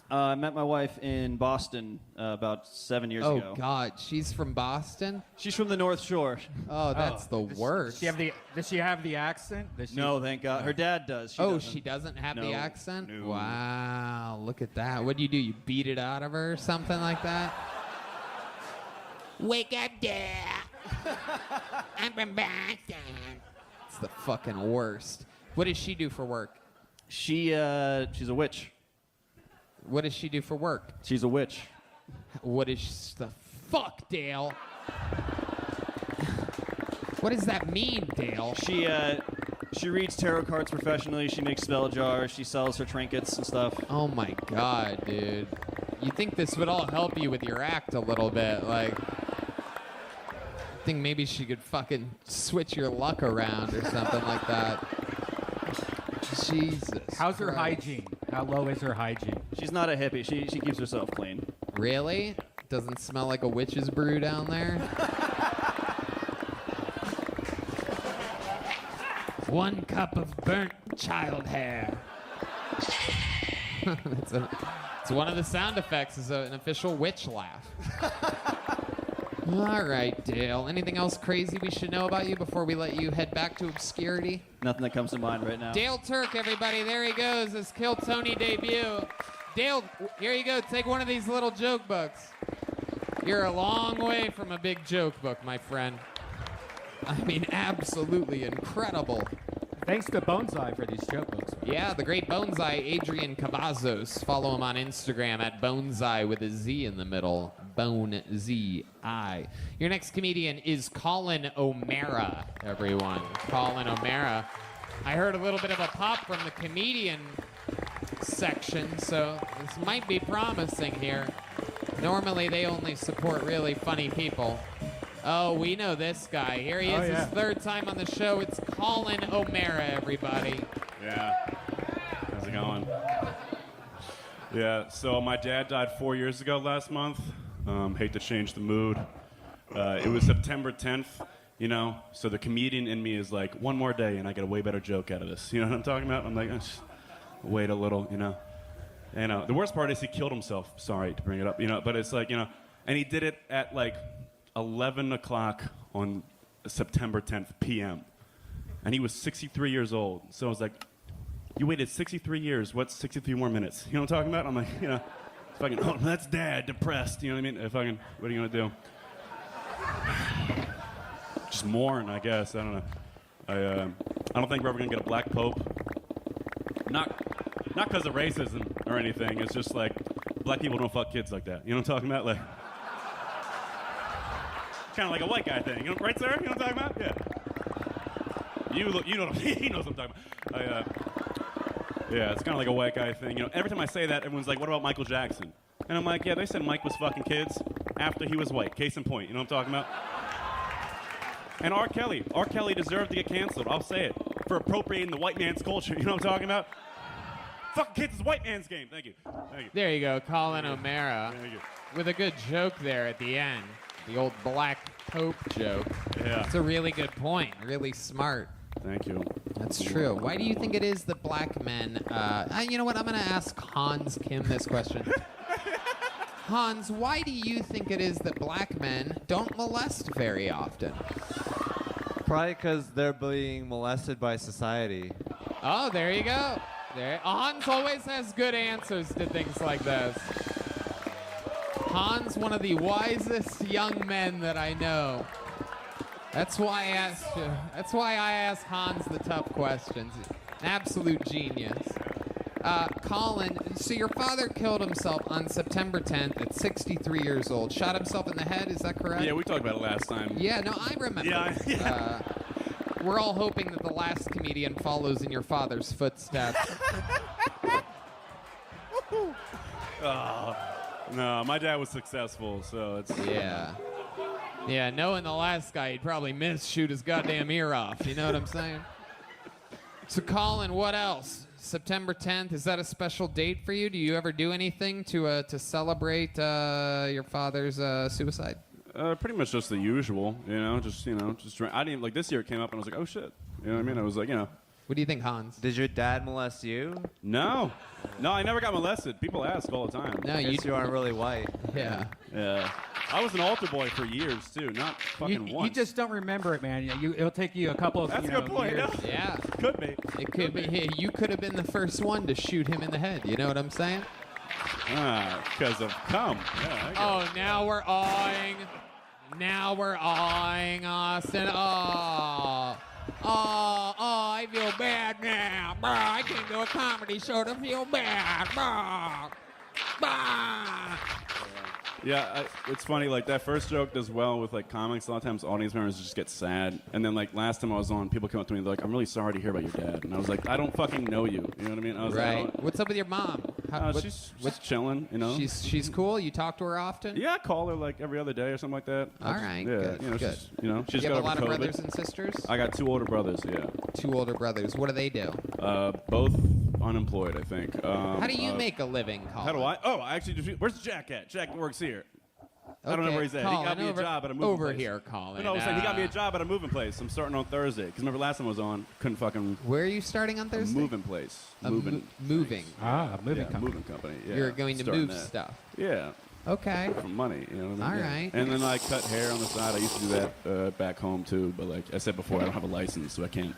Speaker 17: I met my wife in Boston about 7 years ago.
Speaker 1: Oh, God. She's from Boston?
Speaker 17: She's from the North Shore.
Speaker 1: Oh, that's the worst.
Speaker 14: Does she have the accent?
Speaker 17: No, thank God. Her dad does.
Speaker 1: She doesn't have the
Speaker 17: No.
Speaker 1: accent?
Speaker 17: No.
Speaker 1: Wow, look at that. What do? You beat it out of her or something like that? Wake up, Dad. I'm from Boston. It's the fucking worst. What does she do for work?
Speaker 17: She's a witch.
Speaker 1: What does she do for work?
Speaker 17: She's a witch.
Speaker 1: What is the fuck, Dale? What does that mean, Dale?
Speaker 17: She reads tarot cards professionally. She makes spell jars. She sells her trinkets and stuff.
Speaker 1: Oh my God, dude. You think this would all help you with your act a little bit? Like, I think maybe she could fucking switch your luck around or something like that. Jesus.
Speaker 14: How's her
Speaker 1: Christ.
Speaker 14: hygiene?
Speaker 3: How low is her hygiene?
Speaker 17: She's not a hippie. She keeps herself clean.
Speaker 1: Really? Doesn't smell like a witch's brew down there?
Speaker 3: One cup of burnt child hair.
Speaker 1: It's one of the sound effects. Is an official witch laugh. All right, Dale. Anything else crazy we should know about you before we let you head back to obscurity?
Speaker 17: Nothing that comes to mind right now.
Speaker 1: Dale Turk, everybody. There he goes. His Kill Tony debut. Dale, here you go. Take one of these little joke books. You're a long way from a big joke book, my friend. I mean, absolutely incredible.
Speaker 3: Thanks to Bonsai for these joke books.
Speaker 1: Yeah, the great Bonsai, Adrian Cavazos. Follow him on Instagram at Bonsai with a Z in the middle. Bone Z-I. Your next comedian is Colin O'Mara, everyone. Colin O'Mara. I heard a little bit of a pop from the comedian section, so this might be promising here. Normally, they only support really funny people. Oh, we know this guy. Here he is, his third time on the show. It's Colin O'Mara, everybody.
Speaker 18: Yeah. How's it going? Yeah, so my dad died 4 years ago last month. Hate to change the mood. It was September 10th, you know, so the comedian in me is like, one more day and I get a way better joke out of this. You know what I'm talking about? I'm like, just wait a little, you know. And the worst part is he killed himself. Sorry to bring it up, you know, but it's like, you know, and he did it at like 11 o'clock on September 10th p.m. And he was 63 years old. So I was like, you waited 63 years. What's 63 more minutes? You know what I'm talking about? I'm like, you know, fucking, oh, that's dad, depressed. You know what I mean? Fucking, what are you going to do? Just mourn, I guess. I don't know. I don't think we're ever going to get a black pope. Not because of racism or anything. It's just like, black people don't fuck kids like that. You know what I'm talking about? Like, kind of like a white guy thing, you know, right, sir? You know what I'm talking about? Yeah. You know, he knows what I'm talking about. Yeah, it's kind of like a white guy thing. You know, every time I say that, everyone's like, "What about Michael Jackson?" And I'm like, "Yeah, they said Mike was fucking kids after he was white. Case in point." You know what I'm talking about? And R. Kelly deserved to get canceled. I'll say it for appropriating the white man's culture. You know what I'm talking about? Fucking kids is white man's game. Thank you. Thank you.
Speaker 1: There you go, Colin O'Mara.
Speaker 18: Thank you.
Speaker 1: With a good joke there at the end. The old black pope joke.
Speaker 18: Yeah.
Speaker 1: It's a really good point. Really smart.
Speaker 18: Thank you.
Speaker 1: That's true. Why do you think it is that black men... you know what? I'm going to ask Hans Kim this question. Hans, why do you think it is that black men don't molest very often?
Speaker 15: Probably because they're being molested by society.
Speaker 1: Oh, there you go. Hans always has good answers to things like this. Hans, one of the wisest young men that I know. That's why I asked you. That's why I ask Hans the tough questions. An absolute genius. Colin, so your father killed himself on September 10th at 63 years old. Shot himself in the head, is that correct?
Speaker 18: Yeah, we talked about it last time.
Speaker 1: Yeah, no, I remember.
Speaker 18: Yeah.
Speaker 1: We're all hoping that the last comedian follows in your father's footsteps.
Speaker 18: No, my dad was successful, so it's...
Speaker 1: Yeah. Yeah, knowing the last guy, he'd probably shoot his goddamn ear off. You know what I'm saying? So, Colin, what else? September 10th, is that a special date for you? Do you ever do anything to celebrate your father's suicide?
Speaker 18: Pretty much just the usual, just I didn't, like, this year it came up and I was like, oh, shit. You know what I mean? I was like,
Speaker 1: What do you think, Hans?
Speaker 15: Did your dad molest you?
Speaker 18: No, I never got molested. People ask all the time.
Speaker 1: No,
Speaker 15: you aren't really white.
Speaker 1: Yeah.
Speaker 18: Yeah. I was an altar boy for years, too, not fucking once.
Speaker 3: You just don't remember it, man. It'll take you a couple of
Speaker 18: That's a good point,
Speaker 3: years.
Speaker 1: Yeah.
Speaker 18: Could be.
Speaker 1: It could be. Hey, you could have been the first one to shoot him in the head. You know what I'm saying?
Speaker 18: Because of cum. Yeah,
Speaker 1: Oh, now we're awing. Now we're awing Austin. Oh, I feel bad now. I came to a comedy show to feel bad.
Speaker 18: Yeah, it's funny, like, that first joke does well with, like, comics. A lot of times audience members just get sad. And then, like, last time I was on, people come up to me, they're like, I'm really sorry to hear about your dad. And I was like, I don't fucking know you. You know what I mean? I was
Speaker 1: Right.
Speaker 18: like,
Speaker 1: What's up with your mom?
Speaker 18: she's chilling, you know?
Speaker 1: She's cool? You talk to her often?
Speaker 18: Yeah, I call her, like, every other day or something like that.
Speaker 1: All right,
Speaker 18: Yeah,
Speaker 1: good, good.
Speaker 18: she's
Speaker 1: Do you
Speaker 18: got
Speaker 1: have a
Speaker 18: over
Speaker 1: lot of
Speaker 18: COVID.
Speaker 1: brothers and sisters?
Speaker 18: I got 2 older brothers, yeah.
Speaker 1: 2 older brothers. What do they do?
Speaker 18: Both unemployed, I think.
Speaker 1: How do you make a living, Colin?
Speaker 18: How do I? Oh, I actually just. Where's Jack at? Jack works here. I don't know
Speaker 1: Okay,
Speaker 18: where he's at.
Speaker 1: Colin,
Speaker 18: he got me
Speaker 1: over-
Speaker 18: a job at a moving
Speaker 1: over
Speaker 18: place.
Speaker 1: here, Colin.
Speaker 18: No, I was saying he got me a job at a moving place. I'm starting on Thursday. Because remember last time I was on, couldn't fucking.
Speaker 1: Where are you starting on Thursday?
Speaker 18: A moving place.
Speaker 1: A
Speaker 18: moving.
Speaker 1: moving.
Speaker 18: Yeah, moving company. Yeah.
Speaker 1: You're going to
Speaker 18: Starting
Speaker 1: move
Speaker 18: that.
Speaker 1: stuff.
Speaker 18: Yeah.
Speaker 1: Okay.
Speaker 18: For money, you know what I mean?
Speaker 1: All
Speaker 18: Yeah.
Speaker 1: right.
Speaker 18: And then I cut hair on the side. I used to do that back home too, but like I said before, I don't have a license, so I can't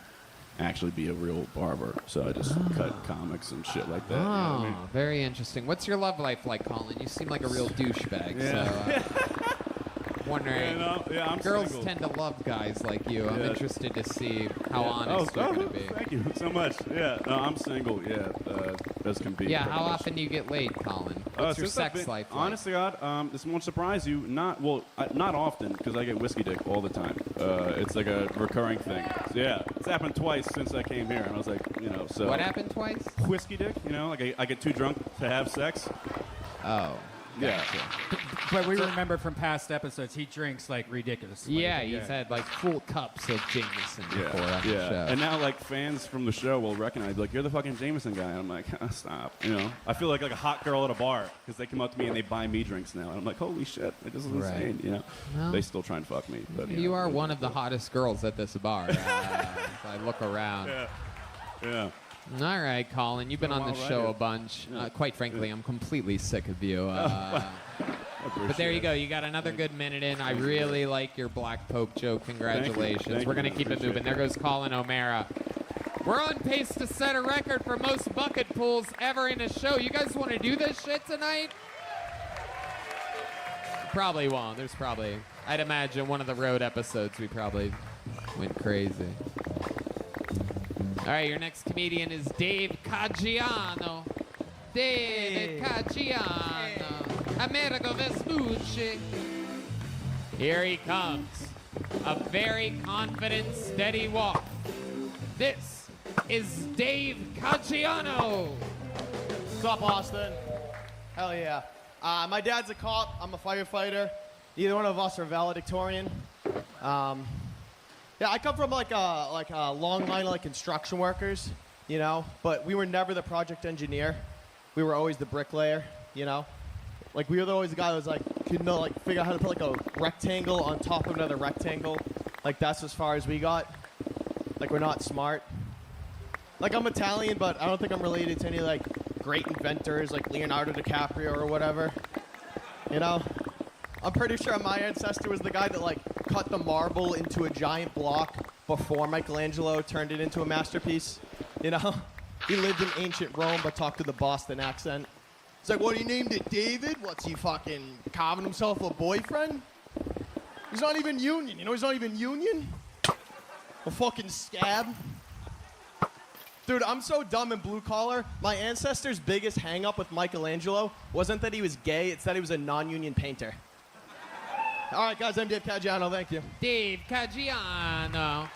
Speaker 18: actually be a real barber. So I just cut comics and shit like that.
Speaker 1: Oh,
Speaker 18: you know what I mean?
Speaker 1: very interesting. What's your love life like, Colin? You seem like a real douchebag.
Speaker 18: Yeah.
Speaker 1: So, wondering.
Speaker 18: I'm
Speaker 1: girls
Speaker 18: single.
Speaker 1: tend to love guys like you. I'm
Speaker 18: Yeah.
Speaker 1: interested to see how
Speaker 18: Yeah.
Speaker 1: honest you're going to be.
Speaker 18: Thank you so much. Yeah, no, I'm single. Yeah, as can be.
Speaker 1: Yeah,
Speaker 18: pretty
Speaker 1: how
Speaker 18: much.
Speaker 1: often do you get laid, Colin? What's your
Speaker 18: Since I've
Speaker 1: sex
Speaker 18: been-
Speaker 1: life like?
Speaker 18: Honestly, God, this won't surprise you. Not often because I get whiskey dick all the time. It's like a recurring thing. So, yeah, it's happened twice since I came here, and I was like, so.
Speaker 1: What happened twice?
Speaker 18: Whiskey dick. Like I get too drunk to have sex.
Speaker 1: Oh.
Speaker 18: Yeah.
Speaker 3: But we remember from past episodes, he drinks like ridiculously.
Speaker 1: Yeah, he's had like full cups of Jameson before on the show.
Speaker 18: And now like fans from the show will recognize, like, you're the fucking Jameson guy. And I'm like, stop. I feel like a hot girl at a bar because they come up to me and they buy me drinks now, and I'm like, holy shit, this is
Speaker 1: Right.
Speaker 18: insane.
Speaker 1: Well,
Speaker 18: they still try and fuck me, but
Speaker 1: You are one of the hottest girls at this bar. As I look around.
Speaker 18: Yeah.
Speaker 1: All right, Colin, you've been on the
Speaker 18: Well,
Speaker 1: show
Speaker 18: right.
Speaker 1: a bunch. Quite frankly, I'm completely sick of you. But there you
Speaker 18: appreciate
Speaker 1: go. You got another good minute in. I really like your Black Pope joke. Congratulations.
Speaker 18: Thank
Speaker 1: We're
Speaker 18: you.
Speaker 1: going to keep it
Speaker 18: Appreciate
Speaker 1: moving. There goes Colin O'Mara. We're on pace to set a record for most bucket pulls ever in a show. You guys want to do this shit tonight? Probably won't. There's probably, I'd imagine, one of the road episodes we probably went crazy. All right, your next comedian is Dave Caggiano. David Caggiano. Amerigo Vespucci. Here he comes. A very confident, steady walk. This is Dave Caggiano.
Speaker 19: What's up, Austin? Hell yeah. My dad's a cop. I'm a firefighter. Either one of us are valedictorian. Yeah, I come from like a long line of like construction workers, but we were never the project engineer. We were always the bricklayer, Like we were always the guy that was like, could figure out how to put like a rectangle on top of another rectangle. Like that's as far as we got. Like we're not smart. Like I'm Italian, but I don't think I'm related to any like great inventors like Leonardo DiCaprio or whatever. I'm pretty sure my ancestor was the guy that like cut the marble into a giant block before Michelangelo turned it into a masterpiece. He lived in ancient Rome but talked with a Boston accent. It's like, what, he named it David? What's he fucking carving himself a boyfriend? He's not even union. He's not even union. A fucking scab. Dude, I'm so dumb and blue collar. My ancestor's biggest hang up with Michelangelo wasn't that he was gay, it's that he was a non-union painter. All right, guys, I'm Dave Caggiano. Thank you.
Speaker 1: Dave Caggiano.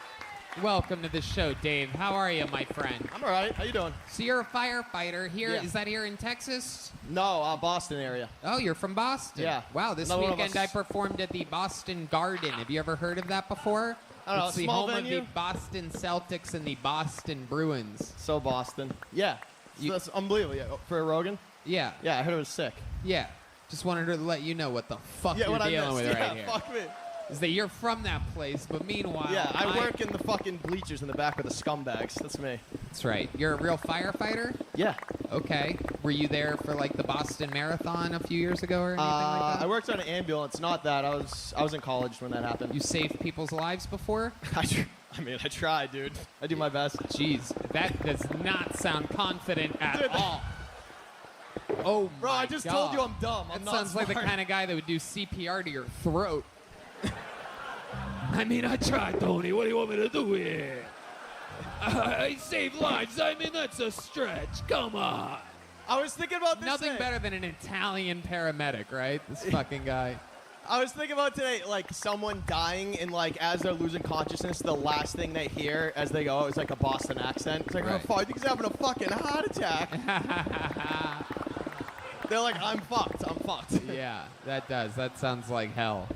Speaker 1: Welcome to the show, Dave. How are you, my friend?
Speaker 19: I'm all right. How you doing?
Speaker 1: So you're a firefighter here.
Speaker 19: Yeah.
Speaker 1: Is that here in Texas?
Speaker 19: No, Boston area.
Speaker 1: Oh, you're from Boston.
Speaker 19: Yeah.
Speaker 1: Wow, this
Speaker 19: Another one of
Speaker 1: weekend
Speaker 19: us.
Speaker 1: I performed at the Boston Garden. Have you ever heard of that before?
Speaker 19: I don't know,
Speaker 1: It's
Speaker 19: a
Speaker 1: the
Speaker 19: small
Speaker 1: home
Speaker 19: venue?
Speaker 1: of the Boston Celtics and the Boston Bruins.
Speaker 19: So Boston. Yeah. So that's unbelievable. Yeah. For Rogan?
Speaker 1: Yeah.
Speaker 19: Yeah, I heard it was sick.
Speaker 1: Yeah. Just wanted to let you know what the fuck
Speaker 19: Yeah,
Speaker 1: you're
Speaker 19: what I
Speaker 1: dealing
Speaker 19: missed.
Speaker 1: with
Speaker 19: Yeah,
Speaker 1: right here.
Speaker 19: fuck me.
Speaker 1: Is that you're from that place, but meanwhile,
Speaker 19: Yeah, I work in the fucking bleachers in the back with the scumbags. That's me.
Speaker 1: That's right. You're a real firefighter?
Speaker 19: Yeah.
Speaker 1: Okay. Were you there for like the Boston Marathon a few years ago or anything like that?
Speaker 19: I worked on an ambulance. Not that. I was in college when that happened.
Speaker 1: You saved people's lives before?
Speaker 19: I tried, dude. I do my best.
Speaker 1: Jeez, that does not sound confident at
Speaker 19: Dude.
Speaker 1: all. Oh,
Speaker 19: Bro, I just told you I'm dumb. I'm
Speaker 1: That
Speaker 19: not
Speaker 1: sounds like the
Speaker 19: smart.
Speaker 1: kind of guy that would do CPR to your throat. I mean, I tried, Tony. What do you want me to do here? I save lives. I mean, that's a stretch. Come on.
Speaker 19: I was thinking about this
Speaker 1: Nothing
Speaker 19: today.
Speaker 1: better than an Italian paramedic, right? This fucking guy.
Speaker 19: I was thinking about today, like someone dying and like as they're losing consciousness, the last thing they hear as they go is like a Boston accent. It's like,
Speaker 1: Right.
Speaker 19: oh fuck, I think he's having a fucking heart attack. They're like, I'm fucked. I'm fucked.
Speaker 1: Yeah, that does. That sounds like hell.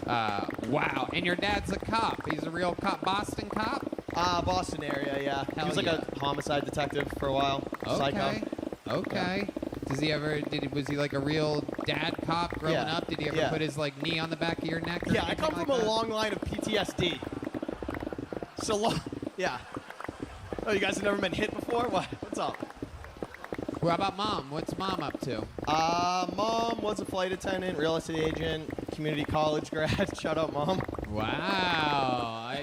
Speaker 1: Wow. And your dad's a cop. He's a real cop, Boston cop?
Speaker 19: Boston area, yeah.
Speaker 1: Hell
Speaker 19: He was like
Speaker 1: yeah.
Speaker 19: a homicide detective for a while. Psycho.
Speaker 1: Okay. Does he ever? Was he like a real dad cop growing
Speaker 19: Yeah.
Speaker 1: up? Did he ever
Speaker 19: Yeah.
Speaker 1: put his like knee on the back of your neck? Or
Speaker 19: Yeah, I
Speaker 1: anything
Speaker 19: come
Speaker 1: like
Speaker 19: from a
Speaker 1: that?
Speaker 19: long line of PTSD. So, yeah. Oh, you guys have never been hit before? What's up?
Speaker 1: What about mom? What's mom up to?
Speaker 19: Mom was a flight attendant, real estate agent, community college grad. Shout out, Mom.
Speaker 1: Wow.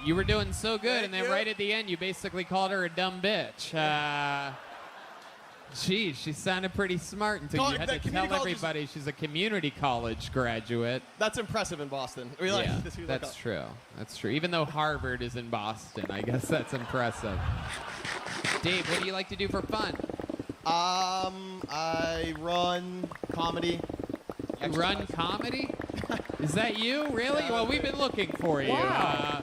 Speaker 1: You were doing so good, and then right at the end, you basically called her a dumb bitch. Geez, she sounded pretty smart until
Speaker 19: No,
Speaker 1: you had
Speaker 19: that
Speaker 1: to tell
Speaker 19: community college is-
Speaker 1: everybody she's a community college graduate.
Speaker 19: That's impressive in Boston. I mean, like,
Speaker 1: Yeah,
Speaker 19: this was like
Speaker 1: that's
Speaker 19: a-
Speaker 1: true. That's true. Even though Harvard is in Boston, I guess that's impressive. Dave, what do you like to do for fun?
Speaker 19: I run comedy.
Speaker 1: You run comedy? Is that you? Really? Well, we've been looking for you.
Speaker 19: Wow.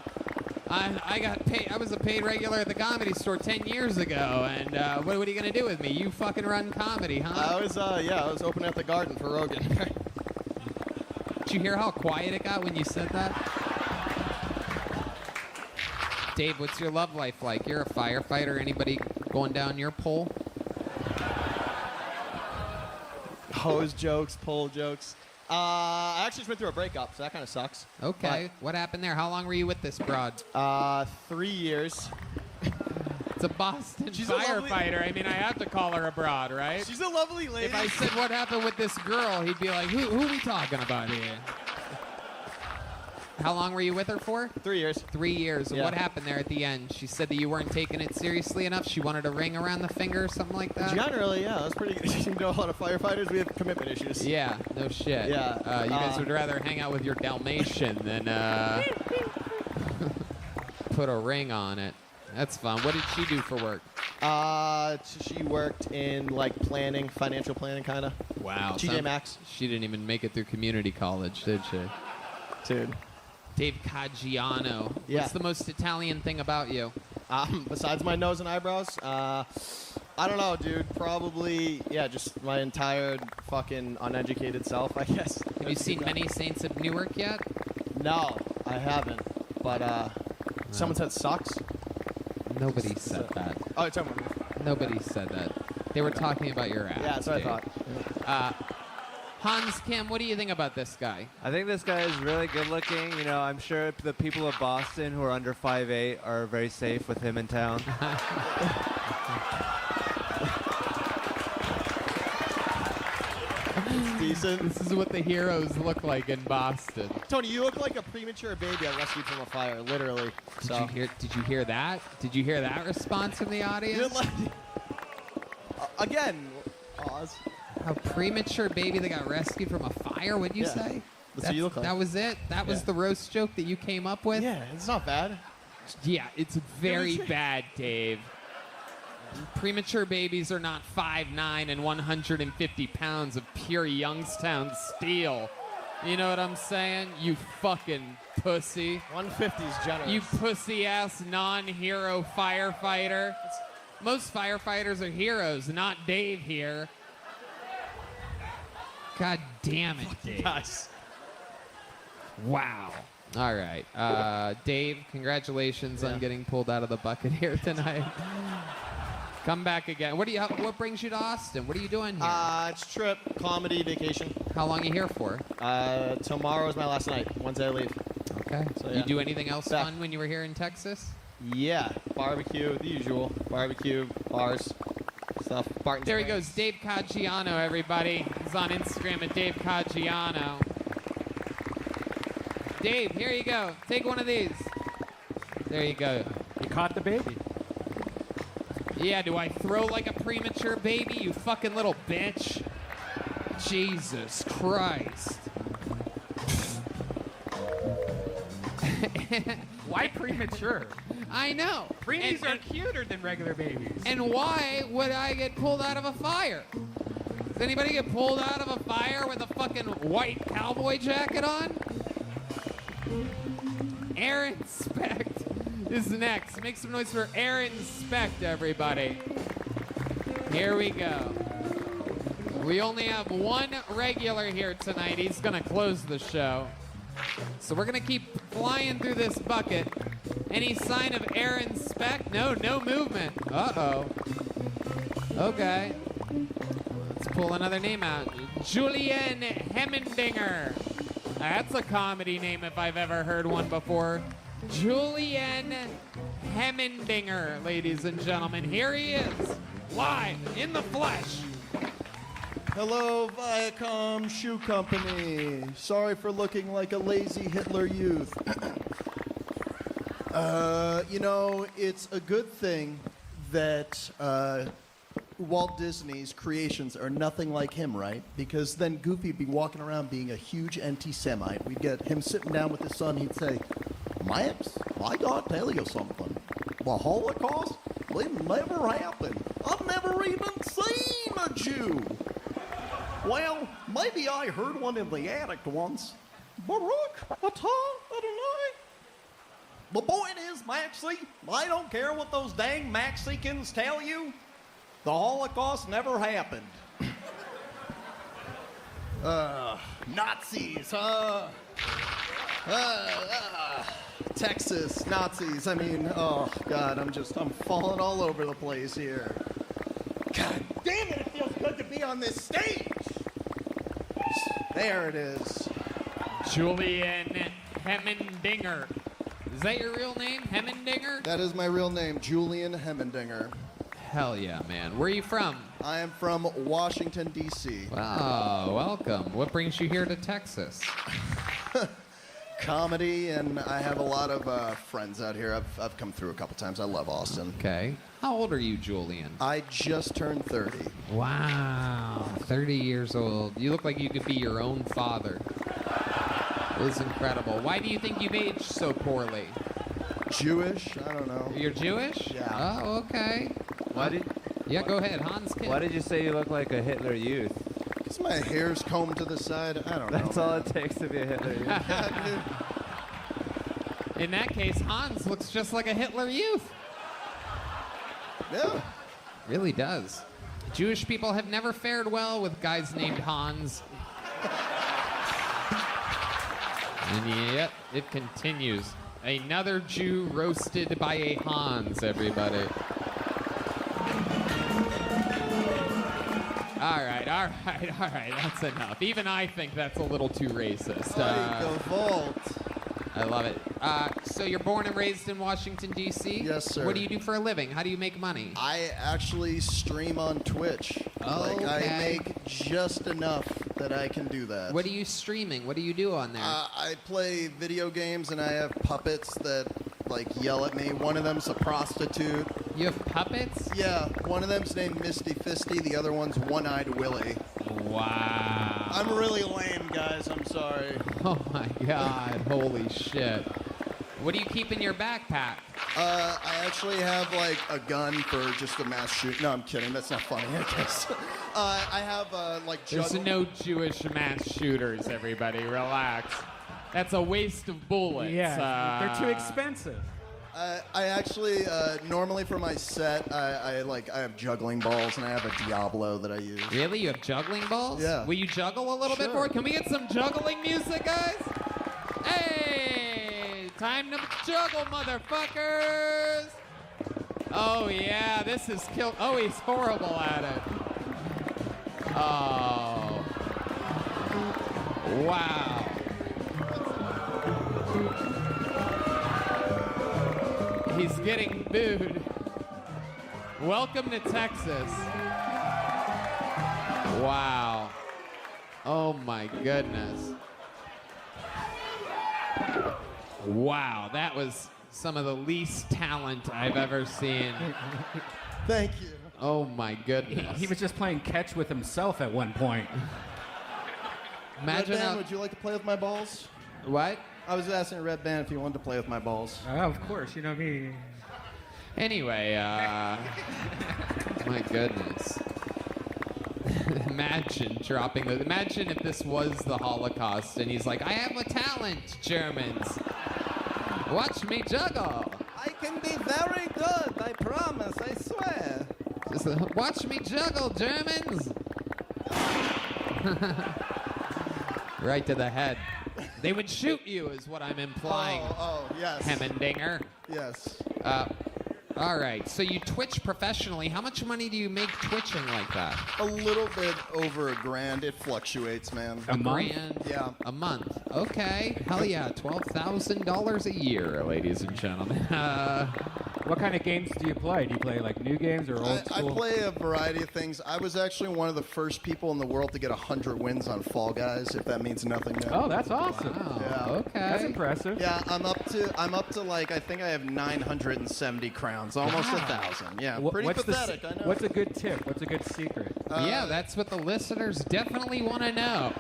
Speaker 1: I got paid. I was a paid regular at the Comedy Store 10 years ago, and what are you gonna do with me? You fucking run comedy, huh?
Speaker 19: I was opening up the Garden for Rogan.
Speaker 1: Did you hear how quiet it got when you said that? Dave, what's your love life like? You're a firefighter. Anybody going down your pole?
Speaker 19: Hose jokes, pole jokes. I actually just went through a breakup, so that kind of sucks.
Speaker 1: Okay. What happened there? How long were you with this broad?
Speaker 19: 3 years.
Speaker 1: It's a Boston
Speaker 19: She's a lovely-
Speaker 1: firefighter. I mean, I have to call her a broad, right?
Speaker 19: She's a lovely lady.
Speaker 1: If I said what happened with this girl, he'd be like, who are we talking about here? How long were you with her for?
Speaker 19: 3 years.
Speaker 1: 3 years. And
Speaker 19: Yeah.
Speaker 1: what happened there at the end? She said that you weren't taking it seriously enough. She wanted a ring around the finger or something like that?
Speaker 19: Generally, yeah, that's pretty good. You know, a lot of firefighters, we have commitment issues.
Speaker 1: Yeah, no shit.
Speaker 19: Yeah.
Speaker 1: You guys would rather hang out with your Dalmatian than put a ring on it. That's fun. What did she do for work?
Speaker 19: She worked in like planning, financial planning, kind of.
Speaker 1: Wow.
Speaker 19: TJ Maxx.
Speaker 1: She didn't even make it through community college, did she?
Speaker 19: Dude.
Speaker 1: Dave Caggiano.
Speaker 19: Yeah.
Speaker 1: What's the most Italian thing about you?
Speaker 19: Besides my nose and eyebrows, I don't know, dude. Probably, yeah, just my entire fucking uneducated self, I guess.
Speaker 1: Have you seen Many Saints of Newark yet?
Speaker 19: No, I haven't. But someone said sucks.
Speaker 1: Nobody said that.
Speaker 19: Oh, you're talking about me.
Speaker 1: Nobody said that. They were talking about your ass.
Speaker 19: Yeah, that's what I
Speaker 1: Dave.
Speaker 19: thought.
Speaker 1: Hans Kim, what do you think about this guy?
Speaker 15: I think this guy is really good looking. You know, I'm sure the people of Boston who are under 5'8" are very safe with him in town.
Speaker 19: It's decent.
Speaker 1: This is what the heroes look like in Boston.
Speaker 19: Tony, you look like a premature baby I rescued from a fire, literally.
Speaker 1: Did you hear that? Did you hear that response from the audience?
Speaker 19: You're like, again, pause.
Speaker 1: A premature baby that got rescued from a fire? What'd you
Speaker 19: Yeah.
Speaker 1: say?
Speaker 19: That's what you look like.
Speaker 1: That was it? That was
Speaker 19: Yeah.
Speaker 1: the roast joke that you came up with?
Speaker 19: Yeah, it's not bad.
Speaker 1: Yeah, it's very bad, Dave. Premature babies are not 5'9" and 150 pounds of pure Youngstown steel. You know what I'm saying? You fucking pussy.
Speaker 19: 150 is generous.
Speaker 1: You pussy-ass non-hero firefighter. Most firefighters are heroes, not Dave here. God damn it, Dave.
Speaker 19: Guys.
Speaker 1: Wow. All right. Dave, congratulations on getting pulled out of the bucket here tonight. Come back again. What brings you to Austin? What are you doing here?
Speaker 19: It's trip, comedy, vacation.
Speaker 1: How long are you here for?
Speaker 19: Tomorrow is my last night. Wednesday I leave.
Speaker 1: Okay.
Speaker 19: So,
Speaker 1: You
Speaker 19: yeah.
Speaker 1: do anything else
Speaker 19: Back.
Speaker 1: fun when you were here in Texas?
Speaker 19: Yeah, barbecue, the usual. Barbecue, bars, stuff. Barton
Speaker 1: There he
Speaker 19: Springs.
Speaker 1: goes, Dave Caggiano, everybody. He's on Instagram at Dave Caggiano. Dave, here you go. Take one of these. There you go.
Speaker 3: You caught the baby.
Speaker 1: Yeah, do I throw like a premature baby, you fucking little bitch? Jesus Christ.
Speaker 3: Why premature?
Speaker 1: I know.
Speaker 3: Preemies are cuter than regular babies.
Speaker 1: And why would I get pulled out of a fire? Does anybody get pulled out of a fire with a fucking white cowboy jacket on? Aaron Specht is next. Make some noise for Aaron Specht, everybody. Here we go. We only have one regular here tonight. He's going to close the show. So we're going to keep flying through this bucket. Any sign of Aaron Speck? No movement. Uh-oh. Okay. Let's pull another name out. Julian Hemmendinger. That's a comedy name if I've ever heard one before. Julian Hemmendinger, ladies and gentlemen. Here he is, live, in the flesh.
Speaker 20: Hello, Viacom Shoe Company. Sorry for looking like a lazy Hitler Youth. You know, it's a good thing that Walt Disney's creations are nothing like him, right? Because then Goofy would be walking around being a huge anti-Semite. We'd get him sitting down with his son. He'd say, Max, I gotta tell you something. The Holocaust, it never happened. I've never even seen a Jew. Well, maybe I heard one in the attic once. Baruch atah Adonai. The point is, Maxie, I don't care what those dang Mexicans tell you. The Holocaust never happened. Nazis, huh? Texas, Nazis. I mean, oh, God, I'm falling all over the place here. God damn it, it feels good to be on this stage. There it is.
Speaker 1: Julian Hemmendinger. Is that your real name, Hemmendinger?
Speaker 20: That is my real name, Julian Hemmendinger.
Speaker 1: Hell yeah, man. Where are you from?
Speaker 20: I am from Washington, D.C.
Speaker 1: Wow, welcome. What brings you here to Texas?
Speaker 20: Comedy, and I have a lot of friends out here. I've come through a couple times. I love Austin.
Speaker 1: Okay. How old are you, Julian?
Speaker 20: I just turned 30.
Speaker 1: Wow, 30 years old. You look like you could be your own father. It is incredible. Why do you think you've aged so poorly?
Speaker 20: Jewish? I don't know.
Speaker 1: You're Jewish?
Speaker 20: Yeah.
Speaker 1: Oh, okay.
Speaker 15: Why did?
Speaker 1: Yeah, go ahead, Hans.
Speaker 15: Why did you say you look like a Hitler Youth?
Speaker 20: Because my hair's combed to the side. I don't know.
Speaker 15: That's all it takes to be a Hitler Youth.
Speaker 1: In that case, Hans looks just like a Hitler Youth.
Speaker 20: Yeah.
Speaker 1: Really does. Jewish people have never fared well with guys named Hans. And yet, it continues. Another Jew roasted by a Hans, everybody. All right, that's enough. Even I think that's a little too racist.
Speaker 20: The vault.
Speaker 1: I love it. So you're born and raised in Washington, D.C.?
Speaker 20: Yes, sir.
Speaker 1: What do you do for a living? How do you make money?
Speaker 20: I actually stream on Twitch.
Speaker 1: Oh,
Speaker 20: I
Speaker 1: okay.
Speaker 20: make just enough that I can do that.
Speaker 1: What are you streaming? What do you do on there?
Speaker 20: I play video games and I have puppets that yell at me. One of them's a prostitute.
Speaker 1: You have puppets?
Speaker 20: Yeah. One of them's named Misty Fisty. The other one's One-Eyed Willie.
Speaker 1: Wow.
Speaker 20: I'm really lame, guys. I'm sorry.
Speaker 1: Oh my God! Holy shit! What do you keep in your backpack?
Speaker 20: I actually have a gun for just a mass shoot. No, I'm kidding. That's not funny, I guess. I have
Speaker 1: There's no Jewish mass shooters. Everybody, relax. That's a waste of bullets.
Speaker 6: Yeah, they're too expensive.
Speaker 20: I actually normally for my set I have juggling balls and I have a Diablo that I use.
Speaker 1: Really? You have juggling balls?
Speaker 20: Yeah.
Speaker 1: Will you juggle a little bit for it? Can we get some juggling music, guys? Hey! Time to juggle, motherfuckers! Oh yeah, this is kill. Oh, he's horrible at it. Oh. Wow. He's getting booed. Welcome to Texas. Wow. Oh my goodness. Wow, that was some of the least talent I've ever seen.
Speaker 20: Thank you.
Speaker 1: Oh my goodness.
Speaker 6: He was just playing catch with himself at one point.
Speaker 1: Imagine
Speaker 20: Red Band,
Speaker 1: how-
Speaker 20: would you like to play with my balls?
Speaker 1: What?
Speaker 20: I was asking Red Band if you wanted to play with my balls.
Speaker 6: Oh, of course. You know me.
Speaker 1: Anyway, my goodness. Imagine dropping the. Imagine if this was the Holocaust and he's like, I have a talent, Germans. Watch me juggle.
Speaker 20: I can be very good, I promise, I swear.
Speaker 1: Just, watch me juggle, Germans. Right to the head. They would shoot you, is what I'm implying.
Speaker 20: Oh, yes.
Speaker 1: Hemmendinger.
Speaker 20: Yes.
Speaker 1: All right. So you Twitch professionally. How much money do you make twitching like that?
Speaker 20: A little bit over $1,000. It fluctuates, man.
Speaker 1: A grand?
Speaker 20: Yeah.
Speaker 1: A month. Okay. Hell yeah. $12,000 a year, ladies and gentlemen.
Speaker 3: What kind of games do you play? Do you play like new games or old
Speaker 20: I
Speaker 3: school?
Speaker 20: play a variety of things. I was actually one of the first people in the world to get 100 wins on Fall Guys, if that means nothing to
Speaker 3: Oh, that's awesome.
Speaker 20: Yeah.
Speaker 1: Okay.
Speaker 3: That's impressive.
Speaker 20: Yeah, I'm up to like I think I have 970 crowns, almost 1,000. Yeah, pretty
Speaker 3: what's
Speaker 20: pathetic. I know.
Speaker 3: What's a good tip? What's a good secret?
Speaker 1: Yeah, that's what the listeners definitely want to know.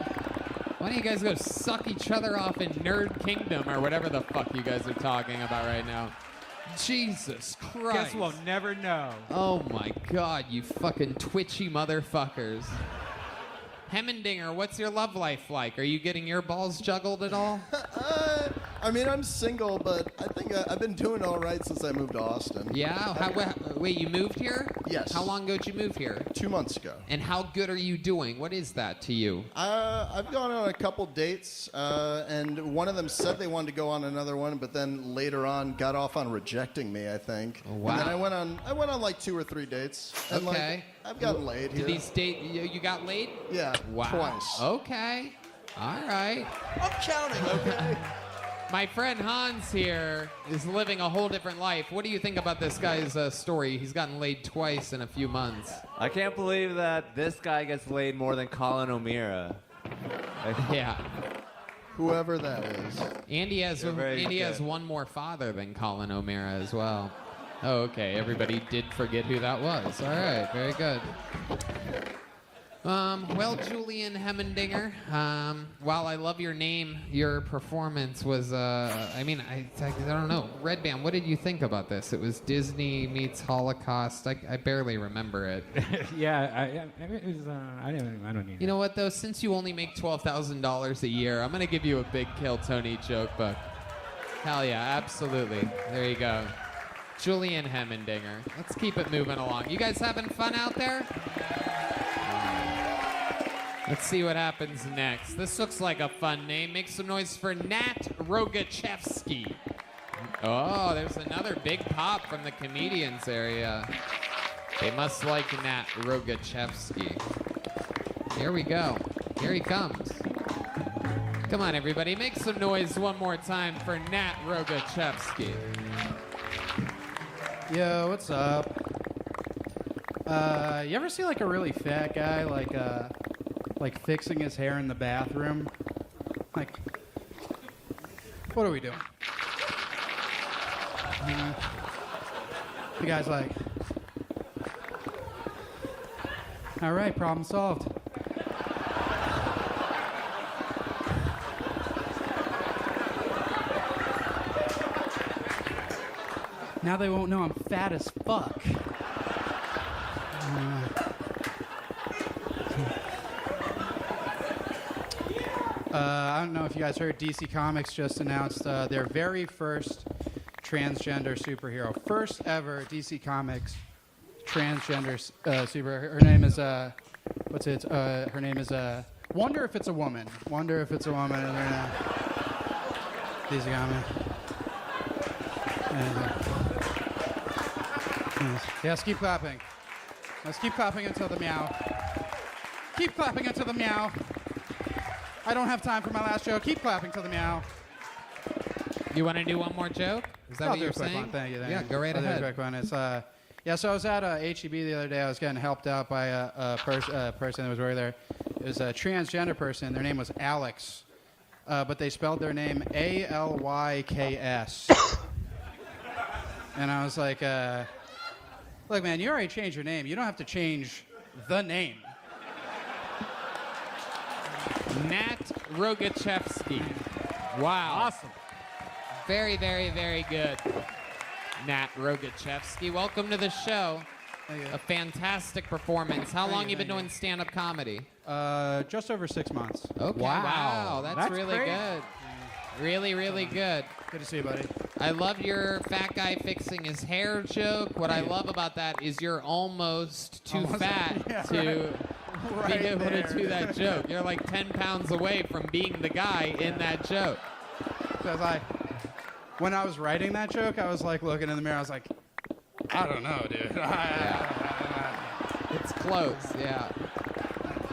Speaker 1: Why don't you guys go suck each other off in Nerd Kingdom or whatever the fuck you guys are talking about right now? Jesus Christ.
Speaker 3: Guess we'll never know.
Speaker 1: Oh my God, you fucking twitchy motherfuckers. Hemmendinger, what's your love life like? Are you getting your balls juggled at all?
Speaker 20: I mean, I'm single, but I think I've been doing all right since I moved to Austin.
Speaker 1: Yeah? Wait, you moved here?
Speaker 20: Yes.
Speaker 1: How long ago did you move here?
Speaker 20: 2 months ago.
Speaker 1: And how good are you doing? What is that to you?
Speaker 20: I've gone on a couple dates, and one of them said they wanted to go on another one, but then later on got off on rejecting me, I think.
Speaker 1: Oh, wow.
Speaker 20: And then I went on like 2 or 3 dates. And
Speaker 1: Okay.
Speaker 20: Like, I've gotten laid here.
Speaker 1: Did these you got laid?
Speaker 20: Yeah.
Speaker 1: Wow.
Speaker 20: Twice.
Speaker 1: Okay. All right.
Speaker 20: I'm counting, okay?
Speaker 1: My friend Hans here is living a whole different life. What do you think about this guy's story? He's gotten laid twice in a few months.
Speaker 15: I can't believe that this guy gets laid more than Colin O'Meara.
Speaker 1: Yeah.
Speaker 20: Whoever that is.
Speaker 1: Andy has
Speaker 15: You're very
Speaker 1: has
Speaker 15: good.
Speaker 1: one more father than Colin O'Meara as well. Oh, okay. Everybody did forget who that was. All right. Very good. Well, Julian Hemmendinger, while I love your name, your performance was, I don't know. Red Band, what did you think about this? It was Disney meets Holocaust. I barely remember it.
Speaker 3: Yeah, it was, I don't need
Speaker 1: You
Speaker 3: it.
Speaker 1: know what, though? Since you only make $12,000 a year, I'm going to give you a big Kill Tony joke book. Hell yeah, absolutely. There you go. Julian Hemmendinger. Let's keep it moving along. You guys having fun out there? Let's see what happens next. This looks like a fun name. Make some noise for Nat Rogachevsky. Oh, there's another big pop from the comedians area. They must like Nat Rogachevsky. Here we go. Here he comes. Come on, everybody. Make some noise one more time for Nat Rogachevsky.
Speaker 21: Yo, what's up? You ever see like a really fat guy like fixing his hair in the bathroom? Like, what are we doing? The guy's like, all right, problem solved. Now they won't know I'm fat as fuck. I don't know if you guys heard, DC Comics just announced their very first transgender superhero. First ever DC Comics transgender superhero. Her name is, her name is, wonder if it's a woman. Wonder if it's a woman. And they're DC Comics. Yes, keep clapping. Let's keep clapping until the meow. Keep clapping until the meow. I don't have time for my last joke. Keep clapping till the meow.
Speaker 1: You want to do one more joke? Is that
Speaker 21: I'll
Speaker 1: what
Speaker 21: do
Speaker 1: you're
Speaker 21: a quick
Speaker 1: saying?
Speaker 21: one. Thank you.
Speaker 1: Yeah, go right
Speaker 21: I'll
Speaker 1: ahead.
Speaker 21: do a quick one. It's so I was at HEB the other day. I was getting helped out by a person that was working there. It was a transgender person. Their name was Alex, but they spelled their name ALYKS. And I was like, look, man, you already changed your name. You don't have to change the name.
Speaker 1: Nat Rogachevsky. Wow.
Speaker 21: Awesome.
Speaker 1: Very, very, very good. Nat Rogachevsky, welcome to the show. A fantastic performance. How long you been doing stand-up comedy?
Speaker 21: Just over 6 months.
Speaker 1: Okay. Wow. That's really
Speaker 21: great.
Speaker 1: good. Really, really good.
Speaker 21: Good to see you, buddy.
Speaker 1: I love your fat guy fixing his hair joke. What I love about that is you're almost too fat
Speaker 21: Yeah,
Speaker 1: to being able
Speaker 21: there,
Speaker 1: to do that joke. You're like 10 pounds away from being the guy in that joke.
Speaker 21: Because when I was writing that joke, I was like looking in the mirror. I was like, I don't know, dude.
Speaker 1: It's close, yeah.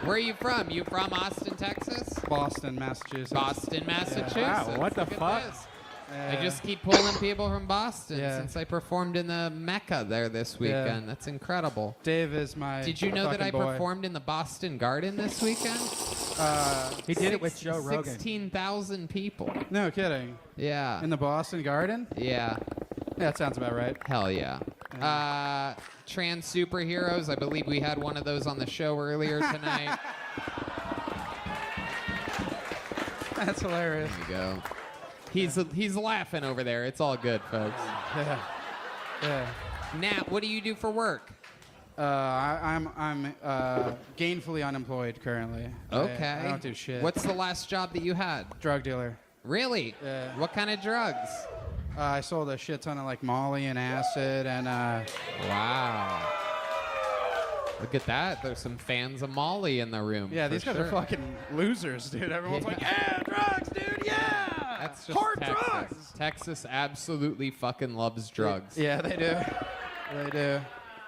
Speaker 1: Where are you from? You from Austin, Texas?
Speaker 21: Boston, Massachusetts.
Speaker 1: Boston, Massachusetts.
Speaker 21: Wow, what the
Speaker 1: Look at
Speaker 21: fuck?
Speaker 1: this. I just keep pulling people from Boston
Speaker 21: Yeah.
Speaker 1: since I performed in the Mecca there this
Speaker 21: Yeah.
Speaker 1: weekend. That's incredible.
Speaker 21: Dave is my
Speaker 1: Did you know that I
Speaker 21: fucking boy.
Speaker 1: performed in the Boston Garden this weekend?
Speaker 21: He did it with Joe Rogan.
Speaker 1: 16,000 people.
Speaker 21: No kidding.
Speaker 1: Yeah.
Speaker 21: In the Boston Garden?
Speaker 1: Yeah.
Speaker 21: That sounds about right.
Speaker 1: Hell yeah. Trans superheroes. I believe we had one of those on the show earlier tonight.
Speaker 21: That's hilarious.
Speaker 1: There you go. He's laughing over there. It's all good, folks.
Speaker 21: Yeah. Yeah.
Speaker 1: Nat, what do you do for work?
Speaker 21: I'm gainfully unemployed currently.
Speaker 1: Okay.
Speaker 21: I don't do shit.
Speaker 1: What's the last job that you had?
Speaker 21: Drug dealer.
Speaker 1: Really?
Speaker 21: Yeah.
Speaker 1: What kind of drugs?
Speaker 21: I sold a shit ton of like Molly and acid and
Speaker 1: Wow. Look at that. There's some fans of Molly in the room.
Speaker 21: yeah,
Speaker 1: for
Speaker 21: these guys
Speaker 1: sure.
Speaker 21: are fucking losers, dude. Everyone's like, yeah, drugs, dude, yeah.
Speaker 1: That's just
Speaker 21: hard
Speaker 1: Texas.
Speaker 21: drugs.
Speaker 1: Texas absolutely fucking loves drugs.
Speaker 21: Yeah, they do. They do.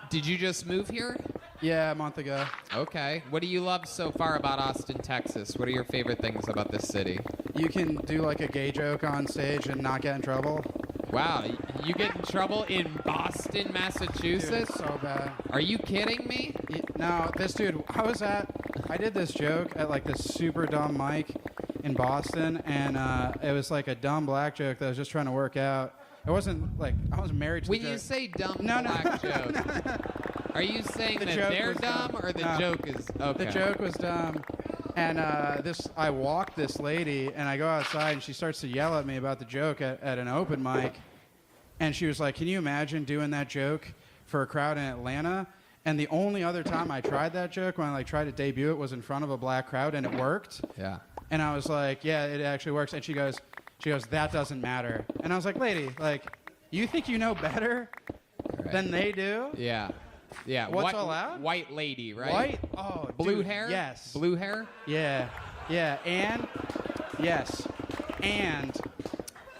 Speaker 1: Did you just move here?
Speaker 21: Yeah, a month ago.
Speaker 1: Okay. What do you love so far about Austin, Texas? What are your favorite things about this city?
Speaker 21: You can do like a gay joke on stage and not get in trouble.
Speaker 1: Wow, you get in trouble in Boston, Massachusetts?
Speaker 21: Dude, it's so bad.
Speaker 1: Are you kidding me?
Speaker 21: No, this dude, I did this joke at like this super dumb mic in Boston, and it was like a dumb black joke that I was just trying to work out. It wasn't like, I wasn't married to
Speaker 1: When
Speaker 21: the
Speaker 1: you
Speaker 21: joke.
Speaker 1: say dumb
Speaker 21: No, no.
Speaker 1: black joke, are you saying
Speaker 21: The
Speaker 1: that
Speaker 21: joke
Speaker 1: they're
Speaker 21: was
Speaker 1: dumb or the
Speaker 21: No.
Speaker 1: joke is okay?
Speaker 21: The joke was dumb. And I walked this lady, and I go outside, and she starts to yell at me about the joke at an open mic. And she was like, can you imagine doing that joke for a crowd in Atlanta? And the only other time I tried that joke, when I like tried to debut it, was in front of a black crowd, and it worked.
Speaker 1: Yeah.
Speaker 21: And I was like, yeah, it actually works. And she goes, that doesn't matter. And I was like, lady, like, you think you know better than they do?
Speaker 1: Yeah. Yeah.
Speaker 21: What's allowed?
Speaker 1: White lady, right?
Speaker 21: White? Oh,
Speaker 1: Blue
Speaker 21: dude,
Speaker 1: hair?
Speaker 21: Yes.
Speaker 1: Blue hair?
Speaker 21: Yeah. Yeah. And, yes.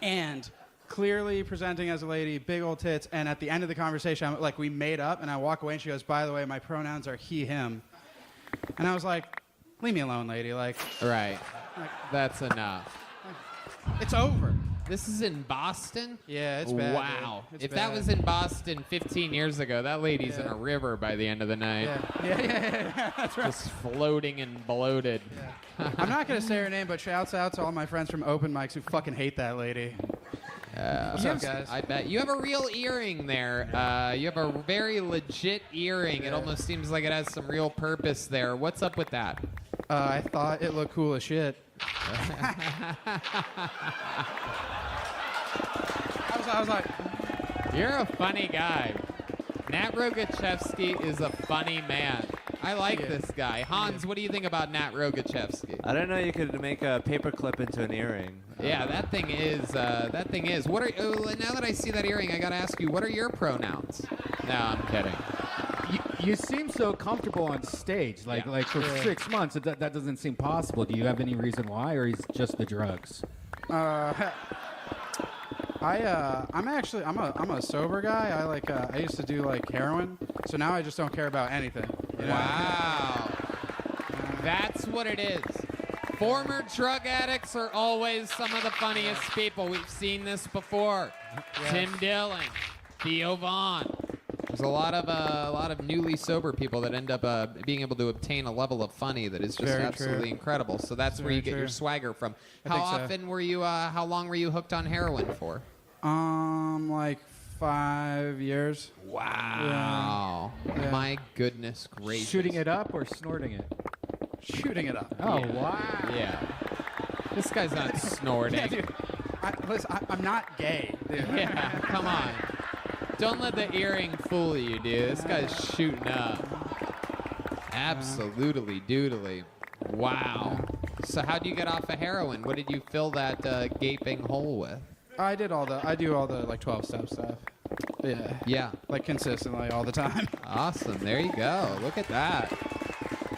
Speaker 21: And clearly presenting as a lady, big old tits. And at the end of the conversation, we made up, and I walk away, and she goes, by the way, my pronouns are he, him. And I was like, leave me alone, lady. Like,
Speaker 1: Right. That's enough.
Speaker 21: it's over.
Speaker 1: This is in Boston?
Speaker 21: Yeah, it's bad.
Speaker 1: Wow.
Speaker 21: dude. It's
Speaker 1: If
Speaker 21: bad.
Speaker 1: that was in Boston 15 years ago, that lady's in
Speaker 21: Yeah.
Speaker 1: a river by the end of the night.
Speaker 21: Yeah, that's right.
Speaker 1: Just floating and bloated.
Speaker 21: I'm not going to say her name, but shouts out to all my friends from open mics who fucking hate that lady. What's up, guys?
Speaker 1: I bet. You have a real earring there. You have a very legit earring. It almost seems like it has some real purpose there. What's up with that?
Speaker 21: I thought it looked cool as shit. I was like,
Speaker 1: You're a funny guy. Nat Rogachevsky is a funny man. I like this guy. Hans, what do you think about Nat Rogachevsky?
Speaker 15: I don't know. You could make a paperclip into an earring.
Speaker 1: Yeah, that thing is. What are? Now that I see that earring, I gotta ask you, what are your pronouns? No, I'm kidding.
Speaker 3: You seem so comfortable on stage, like for 6 months. That doesn't seem possible. Do you have any reason why, or is it just the drugs?
Speaker 21: I'm a sober guy. I used to do like heroin, so now I just don't care about anything. You know?
Speaker 1: Wow. That's what it is. Former drug addicts are always some of the funniest people. We've seen this before. Tim Dillon, Theo Vaughn. There's a lot of newly sober people that end up being able to obtain a level of funny that is just
Speaker 21: Very
Speaker 1: absolutely
Speaker 21: true.
Speaker 1: incredible. So that's where
Speaker 21: Very
Speaker 1: you get your
Speaker 21: true.
Speaker 1: swagger from.
Speaker 21: I
Speaker 1: How
Speaker 21: think so.
Speaker 1: often were you? How long were you hooked on heroin for?
Speaker 21: Like 5 years.
Speaker 1: Wow.
Speaker 21: Yeah.
Speaker 1: My goodness gracious.
Speaker 3: Shooting it up or snorting it?
Speaker 21: Shooting it up.
Speaker 3: Oh,
Speaker 1: Yeah.
Speaker 3: wow.
Speaker 1: Yeah. This guy's not snorting.
Speaker 21: Yeah, dude. I'm not gay. Dude.
Speaker 1: Yeah, come on. Don't let the earring fool you, dude. This guy's shooting up. Absolutely doodly. Wow. So how'd you get off of heroin? What did you fill that gaping hole with?
Speaker 21: I do all the like 12-step stuff. Yeah.
Speaker 1: Yeah.
Speaker 21: Like consistently all the time.
Speaker 1: Awesome. There you go. Look at that.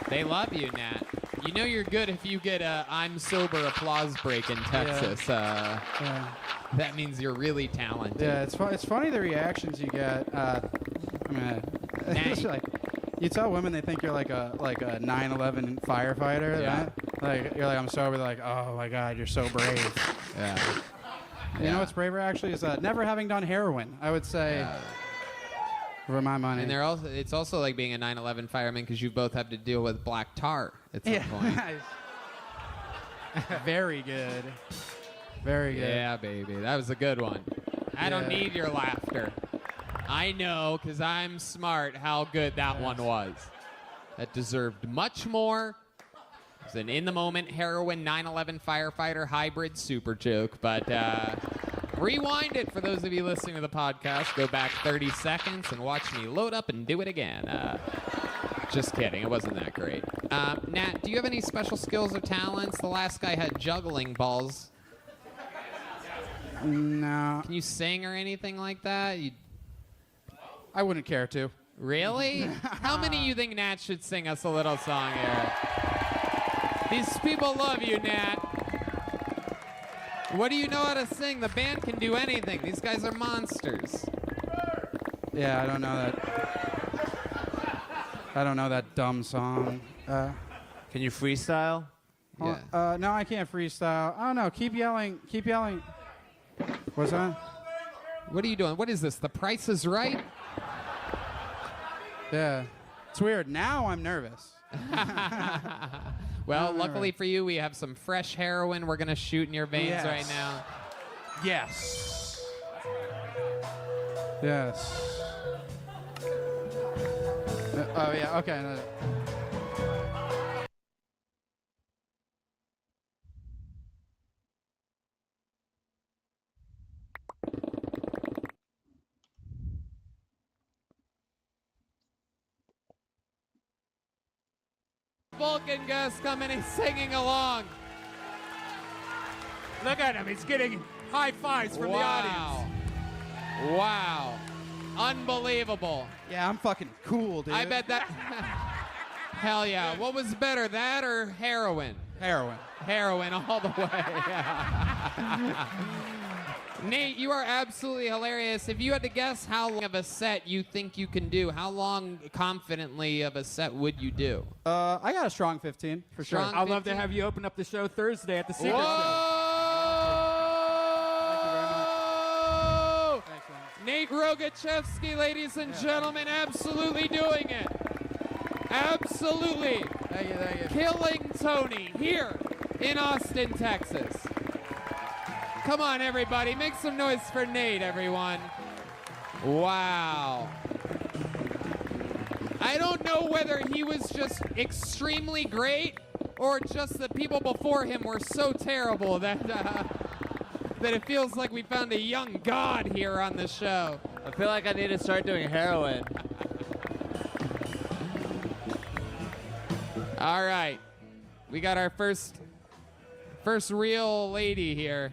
Speaker 1: They love you, Nat. You know you're good if you get a I'm sober applause break in Texas. That means you're really talented.
Speaker 21: Yeah, it's funny the reactions you get. It's like, you tell women they think you're like a 9/11 firefighter.
Speaker 1: Yeah.
Speaker 21: Like you're like, I'm sober. They're like, oh my God, you're so brave.
Speaker 1: Yeah.
Speaker 21: You know what's braver actually is never having done heroin. I would say. For my money.
Speaker 1: And it's also like being a 9/11 fireman because you both have to deal with black tar at some point.
Speaker 21: Very good. Very good.
Speaker 1: Yeah, baby. That was a good one. I don't need your laughter. I know, because I'm smart, how good that one was. That deserved much more. It's an in-the-moment heroin 9/11 firefighter hybrid super joke, but rewind it for those of you listening to the podcast. Go back 30 seconds and watch me load up and do it again. Just kidding. It wasn't that great. Nat, do you have any special skills or talents? The last guy had juggling balls.
Speaker 21: No.
Speaker 1: Can you sing or anything like that?
Speaker 21: I wouldn't care to.
Speaker 1: Really? How many of you think Nat should sing us a little song here? These people love you, Nat. What do you know how to sing? The band can do anything. These guys are monsters.
Speaker 21: Yeah, I don't know that. I don't know that dumb song.
Speaker 15: Can you freestyle?
Speaker 21: Yeah. No, I can't freestyle. I don't know. Keep yelling. Keep yelling. What's that?
Speaker 1: What are you doing? What is this? The Price is Right?
Speaker 21: Yeah. It's weird. Now I'm nervous.
Speaker 1: Well, luckily for you, we have some fresh heroin we're going to shoot in your veins right now.
Speaker 21: Yes. Yes. Oh, yeah. Okay. No.
Speaker 1: Vulcan Gus coming and singing along.
Speaker 14: Look at him. He's getting high fives from the audience.
Speaker 1: Wow. Unbelievable.
Speaker 21: Yeah, I'm fucking cool, dude.
Speaker 1: I bet that. Hell yeah. What was better, that or heroin?
Speaker 21: Heroin.
Speaker 1: Heroin all the way. Nate, you are absolutely hilarious. If you had to guess how long of a set you think you can do, how long confidently of a set would you do?
Speaker 21: I got a strong 15 for sure.
Speaker 14: I'd love to have you open up the show Thursday at the Secret
Speaker 1: Whoa! Nate Rogachevsky, ladies and gentlemen, absolutely doing it. Absolutely.
Speaker 21: Thank you.
Speaker 1: Killing Tony here in Austin, Texas. Come on, everybody. Make some noise for Nate, everyone. Wow. I don't know whether he was just extremely great or just the people before him were so terrible that it feels like we found a young god here on the show.
Speaker 15: I feel like I need to start doing heroin.
Speaker 1: All right. We got our first real lady here.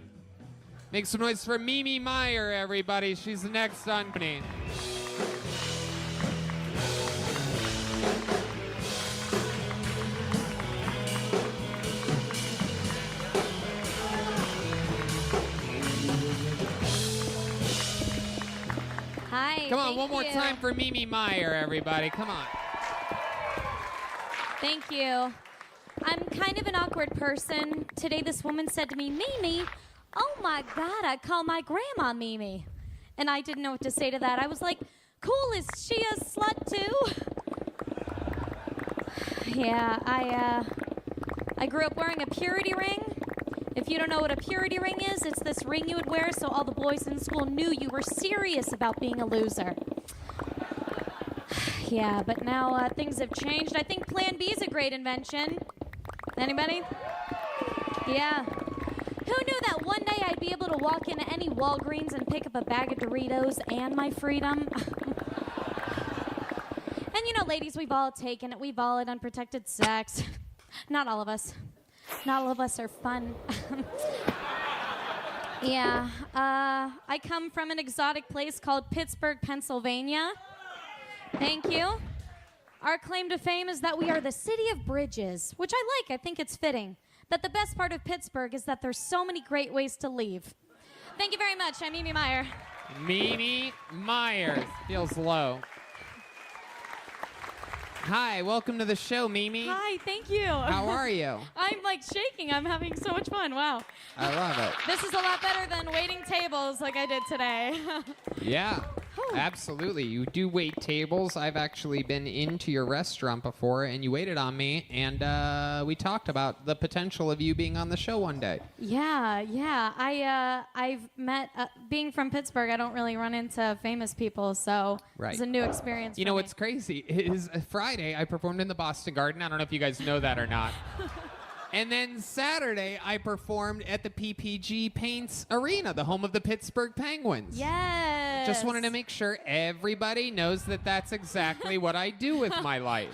Speaker 1: Make some noise for Mimi Meyer, everybody. She's next on me.
Speaker 2: Hi.
Speaker 1: Come on,
Speaker 2: thank
Speaker 1: one more
Speaker 2: you.
Speaker 1: time for Mimi Meyer, everybody. Come on.
Speaker 2: Thank you. I'm kind of an awkward person. Today, this woman said to me, Mimi, oh my God, I call my grandma Mimi. And I didn't know what to say to that. I was like, cool, is she a slut too? Yeah, I grew up wearing a purity ring. If you don't know what a purity ring is, it's this ring you would wear so all the boys in school knew you were serious about being a loser. Yeah, but now things have changed. I think Plan B is a great invention. Anybody? Yeah. Who knew that one day I'd be able to walk into any Walgreens and pick up a bag of Doritos and my freedom? And you know, ladies, we've all taken it. We've all had unprotected sex. Not all of us. Not all of us are fun. Yeah. I come from an exotic place called Pittsburgh, Pennsylvania. Thank you. Our claim to fame is that we are the city of bridges, which I like. I think it's fitting. That the best part of Pittsburgh is that there's so many great ways to leave. Thank you very much. I'm Mimi Meyer.
Speaker 1: Mimi Myers. Feels low. Hi, welcome to the show, Mimi.
Speaker 2: Hi, thank you.
Speaker 1: How are you?
Speaker 2: I'm like shaking. I'm having so much fun. Wow.
Speaker 1: I love it.
Speaker 2: This is a lot better than waiting tables like I did today.
Speaker 1: Yeah, absolutely. You do wait tables. I've actually been into your restaurant before, and you waited on me, and we talked about the potential of you being on the show one day.
Speaker 2: Yeah. I've met, being from Pittsburgh, I don't really run into famous people, so
Speaker 1: Right.
Speaker 2: it's a new experience.
Speaker 1: You know what's crazy is Friday I performed in the Boston Garden. I don't know if you guys know that or not. And then Saturday, I performed at the PPG Paints Arena, the home of the Pittsburgh Penguins.
Speaker 2: Yes.
Speaker 1: Just wanted to make sure everybody knows that that's exactly what I do with my life.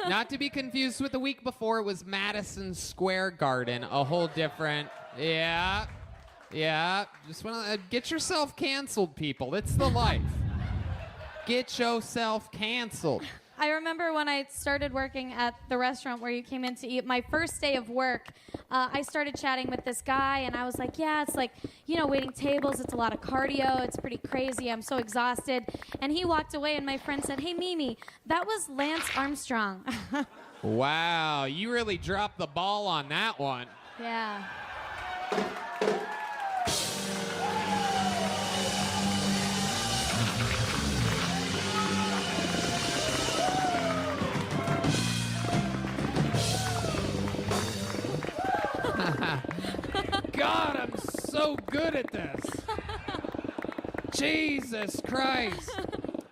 Speaker 1: Not to be confused with the week before, it was Madison Square Garden, a whole different, yeah. Just want to get yourself canceled, people. It's the life. Get yourself canceled.
Speaker 2: I remember when I started working at the restaurant where you came in to eat, my first day of work, I started chatting with this guy, and I was like, yeah, it's like, waiting tables, it's a lot of cardio, it's pretty crazy, I'm so exhausted. And he walked away, and my friend said, hey, Mimi, that was Lance Armstrong.
Speaker 1: Wow, you really dropped the ball on that one.
Speaker 2: Yeah.
Speaker 1: God, I'm so good at this. Jesus Christ.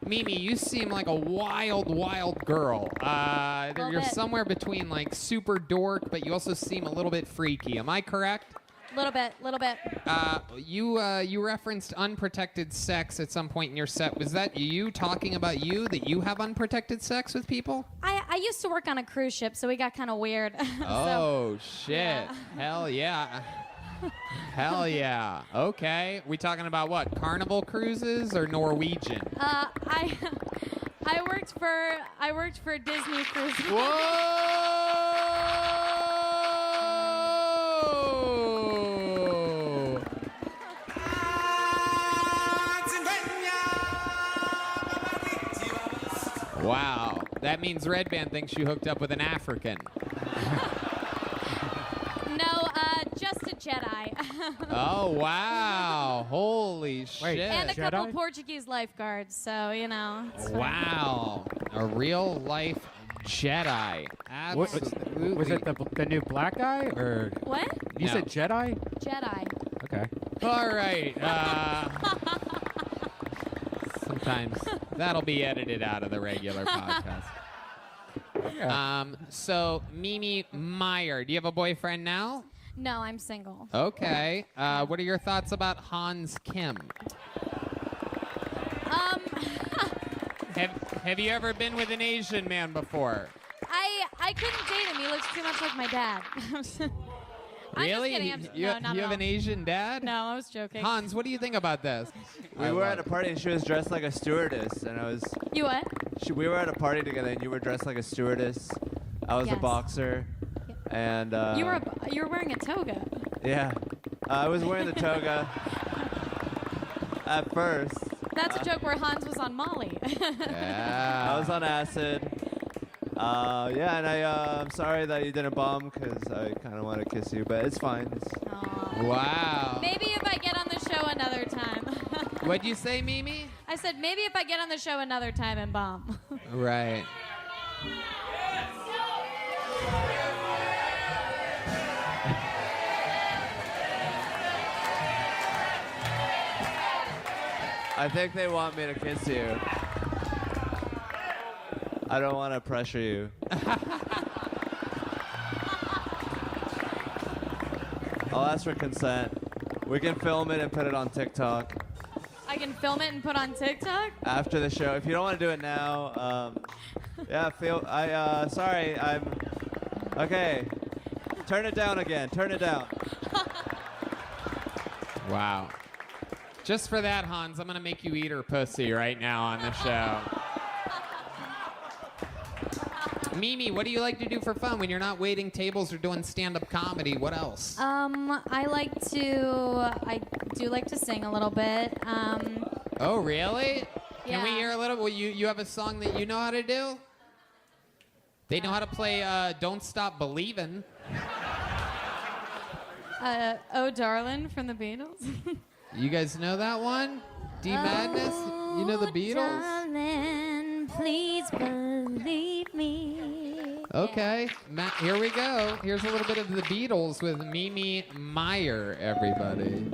Speaker 1: Mimi, you seem like a wild, wild girl. You're
Speaker 2: bit.
Speaker 1: somewhere between like super dork, but you also seem a little bit freaky. Am I correct?
Speaker 2: Little bit.
Speaker 1: You referenced unprotected sex at some point in your set. Was that you talking about that you have unprotected sex with people?
Speaker 2: I used to work on a cruise ship, so we got kind of weird.
Speaker 1: Oh, shit.
Speaker 2: yeah.
Speaker 1: Hell yeah. Hell yeah. Okay. We talking about what? Carnival cruises or Norwegian?
Speaker 2: I worked for Disney Cruise.
Speaker 1: Wow. That means Red Band thinks you hooked up with an African.
Speaker 2: No, just a Jedi.
Speaker 1: Oh, wow. Holy shit.
Speaker 2: And a couple Portuguese lifeguards, so, it's fine.
Speaker 1: Wow. A real life Jedi. Absolutely.
Speaker 8: Was it the new black guy or
Speaker 2: What?
Speaker 8: You
Speaker 1: No.
Speaker 8: said Jedi?
Speaker 2: Jedi.
Speaker 8: Okay.
Speaker 1: All right. Sometimes that'll be edited out of the regular podcast. So, Mimi Meyer, do you have a boyfriend now?
Speaker 2: No, I'm single.
Speaker 1: Okay. What are your thoughts about Hans Kim? Have you ever been with an Asian man before?
Speaker 2: I couldn't date him. He looks too much like my dad.
Speaker 1: Really?
Speaker 2: I'm just kidding.
Speaker 1: You
Speaker 2: No, not
Speaker 1: you
Speaker 2: at
Speaker 1: have
Speaker 2: all.
Speaker 1: an Asian dad?
Speaker 2: No, I was joking.
Speaker 1: Hans, what do you think about this?
Speaker 15: We were at a party and she was dressed like a stewardess, and I was.
Speaker 2: You what?
Speaker 15: We were at a party together and you were dressed like a stewardess. I was a
Speaker 2: Yes.
Speaker 15: boxer, and.
Speaker 2: You were wearing a toga.
Speaker 15: Yeah, I was wearing the toga. At first.
Speaker 2: That's a joke where Hans was on Molly.
Speaker 15: I was on acid. And I'm sorry that you didn't bomb because I kind of want to kiss you, but it's fine.
Speaker 1: Wow.
Speaker 2: Maybe if I get on the show another time.
Speaker 1: What'd you say, Mimi?
Speaker 2: I said maybe if I get on the show another time and bomb.
Speaker 1: Right.
Speaker 15: I think they want me to kiss you. I don't want to pressure you. I'll ask for consent. We can film it and put it on TikTok
Speaker 2: I can film it and put on TikTok?
Speaker 15: after the show. If you don't want to do it now, sorry, okay. Turn it down again. Turn it down.
Speaker 1: Wow. Just for that, Hans, I'm going to make you eat her pussy right now on the show. Mimi, what do you like to do for fun when you're not waiting tables or doing stand-up comedy? What else?
Speaker 2: I do like to sing a little bit.
Speaker 1: Oh, really? Can we
Speaker 2: Yeah.
Speaker 1: hear a little? Well, you have a song that you know how to do? They know how to play Don't Stop Believin'.
Speaker 2: Oh, Darlin' from the Beatles.
Speaker 1: You guys know that one? D Madness? You know the Beatles?
Speaker 2: Darling, please believe me.
Speaker 1: Okay, here we go. Here's a little bit of the Beatles with Mimi Meyer, everybody.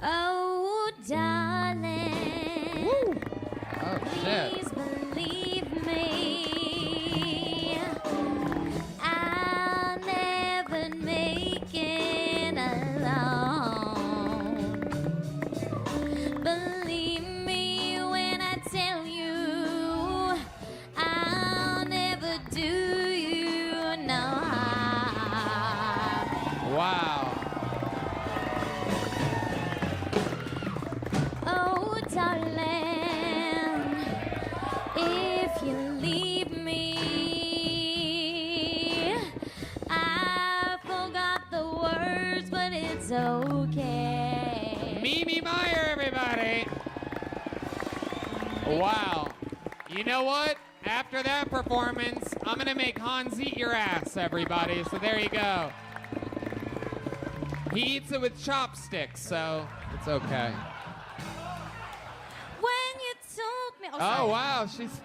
Speaker 2: Oh, darling.
Speaker 1: Woo. Oh, shit.
Speaker 2: Please believe me. I'll never make it alone. Believe me when I tell you I'll never do you no harm.
Speaker 1: Wow.
Speaker 2: Oh, darling, if you leave me, I forgot the words, but it's okay.
Speaker 1: Mimi Meyer, everybody. Wow. You know what? After that performance, I'm going to make Hans eat your ass, everybody. So there you go. He eats it with chopsticks, so it's okay.
Speaker 2: When you took me.
Speaker 1: Oh, wow. She's.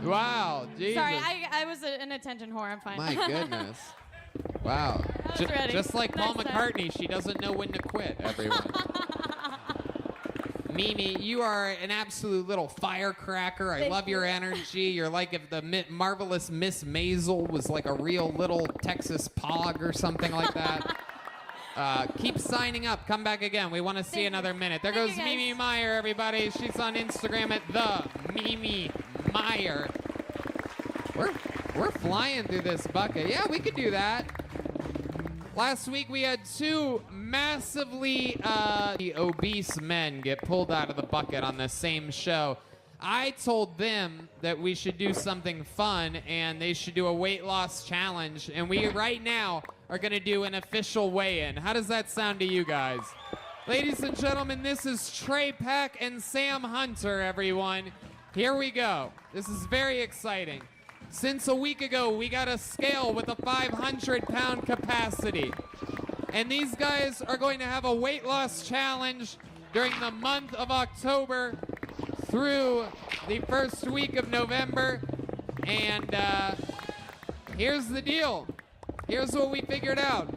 Speaker 1: Wow. Jesus.
Speaker 2: Sorry, I was an attention whore. I'm fine.
Speaker 1: My goodness. Wow.
Speaker 2: was ready.
Speaker 1: Just like Paul
Speaker 2: Nice,
Speaker 1: McCartney, she doesn't know when to quit, everyone. Mimi, you are an absolute little firecracker. I
Speaker 2: Thank
Speaker 1: love your
Speaker 2: you.
Speaker 1: energy. You're like if the marvelous Miss Maisel was like a real little Texas pog or something like that. Keep signing up. Come back again. We want to see another minute. There goes Mimi Meyer, everybody. She's on Instagram at the Mimi Meyer. We're flying through this bucket. Yeah, we could do that. Last week we had two massively obese men get pulled out of the bucket on the same show. I told them that we should do something fun and they should do a weight loss challenge. And we right now are going to do an official weigh-in. How does that sound to you guys? Ladies and gentlemen, this is Trey Peck and Sam Hunter, everyone. Here we go. This is very exciting. Since a week ago, we got a scale with a 500-pound capacity. And these guys are going to have a weight loss challenge during the month of October through the first week of November. And here's the deal. Here's what we figured out.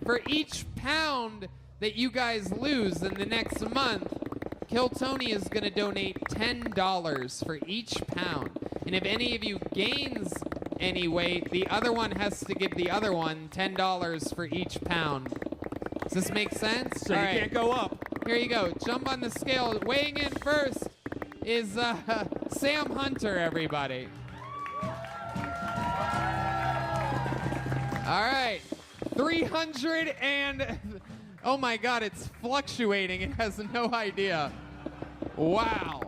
Speaker 1: For each pound that you guys lose in the next month, Kill Tony is going to donate $10 for each pound. And if any of you gains any weight, the other one has to give the other one $10 for each pound. Does this make sense?
Speaker 7: So you can't go up.
Speaker 1: Here you go. Jump on the scale. Weighing in first is Sam Hunter, everybody. All right. 300 and... Oh, my God. It's fluctuating. It has no idea. Wow.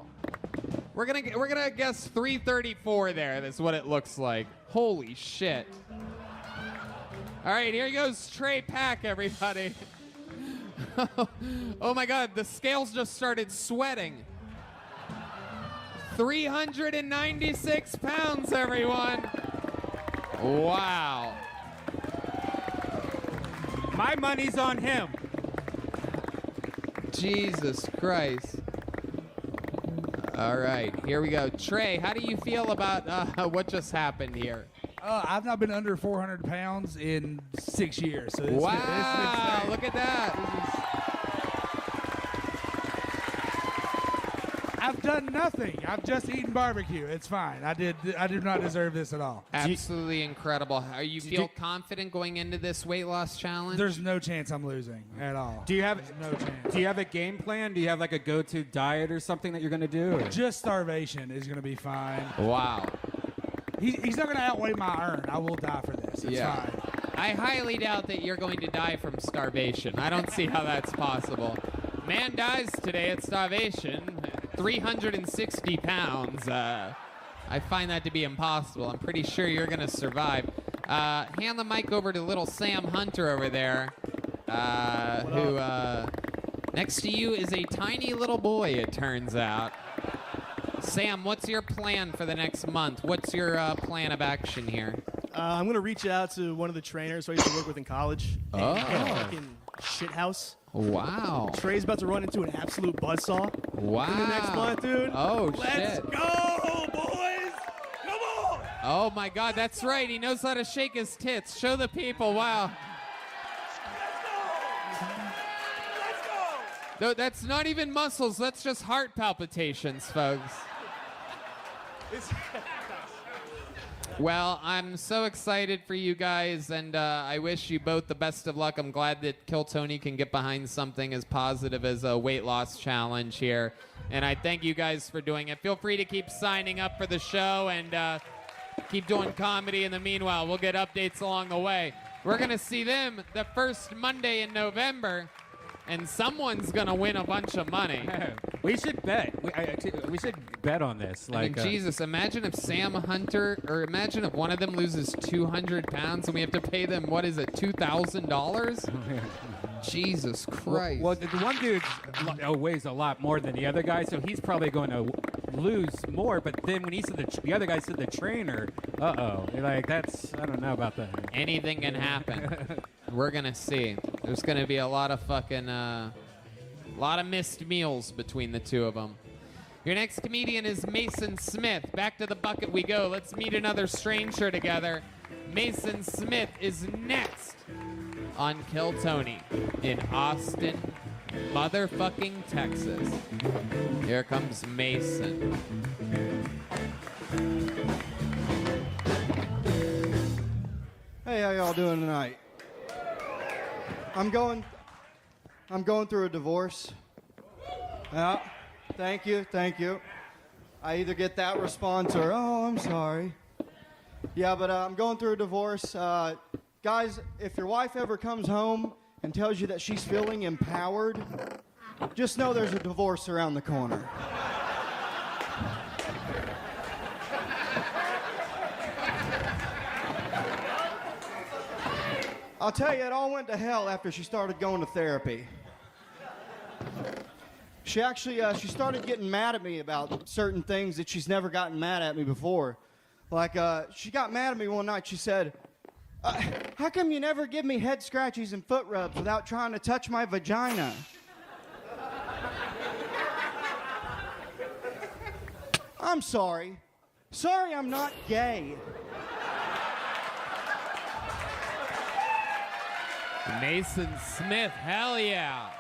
Speaker 1: We're gonna guess 334 there. That's what it looks like. Holy shit. All right, here goes Trey Pack, everybody. Oh my God, the scales just started sweating. 396 pounds, everyone. Wow.
Speaker 14: My money's on him.
Speaker 1: Jesus Christ. All right, here we go. Trey, how do you feel about what just happened here?
Speaker 5: I've not been under 400 pounds in 6 years. So
Speaker 1: Wow, look at that.
Speaker 5: I've done nothing. I've just eaten barbecue. It's fine. I do not deserve this at all.
Speaker 1: Absolutely incredible. Are you feel confident going into this weight loss challenge?
Speaker 5: There's no chance I'm losing at all.
Speaker 3: Do you have
Speaker 5: no chance?
Speaker 3: Do you have a game plan? Do you have like a go-to diet or something that you're gonna do? Or?
Speaker 5: Just starvation is gonna be fine.
Speaker 1: Wow.
Speaker 5: He's not gonna outweigh my earn. I will die for this. It's fine.
Speaker 1: I highly doubt that you're going to die from starvation. I don't see how that's possible. Man dies today at starvation. 360 pounds. I find that to be impossible. I'm pretty sure you're going to survive. Hand the mic over to little Sam Hunter over there, who next to you is a tiny little boy, it turns out. Sam, what's your plan for the next month? What's your plan of action here?
Speaker 9: I'm going to reach out to one of the trainers who I used to work with in college.
Speaker 1: Oh.
Speaker 9: Fucking shithouse.
Speaker 1: Wow.
Speaker 9: Trey's about to run into an absolute buzzsaw.
Speaker 1: Wow.
Speaker 9: In the next month, dude.
Speaker 1: Oh,
Speaker 9: Let's
Speaker 1: shit.
Speaker 9: go, boys. Come on.
Speaker 1: Oh, my God, that's right. He knows how to shake his tits. Show the people. Wow. No, that's not even muscles. That's just heart palpitations, folks. Well, I'm so excited for you guys, and I wish you both the best of luck. I'm glad that Kill Tony can get behind something as positive as a weight loss challenge here. And I thank you guys for doing it. Feel free to keep signing up for the show and keep doing comedy in the meanwhile. We'll get updates along the way. We're going to see them the first Monday in November. And someone's gonna win a bunch of money.
Speaker 3: We should bet. We should bet on this.
Speaker 1: I mean, Jesus, imagine if Sam Hunter, or imagine if one of them loses 200 pounds and we have to pay them, what is it, $2,000? Jesus Christ.
Speaker 3: Well, the one dude weighs a lot more than the other guy, so he's probably going to lose more. But then when he said the other guy said the trainer, like that's, I don't know about that.
Speaker 1: Anything can happen. We're gonna see. There's gonna be a lot of fucking, lot of missed meals between the two of them. Your next comedian is Mason Smith. Back to the bucket we go. Let's meet another stranger together. Mason Smith is next on Kill Tony in Austin, motherfucking Texas. Here comes Mason.
Speaker 22: Hey, how y'all doing tonight? I'm going through a divorce. Yeah, thank you. I either get that response or, oh, I'm sorry. Yeah, but I'm going through a divorce. Guys, if your wife ever comes home and tells you that she's feeling empowered, just know there's a divorce around the corner. I'll tell you, it all went to hell after she started going to therapy. She actually, she started getting mad at me about certain things that she's never gotten mad at me before. Like, she got mad at me one night. She said, how come you never give me head scratchies and foot rubs without trying to touch my vagina? I'm sorry. Sorry, I'm not gay.
Speaker 1: Mason Smith, hell yeah.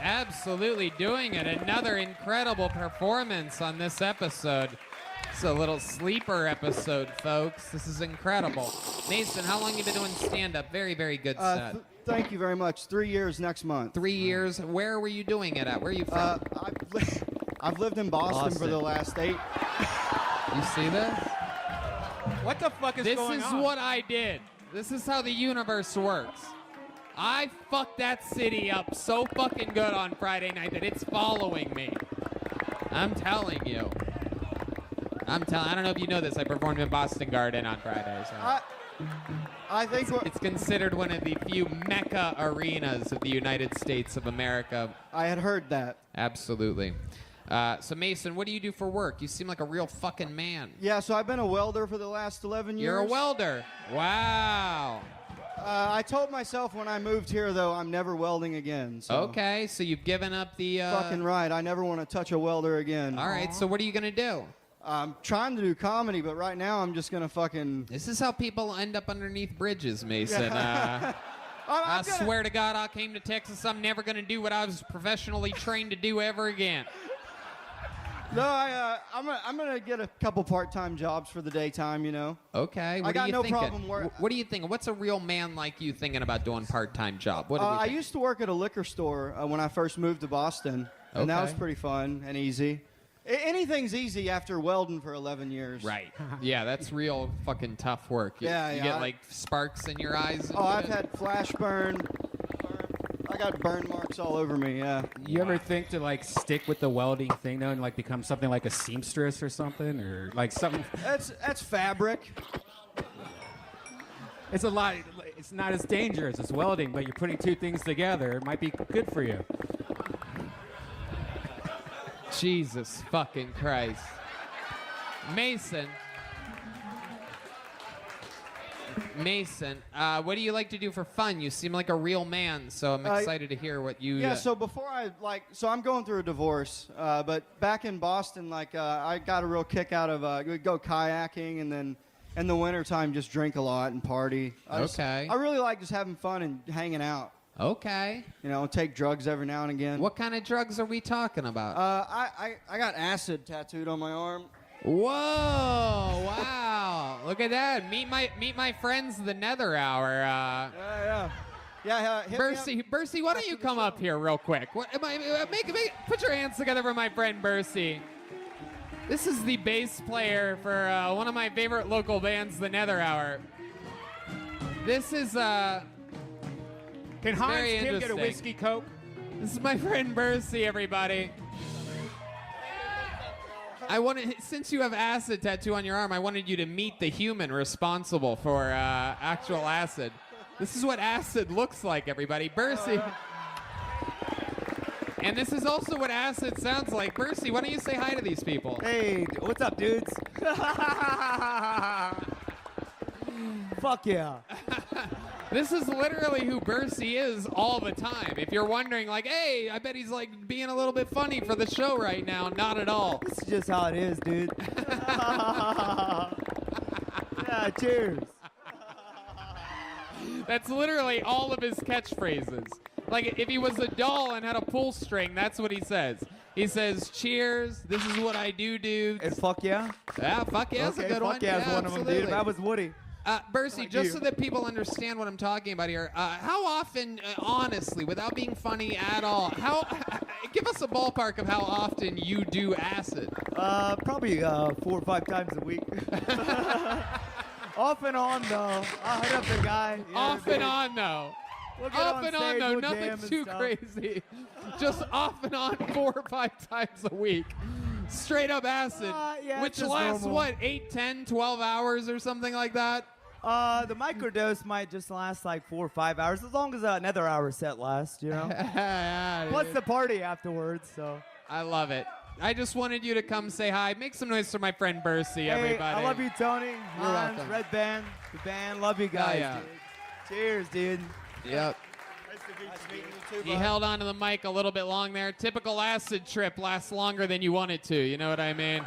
Speaker 1: Absolutely doing it. Another incredible performance on this episode. It's a little sleeper episode, folks. This is incredible. Mason, how long have you been doing stand-up? Very, very good set.
Speaker 22: Thank you very much. 3 years next month.
Speaker 1: 3 years. Where were you doing it at? Where are you from?
Speaker 22: I've lived in Boston for the last 8.
Speaker 1: You see this?
Speaker 6: What the fuck is going on?
Speaker 1: This is what I did. This is how the universe works. I fucked that city up so fucking good on Friday night that it's following me. I'm telling you. I don't know if you know this. I performed in Boston Garden on Friday. So.
Speaker 22: I think
Speaker 1: it's considered one of the few mecca arenas of the United States of America.
Speaker 22: I had heard that.
Speaker 1: Absolutely. So Mason, what do you do for work? You seem like a real fucking man.
Speaker 22: Yeah, so I've been a welder for the last 11 years.
Speaker 1: You're a welder. Wow.
Speaker 22: I told myself when I moved here, though, I'm never welding again. So.
Speaker 1: Okay, so you've given up the...
Speaker 22: Fucking right. I never want to touch a welder again.
Speaker 1: All right, so what are you going to do?
Speaker 22: I'm trying to do comedy, but right now I'm just going to fucking...
Speaker 1: This is how people end up underneath bridges, Mason. I swear to God, I came to Texas. I'm never going to do what I was professionally trained to do ever again.
Speaker 22: No, I'm gonna get a couple part-time jobs for the daytime, you know.
Speaker 1: Okay.
Speaker 22: I got no problem working.
Speaker 1: What do you think? What's a real man like you thinking about doing part-time job? What do you
Speaker 22: I
Speaker 1: think?
Speaker 22: used to work at a liquor store when I first moved to Boston, and that was
Speaker 1: Okay.
Speaker 22: pretty fun and easy. Anything's easy after welding for 11 years.
Speaker 1: Right. Yeah, that's real fucking tough work. You
Speaker 22: Yeah,
Speaker 1: get like sparks in your eyes. And
Speaker 22: Oh, I've
Speaker 1: shit?
Speaker 22: had flash burn. I got burn marks all over me. Yeah.
Speaker 3: You ever think to like stick with the welding thing though and like become something like a seamstress or something or like something?
Speaker 22: That's fabric.
Speaker 3: It's a lot. It's not as dangerous as welding, but you're putting two things together. It might be good for you.
Speaker 1: Jesus fucking Christ. Mason, what do you like to do for fun? You seem like a real man, so I'm excited to hear what you...
Speaker 22: Yeah, so before so I'm going through a divorce, but back in Boston, I got a real kick out of, we'd go kayaking and then in the wintertime just drink a lot and party. I really like just having fun and hanging out.
Speaker 1: Okay.
Speaker 22: You know, take drugs every now and again.
Speaker 1: What kind of drugs are we talking about?
Speaker 22: I got acid tattooed on my arm.
Speaker 1: Whoa! Wow! Look at that. Meet my friends, the Nether Hour. Bursey, why don't you come up here real quick? Put your hands together for my friend Bursey. This is the bass player for one of my favorite local bands, the Nether Hour. This is
Speaker 8: Can Hans
Speaker 1: very
Speaker 8: Kim get a
Speaker 1: interesting.
Speaker 8: whiskey coke?
Speaker 1: This is my friend Bursey, everybody. Since you have acid tattoo on your arm, I wanted you to meet the human responsible for actual acid. This is what acid looks like, everybody. Bursey. And this is also what acid sounds like. Bursey, why don't you say hi to these people?
Speaker 4: Hey, what's up, dudes? Fuck yeah.
Speaker 1: This is literally who Bursey is all the time. If you're wondering, like, hey, I bet he's like being a little bit funny for the show right now. Not at all.
Speaker 4: This is just how it is, dude. Yeah, cheers.
Speaker 1: That's literally all of his catchphrases. Like, if he was a doll and had a pull string, that's what he says. He says, cheers, this is what I do, dudes.
Speaker 4: And fuck yeah?
Speaker 1: Yeah, fuck yeah, that's a good one.
Speaker 4: Fuck yeah, is one
Speaker 1: absolutely.
Speaker 4: of them, dude. That was Woody.
Speaker 1: Bursey, just so that people understand what I'm talking about here, how often, honestly, without being funny at all, give us a ballpark of how often you do acid.
Speaker 4: Probably 4 or 5 times a week. Off and on, though. I'll hit up the guy. Yeah,
Speaker 1: Off and on, though.
Speaker 4: We'll get
Speaker 1: Off
Speaker 4: on
Speaker 1: and on,
Speaker 4: stage,
Speaker 1: though.
Speaker 4: we'll
Speaker 1: Nothing
Speaker 4: jam and
Speaker 1: too
Speaker 4: stuff.
Speaker 1: crazy. Just off and on 4 or 5 times a week. Straight up acid.
Speaker 4: Yeah,
Speaker 1: which
Speaker 4: it's just
Speaker 1: lasts,
Speaker 4: normal.
Speaker 1: what, 8, 10, 12 hours or something like that?
Speaker 4: The microdose might just last like 4 or 5 hours, as long as another hour set lasts, you know?
Speaker 1: Yeah,
Speaker 4: Plus
Speaker 1: dude.
Speaker 4: the party afterwards, so.
Speaker 1: I love it. I just wanted you to come say hi. Make some noise for my friend Bursey,
Speaker 4: Hey,
Speaker 1: everybody.
Speaker 4: I love you, Tony.
Speaker 1: You're
Speaker 4: Hans,
Speaker 1: welcome.
Speaker 4: Red Band, the band. Love you guys,
Speaker 1: yeah.
Speaker 4: dude. Cheers, dude.
Speaker 1: Yep. He held on to the mic a little bit long there. Typical acid trip lasts longer than you want it to. You know what I mean?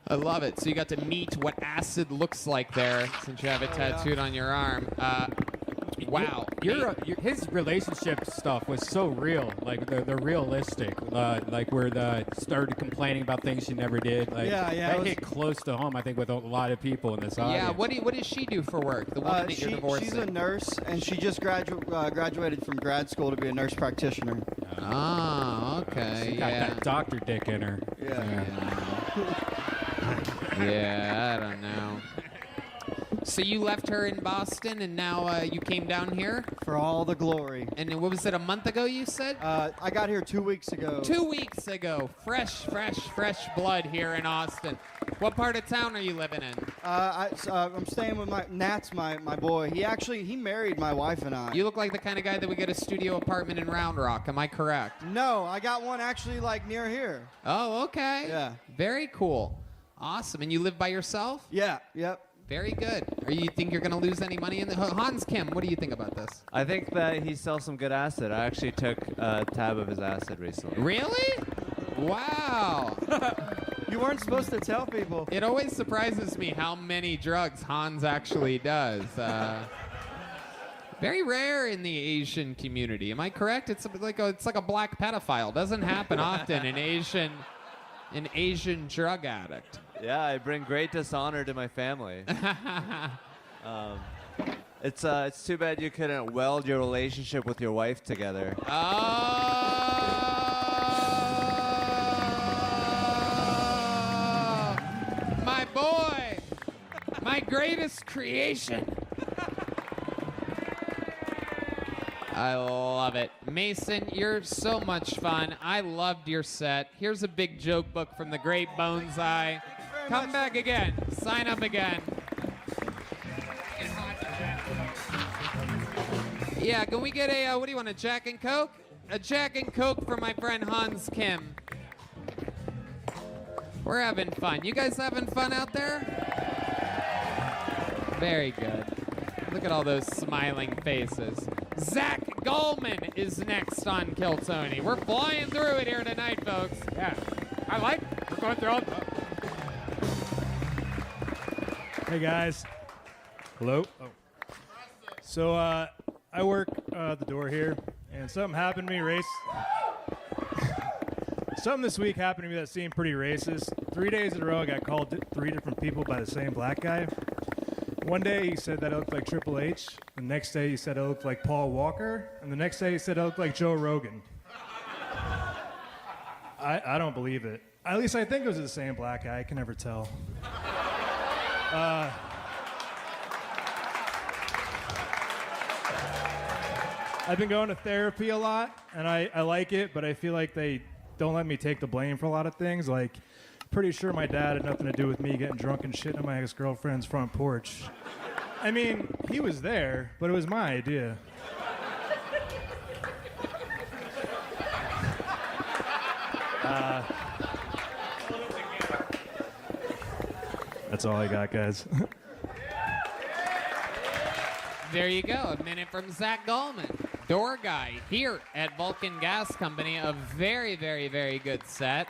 Speaker 1: I love it. So you got to meet what acid looks like there, since you have it tattooed on your arm. Wow.
Speaker 3: His relationship stuff was so real, like the realistic, like where the started complaining about things she never did. Like, that hit close to home, I think, with a lot of people in this audience.
Speaker 1: Yeah. What does she do for work? The woman that you're divorcing.
Speaker 22: She's a nurse, and she just graduated from grad school to be a nurse practitioner.
Speaker 1: Oh, okay.
Speaker 3: She got that doctor dick in her.
Speaker 1: Yeah, I don't know. So you left her in Boston, and now you came down here?
Speaker 22: For all the glory.
Speaker 1: And what was it, a month ago you said?
Speaker 22: I got here 2 weeks ago.
Speaker 1: 2 weeks ago. Fresh blood here in Austin. What part of town are you living in?
Speaker 22: I'm staying with Nat's my boy. He married my wife and I.
Speaker 1: You look like the kind of guy that would get a studio apartment in Round Rock. Am I correct?
Speaker 22: No, I got one actually like near here.
Speaker 1: Oh, okay.
Speaker 22: Yeah.
Speaker 1: Very cool. Awesome. And you live by yourself?
Speaker 22: Yeah. Yep.
Speaker 1: Very good. Or you think you're going to lose any money in the... Hans Kim, what do you think about this?
Speaker 15: I think that he sells some good acid. I actually took a tab of his acid recently.
Speaker 1: Really? Wow.
Speaker 22: You weren't supposed to tell people.
Speaker 1: It always surprises me how many drugs Hans actually does. Very rare in the Asian community. Am I correct? It's like a black pedophile. Doesn't happen often, an Asian drug addict.
Speaker 15: Yeah, I bring great dishonor to my family. It's too bad you couldn't weld your relationship with your wife together.
Speaker 1: My boy, my greatest creation. I love it. Mason, you're so much fun. I loved your set. Here's a big joke book from the great Boneseye. Come back again. Sign up again. Yeah, can we get a, what do you want, a Jack and Coke? A Jack and Coke for my friend Hans Kim. We're having fun. You guys having fun out there? Very good. Look at all those smiling faces. Zach Goldman is next on Kill Tony. We're flying through it here tonight, folks.
Speaker 8: Yeah, I like it. We're going through all.
Speaker 9: Hey guys. Hello. Oh. So I work at the door here, and something happened to me. Something this week happened to me that seemed pretty racist. 3 days in a row, I got called 3 different people by the same black guy. One day he said that I looked like Triple H. The next day he said I looked like Paul Walker. And the next day he said I looked like Joe Rogan. I don't believe it. At least I think it was the same black guy. I can never tell. I've been going to therapy a lot, and I like it, but I feel like they don't let me take the blame for a lot of things. Like, pretty sure my dad had nothing to do with me getting drunk and shit on my ex-girlfriend's front porch. I mean, he was there, but it was my idea. That's all I got, guys.
Speaker 1: There you go. A minute from Zach Goldman. Door guy here at Vulcan Gas Company. A very, very, very good set.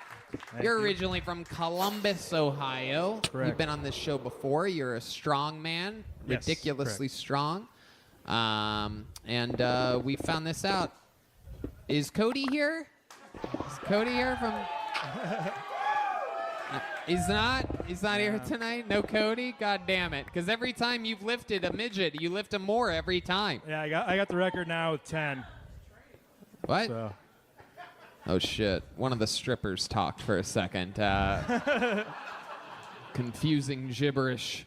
Speaker 1: You're originally from Columbus, Ohio.
Speaker 9: Correct.
Speaker 1: You've been on this show before. You're a strong man,
Speaker 9: Yes,
Speaker 1: ridiculously strong. And we found this out. Is Cody here? Is Cody here from... He's not here tonight? No Cody? God damn it. Because every time you've lifted a midget, you lift him more every time.
Speaker 9: Yeah, I got the record now with 10.
Speaker 1: What?
Speaker 9: So.
Speaker 1: Oh, shit. One of the strippers talked for a second. Confusing gibberish.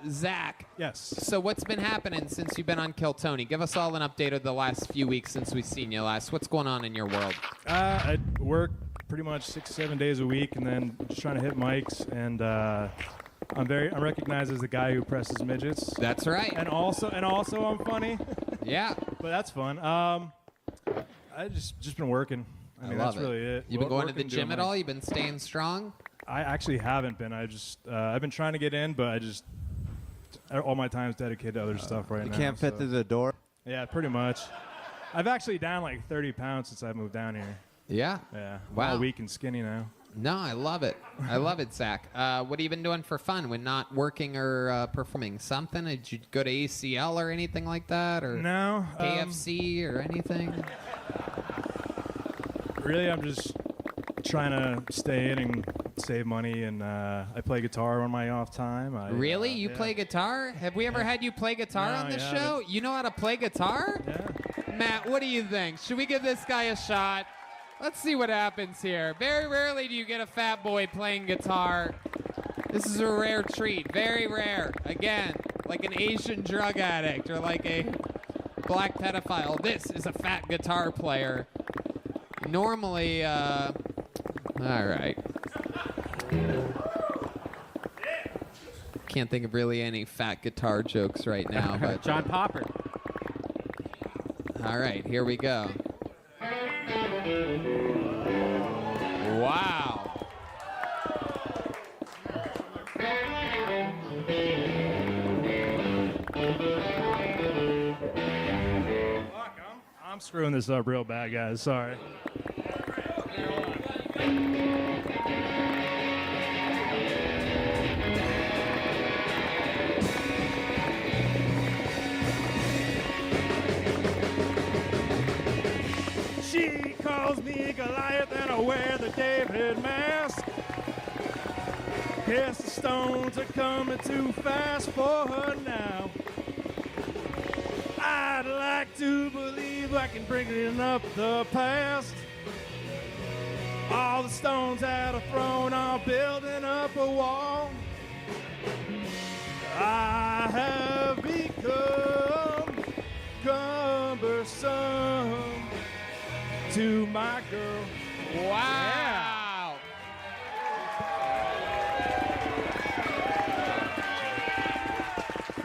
Speaker 1: Zach.
Speaker 9: Yes.
Speaker 1: So what's been happening since you've been on Kill Tony? Give us all an update of the last few weeks since we've seen you last. What's going on in your world?
Speaker 9: I work pretty much 6-7 days a week, and then just trying to hit mics. And I'm recognized as the guy who presses midgets.
Speaker 1: That's right.
Speaker 9: And also I'm funny.
Speaker 1: Yeah.
Speaker 9: But that's fun. I just been working. I mean,
Speaker 1: love
Speaker 9: that's really it.
Speaker 1: You've been going to the
Speaker 9: Working,
Speaker 1: gym
Speaker 9: doing
Speaker 1: at all? You've been staying strong?
Speaker 9: I actually haven't been. I've been trying to get in, but all my time's dedicated to other stuff right now.
Speaker 15: You can't fit through the door?
Speaker 9: Yeah, pretty much. I've actually down like 30 pounds since I moved down here.
Speaker 1: Yeah?
Speaker 9: Yeah.
Speaker 1: Wow.
Speaker 9: I'm all weak and skinny now.
Speaker 1: No, I love it. I love it, Zach. What have you been doing for fun when not working or performing? Something? Did you go to ACL or anything like that? Or
Speaker 9: No.
Speaker 1: KFC or anything?
Speaker 9: Really, I'm just trying to stay in and save money, and I play guitar on my off time.
Speaker 1: Really? You
Speaker 9: yeah.
Speaker 1: play guitar? Have we ever had you play guitar
Speaker 9: No,
Speaker 1: on this
Speaker 9: you
Speaker 1: show?
Speaker 9: haven't.
Speaker 1: You know how to play guitar?
Speaker 9: Yeah.
Speaker 1: Matt, what do you think? Should we give this guy a shot? Let's see what happens here. Very rarely do you get a fat boy playing guitar. This is a rare treat. Very rare. Again, like an Asian drug addict or like a black pedophile. This is a fat guitar player. Normally, all right. Can't think of really any fat guitar jokes right now, but
Speaker 3: John Popper.
Speaker 1: All right, here we go. Wow.
Speaker 9: I'm screwing this up real bad, guys. Sorry. She calls me Goliath and I wear the David mask. Guess the stones are coming too fast for her now. I'd like to believe I can bring it up the past. All the stones that are thrown are building up a wall. I have become cumbersome to my girl.
Speaker 1: Wow.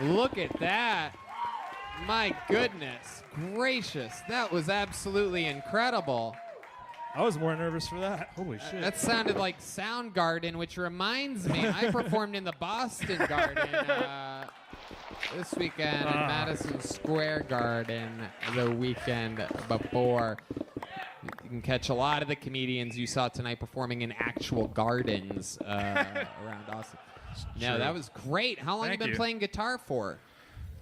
Speaker 1: Look at that. My goodness gracious. That was absolutely incredible.
Speaker 9: I was more nervous for that. Holy shit.
Speaker 1: That sounded like Soundgarden, which reminds me, I performed in the Boston Garden this weekend in Madison Square Garden the weekend before. You can catch a lot of the comedians you saw tonight performing in actual gardens around Austin. No, that was great. How long have you been playing guitar for?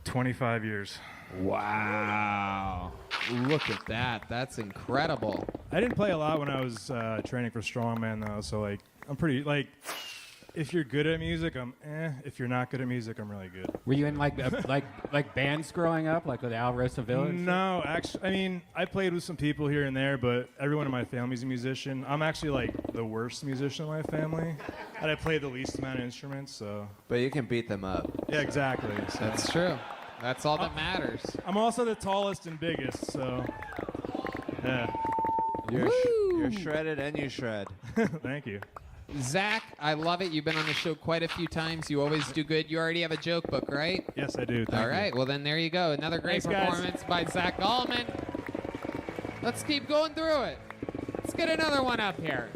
Speaker 9: 25 years.
Speaker 1: Wow. Look at that. That's incredible.
Speaker 9: I didn't play a lot when I was training for strongman, though, so, like, I'm pretty, like, if you're good at music, I'm eh. If you're not good at music, I'm really good.
Speaker 3: Were you in, like bands growing up, like with Alvarez Village?
Speaker 9: No, actually, I mean, I played with some people here and there, but everyone in my family's a musician. I'm actually, like, the worst musician in my family, and I play the least amount of instruments, so.
Speaker 15: But you can beat them up.
Speaker 9: Yeah, exactly. So.
Speaker 1: That's true. That's all that matters.
Speaker 9: I'm also the tallest and biggest, so yeah.
Speaker 15: You're shredded and you shred.
Speaker 9: Thank you.
Speaker 1: Zach, I love it. You've been on the show quite a few times. You always do good. You already have a joke book, right?
Speaker 9: Yes, I do.
Speaker 1: All right. Well, then there you go. Another great performance by Zach Gallman. Let's keep going through it. Let's get another one up here.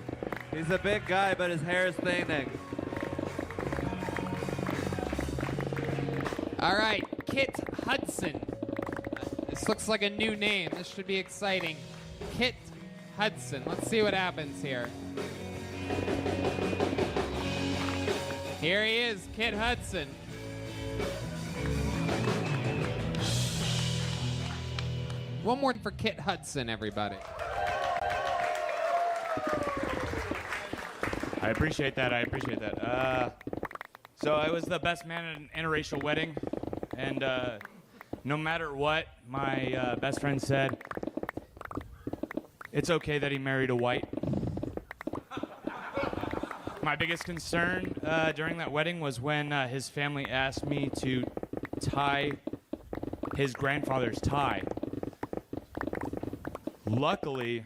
Speaker 15: He's a big guy, but his hair is thinning.
Speaker 1: All right, Kit Hudson. This looks like a new name. This should be exciting. Kit Hudson. Let's see what happens here. Here he is, Kit Hudson. One more for Kit Hudson, everybody.
Speaker 10: I appreciate that. So I was the best man at an interracial wedding, and no matter what my best friend said, it's okay that he married a white. My biggest concern during that wedding was when his family asked me to tie his grandfather's tie. Luckily,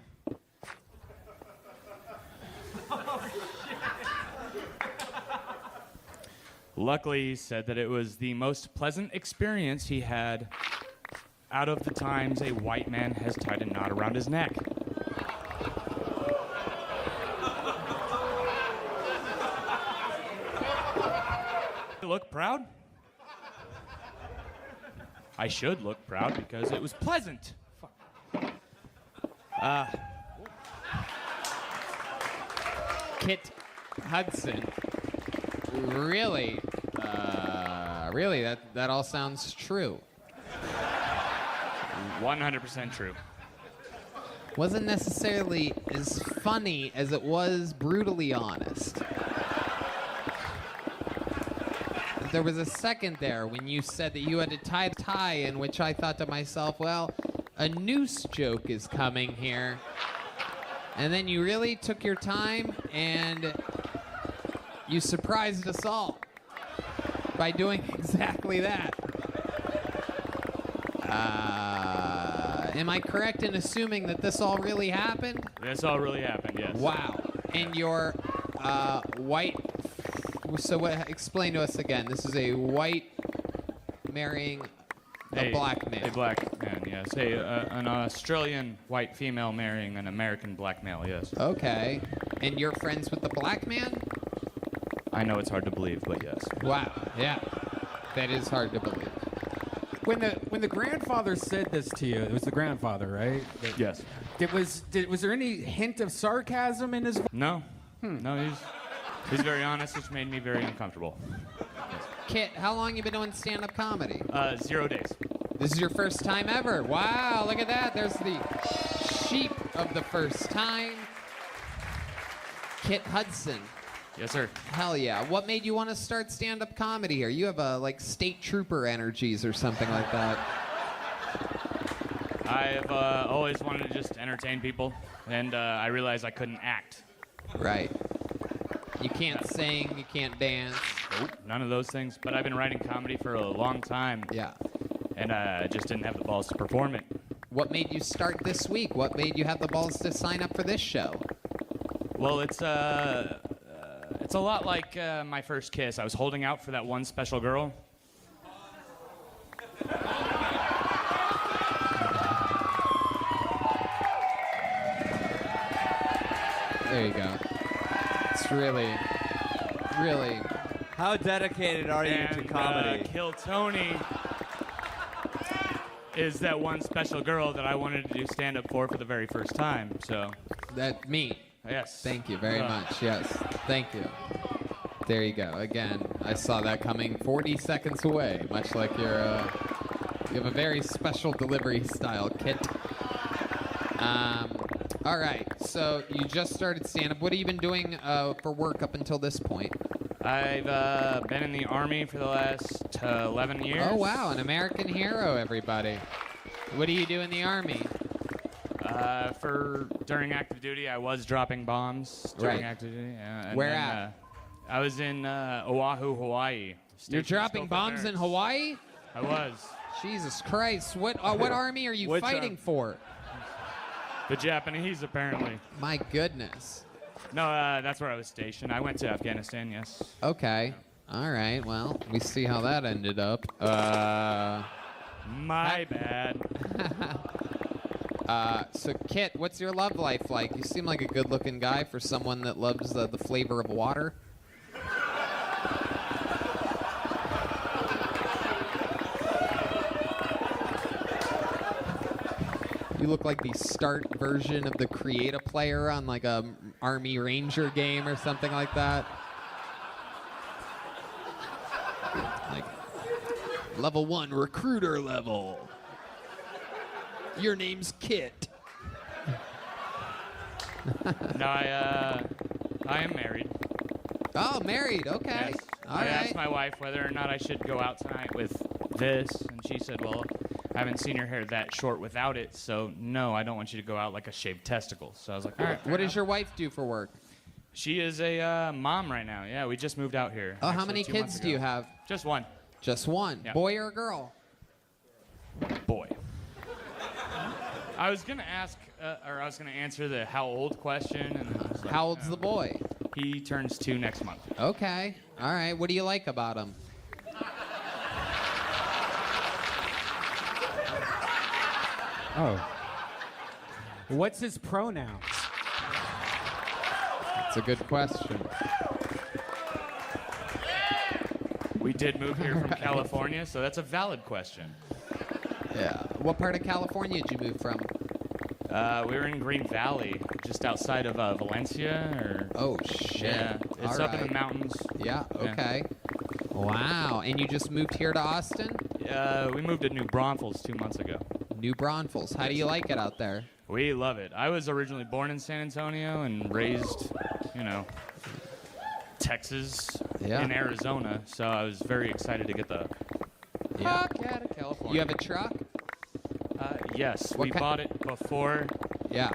Speaker 10: he said that it was the most pleasant experience he had out of the times a white man has tied a knot around his neck. Look proud? I should look proud because it was pleasant.
Speaker 1: Kit Hudson. Really, that all sounds true.
Speaker 10: 100% true.
Speaker 1: Wasn't necessarily as funny as it was brutally honest. There was a second there when you said that you had to tie the tie, in which I thought to myself, well, a noose joke is coming here. And then you really took your time and you surprised us all by doing exactly that. Am I correct in assuming that this all really happened?
Speaker 10: This all really happened, yes.
Speaker 1: Wow. And your white... So what? Explain to us again. This is a white marrying a black man.
Speaker 10: A black man, yes. An Australian white female marrying an American black male, yes.
Speaker 1: Okay. And you're friends with the black man?
Speaker 10: I know it's hard to believe, but yes.
Speaker 1: Wow. Yeah. That is hard to believe.
Speaker 3: When the grandfather said this to you, it was the grandfather, right?
Speaker 10: Yes.
Speaker 3: Was there any hint of sarcasm in his voice?
Speaker 10: No. No, he's very honest, which made me very uncomfortable.
Speaker 1: Kit, how long you been doing stand-up comedy?
Speaker 10: 0 days.
Speaker 1: This is your first time ever. Wow, look at that. There's the sheep of the first time. Kit Hudson.
Speaker 10: Yes, sir.
Speaker 1: Hell yeah. What made you want to start stand-up comedy here? You have like state trooper energies or something like that.
Speaker 10: I've always wanted to just entertain people, and I realized I couldn't act.
Speaker 1: Right. You can't sing, you can't dance.
Speaker 10: Nope, none of those things. But I've been writing comedy for a long time.
Speaker 1: Yeah.
Speaker 10: And I just didn't have the balls to perform it.
Speaker 1: What made you start this week? What made you have the balls to sign up for this show?
Speaker 10: Well, it's a lot like my first kiss. I was holding out for that one special girl.
Speaker 1: There you go. It's really.
Speaker 15: How dedicated are you to comedy?
Speaker 10: Kill Tony is that one special girl that I wanted to do stand-up for the very first time. So
Speaker 1: that me.
Speaker 10: Yes.
Speaker 1: Thank you very much. Yes. Thank you. There you go. Again, I saw that coming 40 seconds away. Much like you have a very special delivery style, Kit. All right. So you just started stand-up. What have you been doing for work up until this point?
Speaker 10: I've been in the Army for the last 11 years.
Speaker 1: Oh, wow. An American hero, everybody. What do you do in the Army?
Speaker 10: During active duty, I was dropping bombs during active duty.
Speaker 1: Where at?
Speaker 10: I was in Oahu, Hawaii.
Speaker 1: You're dropping bombs in Hawaii?
Speaker 10: I was.
Speaker 1: Jesus Christ. What army are you fighting for?
Speaker 10: The Japanese, apparently.
Speaker 1: My goodness.
Speaker 10: No, that's where I was stationed. I went to Afghanistan, yes.
Speaker 1: Okay. All right. Well, we see how that ended up.
Speaker 10: My bad.
Speaker 1: So, Kit, what's your love life like? You seem like a good-looking guy for someone that loves the flavor of water. You look like the start version of the Create a Player on like a Army Ranger game or something like that. Like level 1 recruiter level. Your name's Kit.
Speaker 10: No, I am married.
Speaker 1: Oh, married. Okay.
Speaker 10: Yes.
Speaker 1: All
Speaker 10: I
Speaker 1: right.
Speaker 10: asked my wife whether or not I should go out tonight with this, and she said, well, I haven't seen your hair that short without it, so no, I don't want you to go out like a shaved testicle. So I was like, all right.
Speaker 1: What does your wife do for work?
Speaker 10: She is a mom right now. Yeah, we just moved out here.
Speaker 1: Oh, how
Speaker 10: actually
Speaker 1: many
Speaker 10: 2
Speaker 1: kids
Speaker 10: months
Speaker 1: do you
Speaker 10: ago.
Speaker 1: have?
Speaker 10: Just one.
Speaker 1: Just one.
Speaker 10: Yeah.
Speaker 1: Boy or girl?
Speaker 10: Boy. I was gonna ask, or I was gonna answer the how old question. And I was like,
Speaker 1: How old's the boy?
Speaker 10: He turns 2 next month.
Speaker 1: Okay. All right. What do you like about him?
Speaker 3: Oh. What's his pronouns?
Speaker 1: That's a good question.
Speaker 10: We did move here from California, so that's a valid question.
Speaker 1: Yeah. What part of California did you move from?
Speaker 10: We were in Green Valley, just outside of Valencia.
Speaker 1: Oh, shit.
Speaker 10: Yeah, it's
Speaker 1: All
Speaker 10: up in
Speaker 1: right.
Speaker 10: the mountains.
Speaker 1: Yeah, okay. Wow. And you just moved here to Austin?
Speaker 10: We moved to New Braunfels 2 months ago.
Speaker 1: New Braunfels. How do you like it out there?
Speaker 10: We love it. I was originally born in San Antonio and raised, Texas in Arizona, so I was very excited to get the fuck out of California.
Speaker 1: You have a truck?
Speaker 10: Yes,
Speaker 1: What
Speaker 10: we
Speaker 1: ki-
Speaker 10: bought it before.
Speaker 1: Yeah.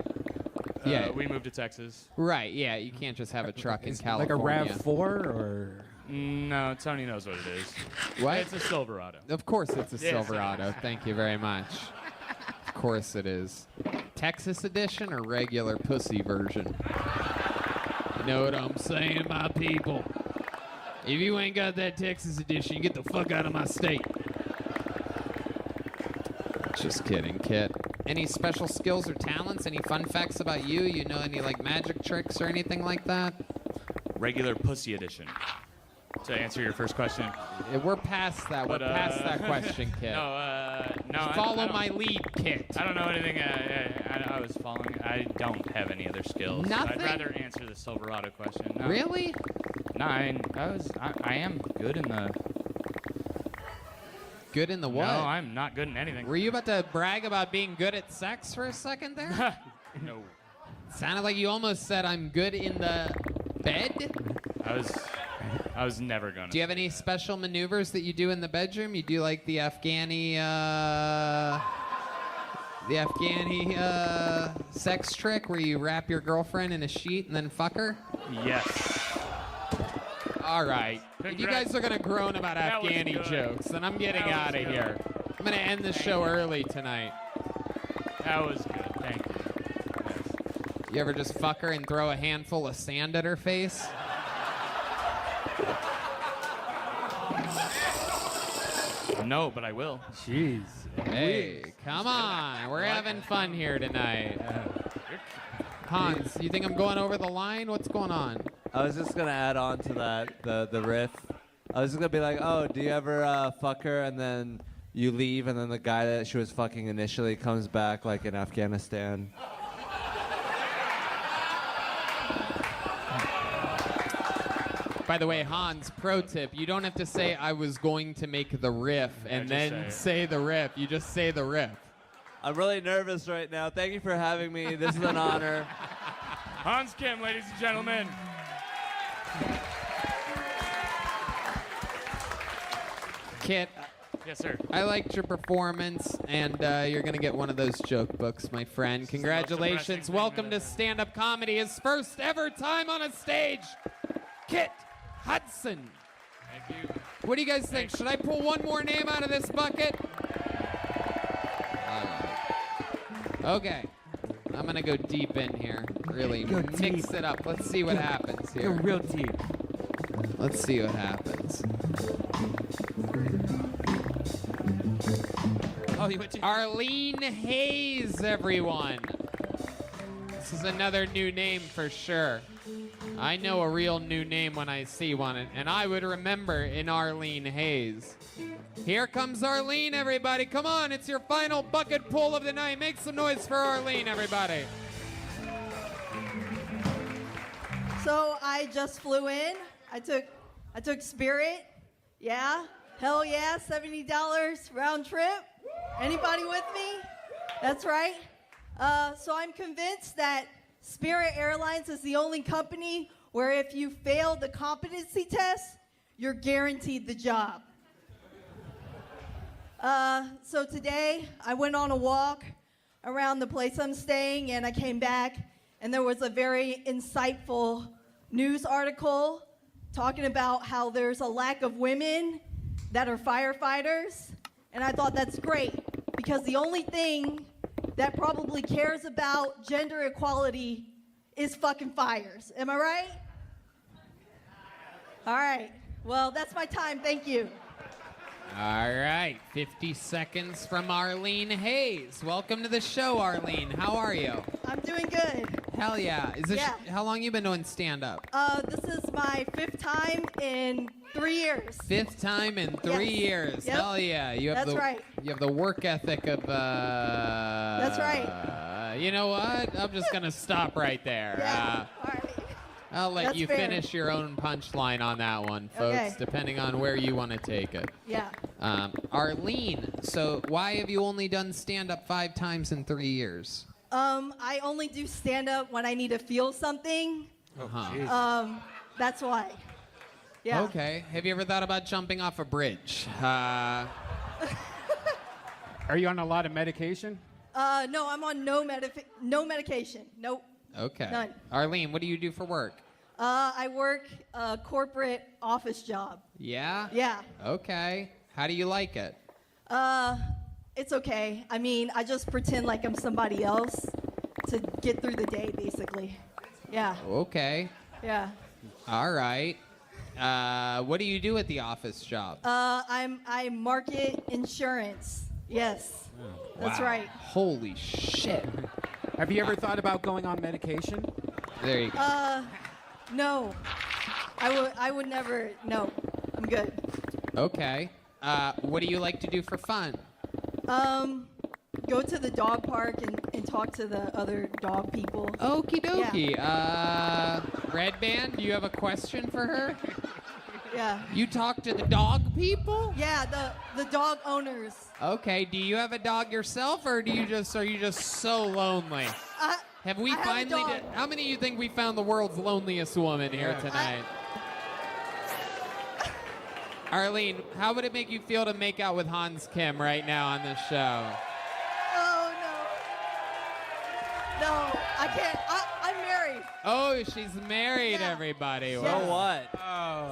Speaker 1: Yeah.
Speaker 10: We moved to Texas.
Speaker 1: Right, yeah. You can't just have a truck in
Speaker 3: Like
Speaker 1: California.
Speaker 3: a RAV4 or?
Speaker 10: No, Tony knows what it is.
Speaker 1: What?
Speaker 10: It's a Silverado.
Speaker 1: Of course it's a
Speaker 10: Yes.
Speaker 1: Silverado. Thank you very much. Of course it is. Texas edition or regular pussy version? You know what I'm saying, my people? If you ain't got that Texas edition, you get the fuck out of my state. Just kidding, Kit. Any special skills or talents? Any fun facts about you? You know any like magic tricks or anything like that?
Speaker 10: Regular pussy edition. To answer your first question.
Speaker 1: Yeah, we're past that. We're past that question, Kit.
Speaker 10: No.
Speaker 1: Follow my lead, Kit.
Speaker 10: I don't know anything. I was following. I don't have any other skills.
Speaker 1: Nothing?
Speaker 10: I'd rather answer the Silverado question. No.
Speaker 1: Really?
Speaker 10: No, I am good in the.
Speaker 1: Good in the what?
Speaker 10: No, I'm not good in anything.
Speaker 1: Were you about to brag about being good at sex for a second there?
Speaker 10: No.
Speaker 1: Sounded like you almost said I'm good in the bed.
Speaker 10: I was never gonna.
Speaker 1: Do you have any special maneuvers that you do in the bedroom? You do like the Afghani sex trick where you wrap your girlfriend in a sheet and then fuck her?
Speaker 10: Yes.
Speaker 1: All right. If you guys are going to groan about
Speaker 10: That was
Speaker 1: Afghani
Speaker 10: good.
Speaker 1: jokes, then I'm getting
Speaker 10: That was
Speaker 1: out of
Speaker 10: good.
Speaker 1: here. I'm going to end the show early tonight.
Speaker 10: That was good. Thank you.
Speaker 1: You ever just fuck her and throw a handful of sand at her face?
Speaker 10: No, but I will.
Speaker 3: Jeez.
Speaker 1: Hey, come on. We're having fun here tonight. Hans, you think I'm going over the line? What's going on?
Speaker 15: I was just gonna add on to that the riff. I was just gonna be like, oh, do you ever fuck her and then you leave and then the guy that she was fucking initially comes back like in Afghanistan?
Speaker 1: By the way, Hans, pro tip, you don't have to say I was going to make the riff and then say the riff. You just say the riff.
Speaker 15: I'm really nervous right now. Thank you for having me. This is an honor.
Speaker 8: Hans Kim, ladies and gentlemen.
Speaker 1: Kit.
Speaker 10: Yes, sir.
Speaker 1: I liked your performance, and you're going to get one of those joke books, my friend. Congratulations. Welcome to stand-up comedy. His first ever time on a stage. Kit Hudson.
Speaker 10: Thank you.
Speaker 1: What do you guys think? Should I pull one more name out of this bucket? Okay. I'm going to go deep in here. Really mix it up. Let's see what happens here.
Speaker 6: Go real deep.
Speaker 1: Let's see what happens. Arlene Hayes, everyone. This is another new name for sure. I know a real new name when I see one, and I would remember in Arlene Hayes. Here comes Arlene, everybody. Come on, it's your final bucket pull of the night. Make some noise for Arlene, everybody.
Speaker 11: So I just flew in. I took Spirit. Yeah. Hell yeah, $70 round trip. Anybody with me? That's right. So I'm convinced that Spirit Airlines is the only company where if you fail the competency test, you're guaranteed the job. So today I went on a walk around the place I'm staying and I came back and there was a very insightful news article talking about how there's a lack of women that are firefighters. And I thought that's great because the only thing that probably cares about gender equality is fucking fires. Am I right? All right. Well, that's my time. Thank you.
Speaker 1: All right, 50 seconds from Arlene Hayes. Welcome to the show, Arlene. How are you?
Speaker 11: I'm doing good.
Speaker 1: Hell yeah. Is this
Speaker 11: Yeah.
Speaker 1: How long you been doing stand-up?
Speaker 11: This is my 5th time in 3 years.
Speaker 1: 5th time in 3
Speaker 11: Yes.
Speaker 1: years.
Speaker 11: Yep.
Speaker 1: Hell yeah. You have
Speaker 11: That's right.
Speaker 1: You have the work ethic of
Speaker 11: That's right.
Speaker 1: You know what? I'm just going to stop right there.
Speaker 11: Yeah. All right.
Speaker 1: I'll let
Speaker 11: That's
Speaker 1: you
Speaker 11: fair.
Speaker 1: finish your own punchline on that one, folks,
Speaker 11: Okay.
Speaker 1: depending on where you want to take it.
Speaker 11: Yeah.
Speaker 1: Arlene, so why have you only done stand-up 5 times in 3 years?
Speaker 11: I only do stand-up when I need to feel something. That's why. Yeah.
Speaker 1: Okay. Have you ever thought about jumping off a bridge?
Speaker 3: Are you on a lot of medication?
Speaker 11: No, I'm on no medication. Nope.
Speaker 1: Okay.
Speaker 11: None.
Speaker 1: Arlene, what do you do for work?
Speaker 11: I work a corporate office job.
Speaker 1: Yeah?
Speaker 11: Yeah.
Speaker 1: Okay. How do you like it?
Speaker 11: It's okay. I mean, I just pretend like I'm somebody else to get through the day, basically. Yeah.
Speaker 1: Okay.
Speaker 11: Yeah.
Speaker 1: All right. What do you do at the office job?
Speaker 11: I market insurance. Yes. That's
Speaker 1: Wow.
Speaker 11: right.
Speaker 1: Holy shit.
Speaker 3: Have you ever thought about going on medication?
Speaker 1: There you go.
Speaker 11: No. I would never. No. I'm good.
Speaker 1: Okay. What do you like to do for fun?
Speaker 11: Go to the dog park and talk to the other dog people.
Speaker 1: Okie dokie.
Speaker 11: Yeah.
Speaker 1: Red Band, do you have a question for her?
Speaker 11: Yeah.
Speaker 1: You talk to the dog people?
Speaker 11: Yeah, the dog owners.
Speaker 1: Okay. Do you have a dog yourself, or are you just so lonely? Have we
Speaker 11: I have a
Speaker 1: finally?
Speaker 11: dog.
Speaker 1: How many of you think we found the world's loneliest woman here tonight? Arlene, how would it make you feel to make out with Hans Kim right now on this show?
Speaker 11: Oh no. No, I can't. I'm married.
Speaker 1: Oh, she's married, everybody.
Speaker 15: So
Speaker 1: Wow.
Speaker 15: what?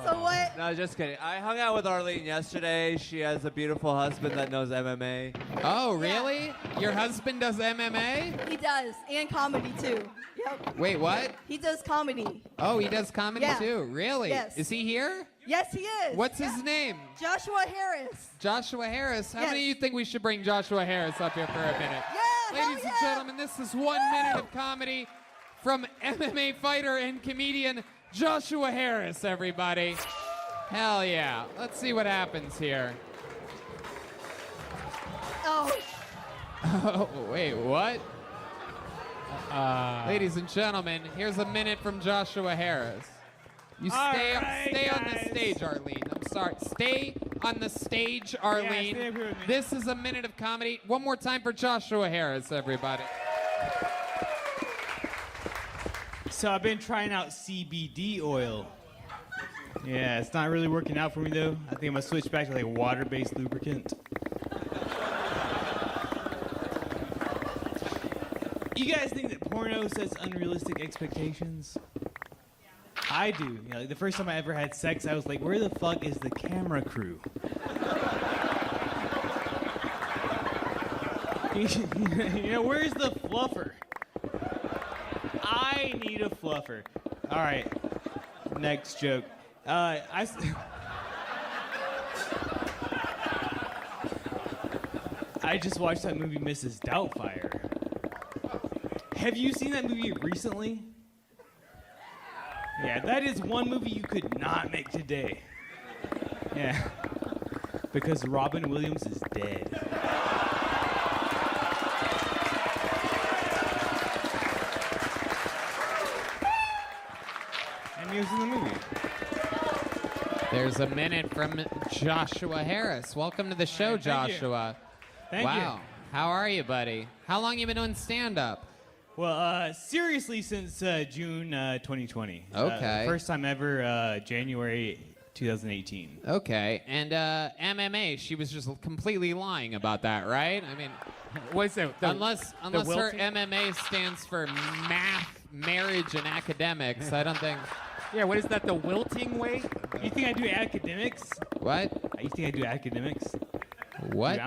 Speaker 11: So what?
Speaker 15: No, just kidding. I hung out with Arlene yesterday. She has a beautiful husband that knows MMA.
Speaker 1: Oh, really? Your husband does MMA?
Speaker 11: He does, and comedy too. Yep.
Speaker 1: Wait, what?
Speaker 11: He does comedy.
Speaker 1: Oh, he does comedy
Speaker 11: Yeah.
Speaker 1: too? Really?
Speaker 11: Yes.
Speaker 1: Is he here?
Speaker 11: Yes, he is.
Speaker 1: What's his name?
Speaker 11: Joshua Harris.
Speaker 1: Joshua Harris. How
Speaker 11: Yes.
Speaker 1: many of you think we should bring Joshua Harris up here for a minute?
Speaker 11: Yeah,
Speaker 1: Ladies and gentlemen, this is 1 minute of comedy from MMA fighter and comedian Joshua Harris, everybody. Hell yeah. Let's see what happens here.
Speaker 11: Oh.
Speaker 1: Oh, wait, what? Ladies and gentlemen, here's a minute from Joshua Harris. You
Speaker 8: All
Speaker 1: stay
Speaker 8: right,
Speaker 1: stay on the
Speaker 8: guys.
Speaker 1: stage, Arlene. I'm sorry. Stay on the stage, Arlene.
Speaker 8: stay up here with me.
Speaker 1: This is a minute of comedy. One more time for Joshua Harris, everybody.
Speaker 12: So I've been trying out CBD oil. Yeah, it's not really working out for me though. I think I'm gonna switch back to like water-based lubricant. You guys think that porno sets unrealistic expectations? I do. You know, like the first time I ever had sex, I was like, where the fuck is the camera crew? You know, where's the fluffer? I need a fluffer. All right, next joke. I just watched that movie, Mrs. Doubtfire. Have you seen that movie recently? Yeah, that is one movie you could not make today. Yeah, because Robin Williams is dead. And he was in the movie.
Speaker 1: There's a minute from Joshua Harris. Welcome to the show,
Speaker 12: Thank you.
Speaker 1: Joshua.
Speaker 12: Thank
Speaker 1: wow.
Speaker 12: you.
Speaker 1: How are you, buddy? How long you been doing stand-up?
Speaker 12: Well, seriously, since June 2020.
Speaker 1: Okay.
Speaker 12: First time ever, January 2018.
Speaker 1: Okay. And MMA, she was just completely lying about that, right? I mean,
Speaker 10: what's that?
Speaker 1: Unless her
Speaker 10: wilting?
Speaker 1: MMA stands for math, marriage, and academics, I don't think.
Speaker 10: Yeah, what is that? The wilting way?
Speaker 12: You think I do academics?
Speaker 1: What?
Speaker 12: You think I do academics?
Speaker 1: What?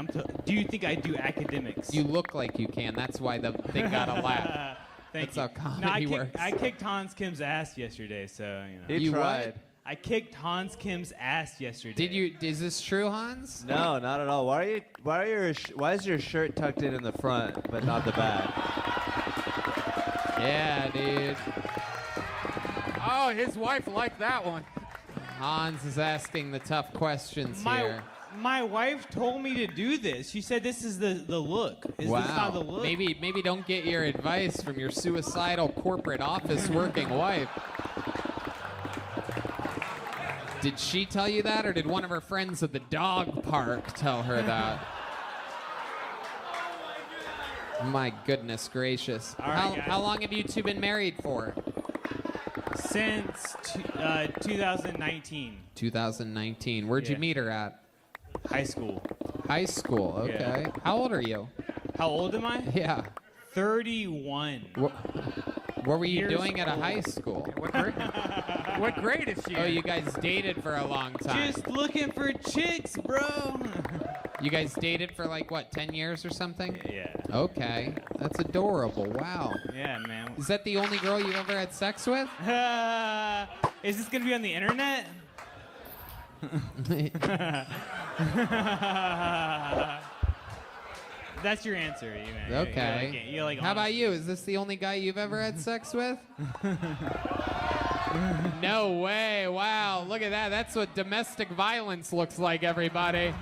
Speaker 12: Do you think I do academics?
Speaker 1: You look like you can. That's why the thing got a laugh.
Speaker 12: Thank
Speaker 1: That's
Speaker 12: you.
Speaker 1: how comedy
Speaker 12: No,
Speaker 1: works.
Speaker 12: I kicked Hans Kim's ass yesterday, so you know.
Speaker 15: He
Speaker 1: You
Speaker 15: tried.
Speaker 1: what?
Speaker 12: I kicked Hans Kim's ass yesterday.
Speaker 1: Did you? Is this true, Hans?
Speaker 15: No, not at all. Why is your shirt tucked in the front but not the back?
Speaker 1: Yeah, dude.
Speaker 10: Oh, his wife liked that one.
Speaker 1: Hans is asking the tough questions here.
Speaker 12: My wife told me to do this. She said this is the look. Is
Speaker 1: Wow.
Speaker 12: this not the look?
Speaker 1: Maybe don't get your advice from your suicidal corporate office working wife. Did she tell you that, or did one of her friends at the dog park tell her that? My goodness gracious.
Speaker 12: All right, guys.
Speaker 1: How long have you two been married for?
Speaker 12: Since 2019.
Speaker 1: 2019. Where'd you
Speaker 12: Yeah.
Speaker 1: meet her at?
Speaker 12: High school.
Speaker 1: High school, okay.
Speaker 12: Yeah.
Speaker 1: How old are you?
Speaker 12: How old am I?
Speaker 1: Yeah.
Speaker 12: 31.
Speaker 1: What were you
Speaker 12: Years
Speaker 1: doing at a
Speaker 12: old.
Speaker 1: high school?
Speaker 10: What grade is she
Speaker 1: Oh,
Speaker 10: in?
Speaker 1: you guys dated for a long time.
Speaker 12: Just looking for chicks, bro.
Speaker 1: You guys dated for like, what, 10 years or something?
Speaker 12: Yeah.
Speaker 1: Okay. That's adorable. Wow.
Speaker 12: Yeah, man.
Speaker 1: Is that the only girl you ever had sex with?
Speaker 12: Is this gonna be on the internet? That's your answer, you man.
Speaker 1: Okay.
Speaker 12: You're like
Speaker 1: How about you? Is this the only guy you've ever had sex with? No way. Wow. Look at that. That's what domestic violence looks like, everybody.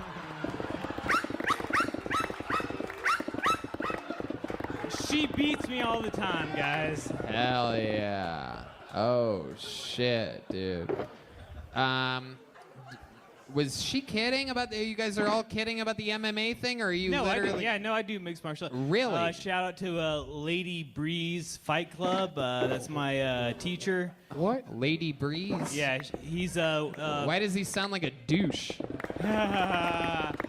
Speaker 12: She beats me all the time, guys.
Speaker 1: Hell yeah. Oh, shit, dude. Was she kidding about you guys are all kidding about the MMA thing, or are you
Speaker 12: No,
Speaker 1: literally?
Speaker 12: I do mixed martial arts.
Speaker 1: Really?
Speaker 12: Shout out to Lady Breeze Fight Club. That's my teacher.
Speaker 1: What? Lady Breeze?
Speaker 12: Yeah, he's
Speaker 1: Why does he sound like a douche?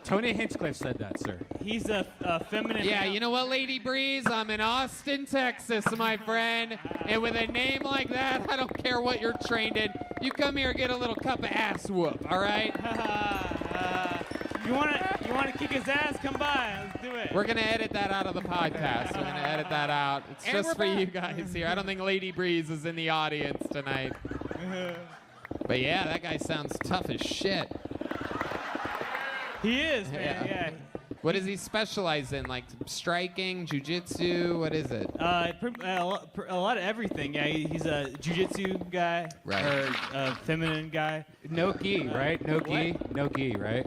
Speaker 3: Tony Hinchcliffe said that, sir.
Speaker 12: He's a feminine.
Speaker 1: Yeah, you know what, Lady Breeze? I'm in Austin, Texas, my friend. And with a name like that, I don't care what you're trained in. You come here, get a little cup of ass whoop, all right?
Speaker 12: You wanna kick his ass? Come by. Let's do it.
Speaker 1: We're going to edit that out of the podcast. We're going to edit that out. It's
Speaker 12: And
Speaker 1: just
Speaker 12: we're
Speaker 1: for you
Speaker 12: back.
Speaker 1: guys here. I don't think Lady Breeze is in the audience tonight. But yeah, that guy sounds tough as shit.
Speaker 12: He is, man. Yeah.
Speaker 1: What does he specialize in? Like striking, jujitsu? What is it?
Speaker 12: A lot of everything. Yeah, he's a jujitsu guy.
Speaker 1: Right.
Speaker 12: Or a feminine guy.
Speaker 3: No gi, right? No gi.
Speaker 12: What?
Speaker 3: No gi, right?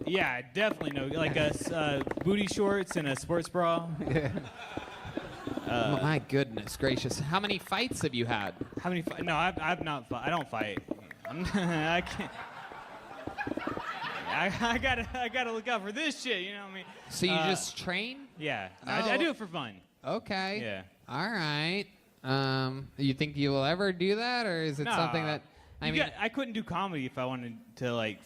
Speaker 12: Yeah, definitely no. Like a booty shorts and a sports bra.
Speaker 3: Yeah.
Speaker 1: Oh, my goodness gracious. How many fights have you had?
Speaker 12: How many? No, I've not. I don't fight. I can't. I gotta look out for this shit. You know what I mean?
Speaker 1: So you just train?
Speaker 12: Yeah,
Speaker 1: Oh.
Speaker 12: I do it for fun.
Speaker 1: Okay.
Speaker 12: Yeah.
Speaker 1: All right. You think you will ever do that, or is it
Speaker 12: Nah.
Speaker 1: something that
Speaker 12: I couldn't do comedy if I wanted to like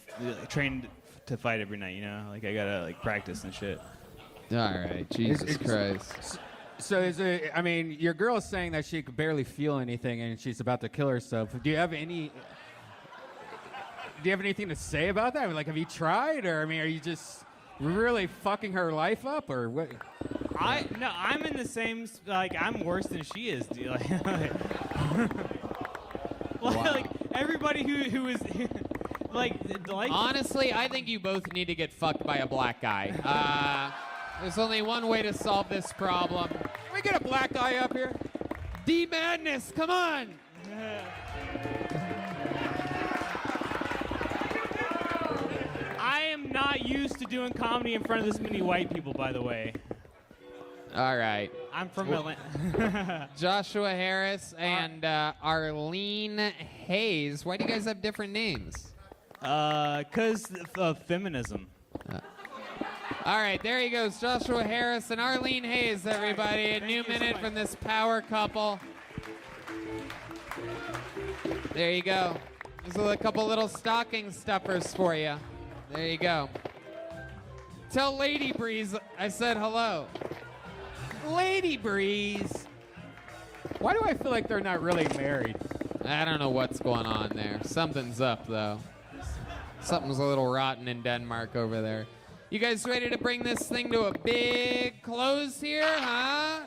Speaker 12: train to fight every night. You know, like I gotta like practice and shit.
Speaker 1: All right, Jesus Christ.
Speaker 3: So is it? I mean, your girl's saying that she could barely feel anything and she's about to kill herself. Do you have anything to say about that? I mean, like, have you tried, or I mean, are you just really fucking her life up, or what?
Speaker 12: I'm in the same. Like, I'm worse than she is. Dude. Like everybody who is. Like,
Speaker 1: Honestly, I think you both need to get fucked by a black guy. There's only one way to solve this problem. Can we get a black guy up here? D-Madness, come on!
Speaker 12: I am not used to doing comedy in front of this many white people, by the way.
Speaker 1: All right.
Speaker 12: I'm from Atlanta.
Speaker 1: Joshua Harris and Arlene Hayes. Why do you guys have different names?
Speaker 12: 'Cause of feminism.
Speaker 1: All right, there he goes, Joshua Harris and Arlene Hayes, everybody. A new minute from this power couple. There you go. There's a couple little stocking stuffers for you. There you go. Tell Lady Breeze I said hello. Lady Breeze.
Speaker 3: Why do I feel like they're not really married?
Speaker 1: I don't know what's going on there. Something's up, though. Something's a little rotten in Denmark over there. You guys ready to bring this thing to a big close here, huh?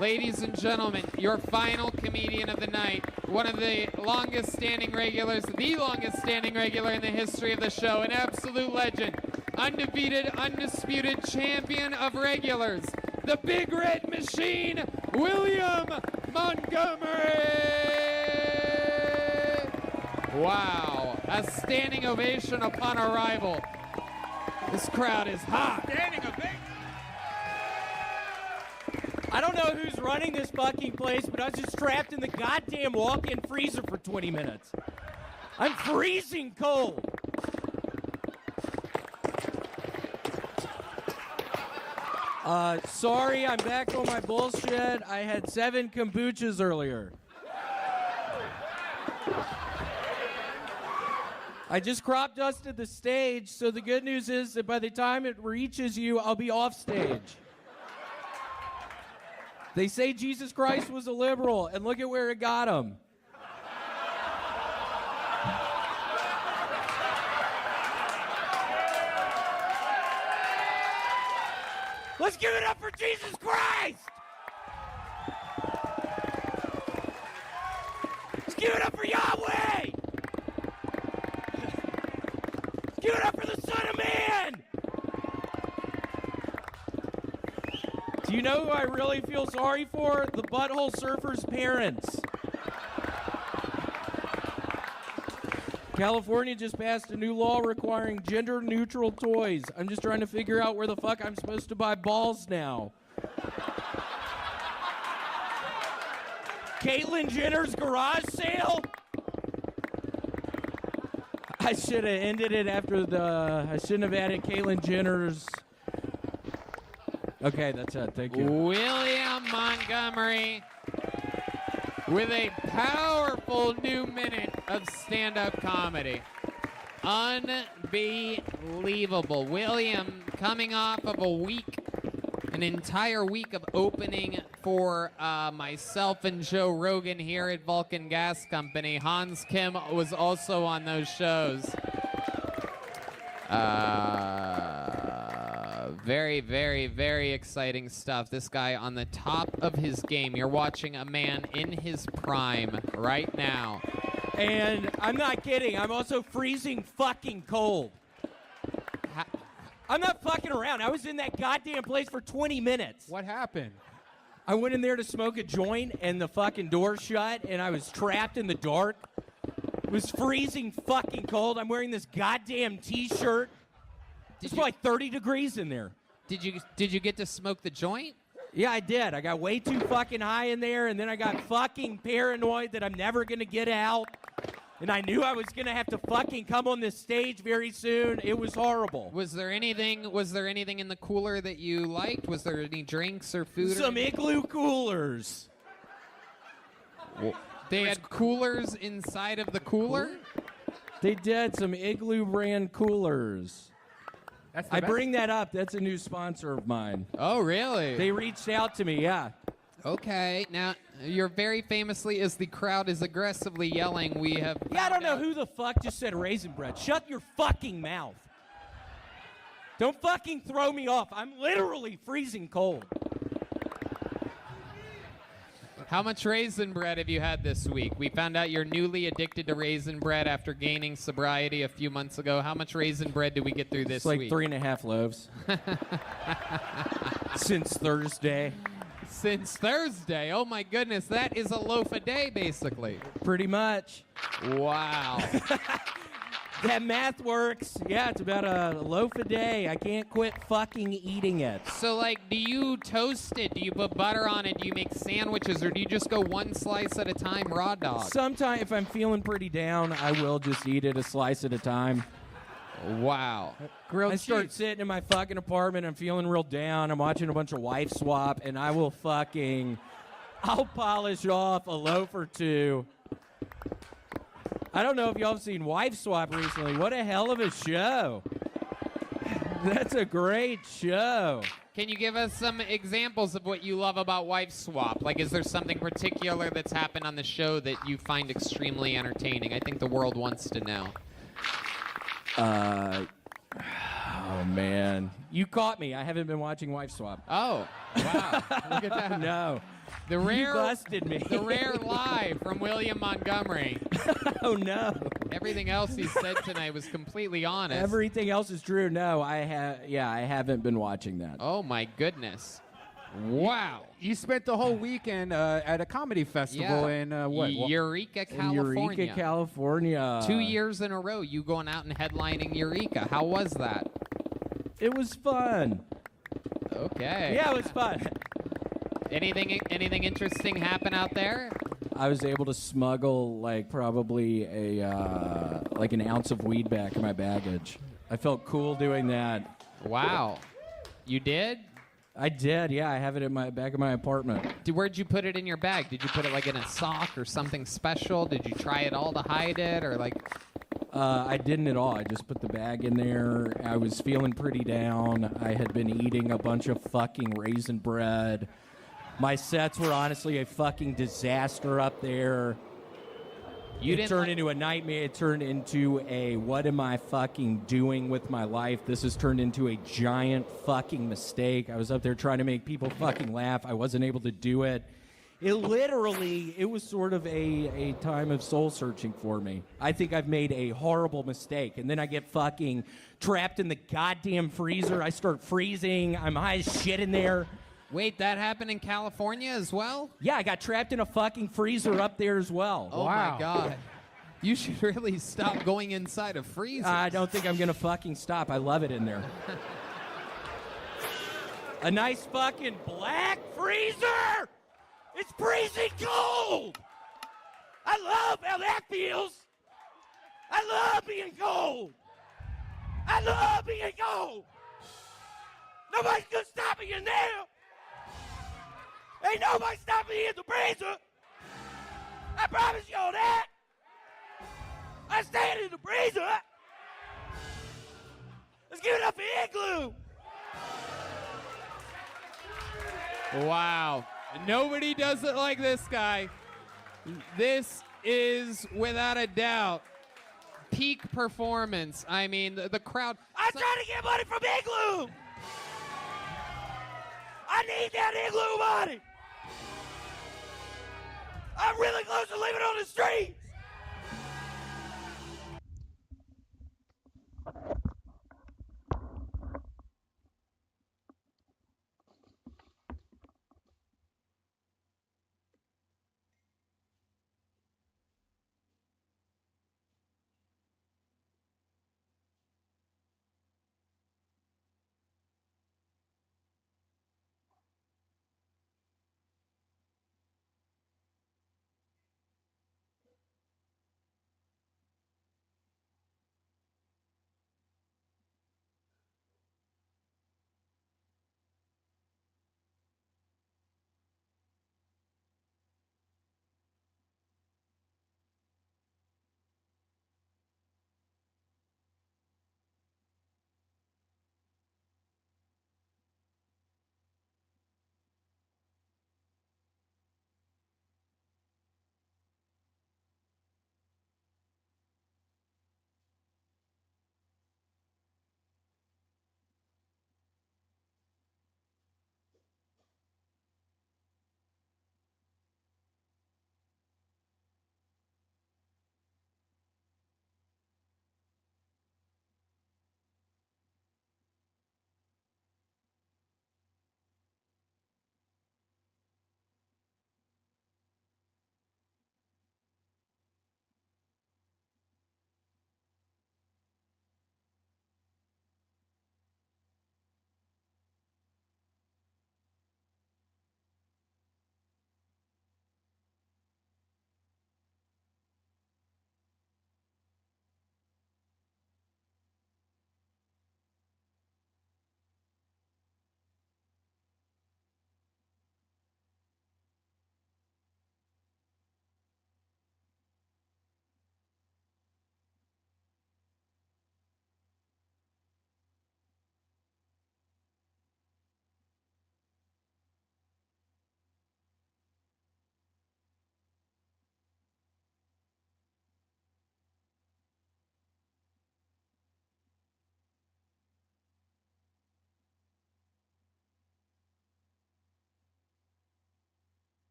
Speaker 1: Ladies and gentlemen, your final comedian of the night, one of the longest standing regulars, the longest standing regular in the history of the show, an absolute legend, undefeated, undisputed champion of regulars, the Big Red Machine, William Montgomery! Wow, a standing ovation upon arrival. This crowd is hot.
Speaker 8: Standing ovation.
Speaker 13: I don't know who's running this fucking place, but I was just trapped in the goddamn walk-in freezer for 20 minutes. I'm freezing cold. Sorry, I'm back on my bullshit. I had 7 kombuchas earlier. I just crop dusted the stage, so the good news is that by the time it reaches you, I'll be off stage. They say Jesus Christ was a liberal, and look at where it got him. Let's give it up for Jesus Christ! Let's give it up for Yahweh! Let's give it up for the Son of Man! Do you know who I really feel sorry for? The Butthole Surfers' parents. California just passed a new law requiring gender-neutral toys. I'm just trying to figure out where the fuck I'm supposed to buy balls now. Caitlyn Jenner's garage sale? I should have ended it after I shouldn't have added Caitlyn Jenner's. Okay, that's it. Thank you.
Speaker 1: William Montgomery with a powerful new minute of stand-up comedy. Unbelievable. Unbelievable. William, coming off of an entire week of opening for myself and Joe Rogan here at Vulcan Gas Company. Hans Kim was also on those shows. Very, very, very exciting stuff. This guy on the top of his game. You're watching a man in his prime right now.
Speaker 13: And I'm not kidding. I'm also freezing fucking cold. I'm not fucking around. I was in that goddamn place for 20 minutes.
Speaker 3: What happened?
Speaker 13: I went in there to smoke a joint, and the fucking door shut, and I was trapped in the dark. It was freezing fucking cold. I'm wearing this goddamn T-shirt. It's probably 30 degrees in there.
Speaker 1: Did you get to smoke the joint?
Speaker 13: Yeah, I did. I got way too fucking high in there, and then I got fucking paranoid that I'm never going to get out. And I knew I was going to have to fucking come on this stage very soon. It was horrible.
Speaker 1: Was there anything in the cooler that you liked? Was there any drinks or food?
Speaker 13: Some Igloo coolers.
Speaker 1: They had coolers inside of the cooler?
Speaker 13: They did, some Igloo brand coolers. I bring that up. That's a new sponsor of mine.
Speaker 1: Oh, really?
Speaker 13: They reached out to me, yeah.
Speaker 1: Okay. Now, you're very famously, as the crowd is aggressively yelling, we have...
Speaker 13: Yeah, I don't know who the fuck just said raisin bread. Shut your fucking mouth. Don't fucking throw me off. I'm literally freezing cold.
Speaker 1: How much raisin bread have you had this week? We found out you're newly addicted to raisin bread after gaining sobriety a few months ago. How much raisin bread did we get through this week?
Speaker 13: It's like 3.5 loaves. Since Thursday.
Speaker 1: Since Thursday? Oh my goodness, that is a loaf a day, basically.
Speaker 13: Pretty much.
Speaker 1: Wow.
Speaker 13: That math works. Yeah, it's about a loaf a day. I can't quit fucking eating it.
Speaker 1: So, like, do you toast it? Do you put butter on it? Do you make sandwiches? Or do you just go one slice at a time, raw dog?
Speaker 13: Sometimes, if I'm feeling pretty down, I will just eat it a slice at a time.
Speaker 1: Wow.
Speaker 13: I start sitting in my fucking apartment. I'm feeling real down. I'm watching a bunch of Wife Swap, and I'll polish off a loaf or two. I don't know if y'all have seen Wife Swap recently. What a hell of a show. That's a great show.
Speaker 1: Can you give us some examples of what you love about Wife Swap? Like, is there something particular that's happened on the show that you find extremely entertaining? I think the world wants to know.
Speaker 13: Oh, man. You caught me. I haven't been watching Wife Swap.
Speaker 1: Oh, wow. Look at that.
Speaker 13: No.
Speaker 1: The rare,
Speaker 13: you busted me.
Speaker 1: The rare lie from William Montgomery.
Speaker 13: Oh, no.
Speaker 1: Everything else he said tonight was completely honest.
Speaker 13: Everything else is true. No, I haven't been watching that.
Speaker 1: Oh, my goodness. Wow.
Speaker 3: You spent the whole weekend at a comedy festival in what?
Speaker 1: Eureka, California.
Speaker 13: Eureka, California.
Speaker 1: 2 years in a row, you going out and headlining Eureka. How was that?
Speaker 13: It was fun.
Speaker 1: Okay.
Speaker 13: Yeah, it was fun.
Speaker 1: Anything interesting happen out there?
Speaker 13: I was able to smuggle probably an ounce of weed back in my baggage. I felt cool doing that.
Speaker 1: Wow. You did?
Speaker 13: I did, yeah. I have it in my back of my apartment.
Speaker 1: Where'd you put it in your bag? Did you put it in a sock or something special? Did you try it all to hide it or
Speaker 13: I didn't at all. I just put the bag in there. I was feeling pretty down. I had been eating a bunch of fucking raisin bread. My sets were honestly a fucking disaster up there. It turned into a nightmare. It turned into a what am I fucking doing with my life? This has turned into a giant fucking mistake. I was up there trying to make people fucking laugh. I wasn't able to do it. It was sort of a time of soul searching for me. I think I've made a horrible mistake. And then I get fucking trapped in the goddamn freezer. I start freezing. I'm high as shit in there.
Speaker 1: Wait, that happened in California as well?
Speaker 13: Yeah, I got trapped in a fucking freezer up there as well.
Speaker 1: Oh, my God. You should really stop going inside of freezers.
Speaker 13: I don't think I'm going to fucking stop. I love it in there. A nice fucking black freezer! It's freezing cold! I love how that feels! I love being cold! I love being cold! Nobody's gonna stop me in there! Ain't nobody stopping me in the freezer! I promise y'all that! I stand in the freezer!
Speaker 14: Let's give it up for Igloo.
Speaker 1: Wow. Nobody does it like this guy. This is, without a doubt, peak performance. I mean, the crowd.
Speaker 14: I'm trying to get money from Igloo. I need that Igloo money. I'm really close to living on the streets.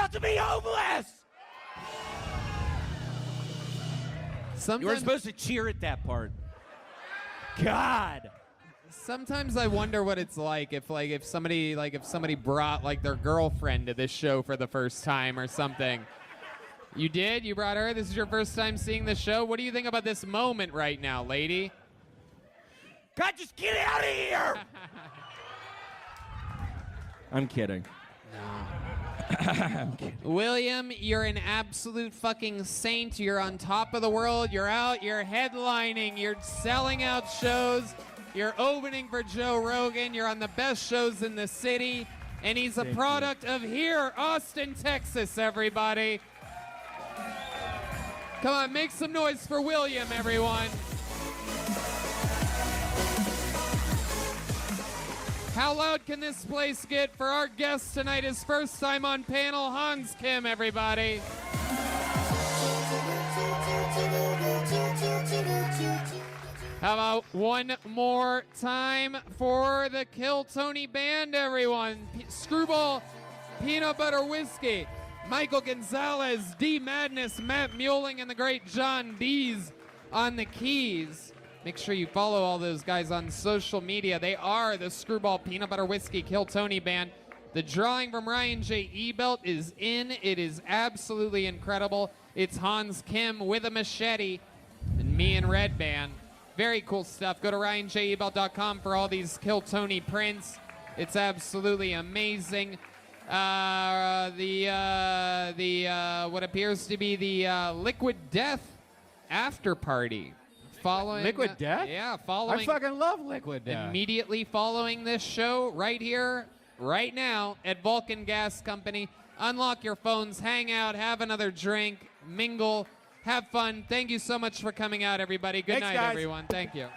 Speaker 14: out to be homeless.
Speaker 1: Sometimes,
Speaker 14: You were supposed to cheer at that part. God.
Speaker 1: Sometimes I wonder what it's like if somebody brought like their girlfriend to this show for the first time or something. You did? You brought her? This is your first time seeing the show? What do you think about this moment right now, lady?
Speaker 14: God, just get out of here!
Speaker 13: I'm kidding.
Speaker 1: William, you're an absolute fucking saint. You're on top of the world. You're out. You're headlining. You're selling out shows. You're opening for Joe Rogan. You're on the best shows in the city. And he's a product of here, Austin, Texas, everybody. Come on, make some noise for William, everyone. How loud can this place get for our guest tonight? His first time on panel, Hans Kim, everybody. How about one more time for the Kill Tony Band, everyone? Screwball, Peanut Butter Whiskey, Michael Gonzalez, D Madness, Matt Muelling, and the great John Dees on the keys. Make sure you follow all those guys on social media. They are the Screwball Peanut Butter Whiskey Kill Tony Band. The drawing from Ryan J. Ebelt is in. It is absolutely incredible. It's Hans Kim with a machete and me and Red Band. Very cool stuff. Go to RyanJEbelt.com for all these Kill Tony prints. It's absolutely amazing. What appears to be the Liquid Death after party. Following
Speaker 3: Liquid Death?
Speaker 1: Yeah, following.
Speaker 3: I fucking love Liquid Death.
Speaker 1: Immediately following this show, right here, right now, at Vulcan Gas Company. Unlock your phones, hang out, have another drink, mingle, have fun. Thank you so much for coming out, everybody. Good
Speaker 3: Thanks,
Speaker 1: night,
Speaker 3: guys.
Speaker 1: everyone. Thank you.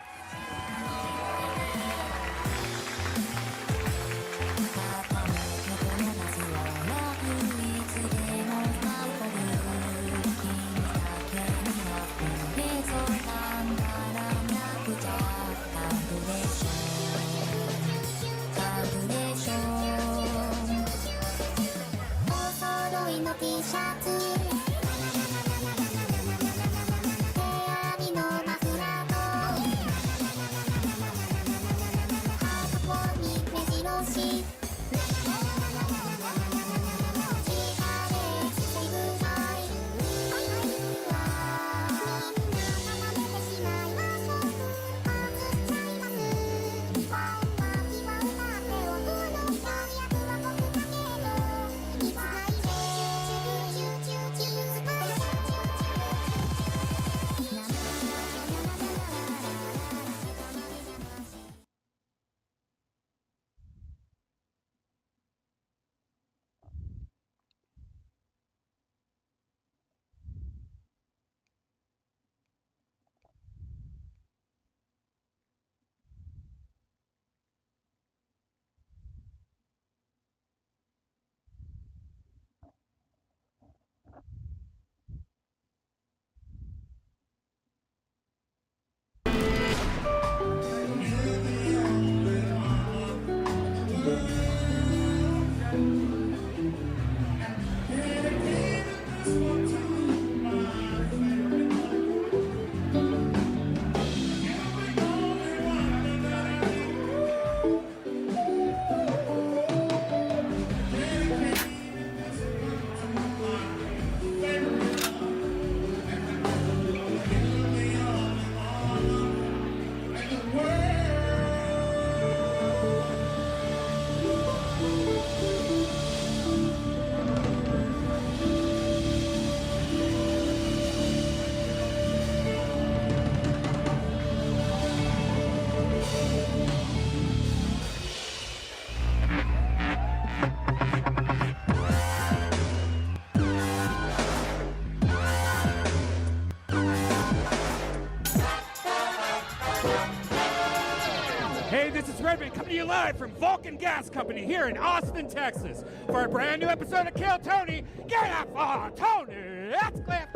Speaker 8: Hey, this is Redman coming to you live from Vulcan Gas Company here in Austin, Texas for a brand new episode of Kill Tony. Get up for Tony Hinchcliffe.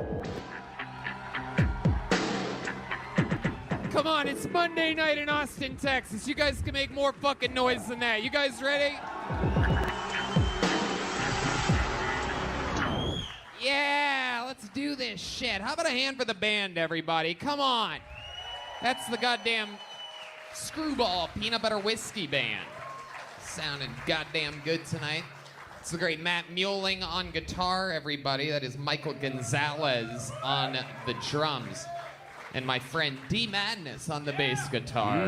Speaker 1: Come on, it's Monday night in Austin, Texas. You guys can make more fucking noise than that. You guys ready? Yeah, let's do this shit. How about a hand for the band, everybody? Come on. That's the goddamn Screwball Peanut Butter Whiskey Band. Sounding goddamn good tonight. It's the great Matt Muehling on guitar, everybody. That is Michael Gonzalez on the drums. And my friend D Madness on the bass guitar.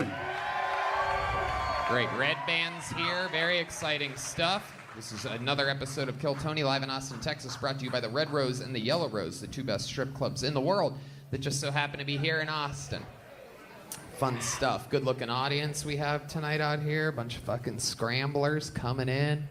Speaker 1: Great Red Band's here. Very exciting stuff. This is another episode of Kill Tony live in Austin, Texas, brought to you by the Red Rose and the Yellow Rose, the two best strip clubs in the world that just so happen to be here in Austin. Fun stuff. Good looking audience we have tonight out here. A bunch of fucking scramblers coming in.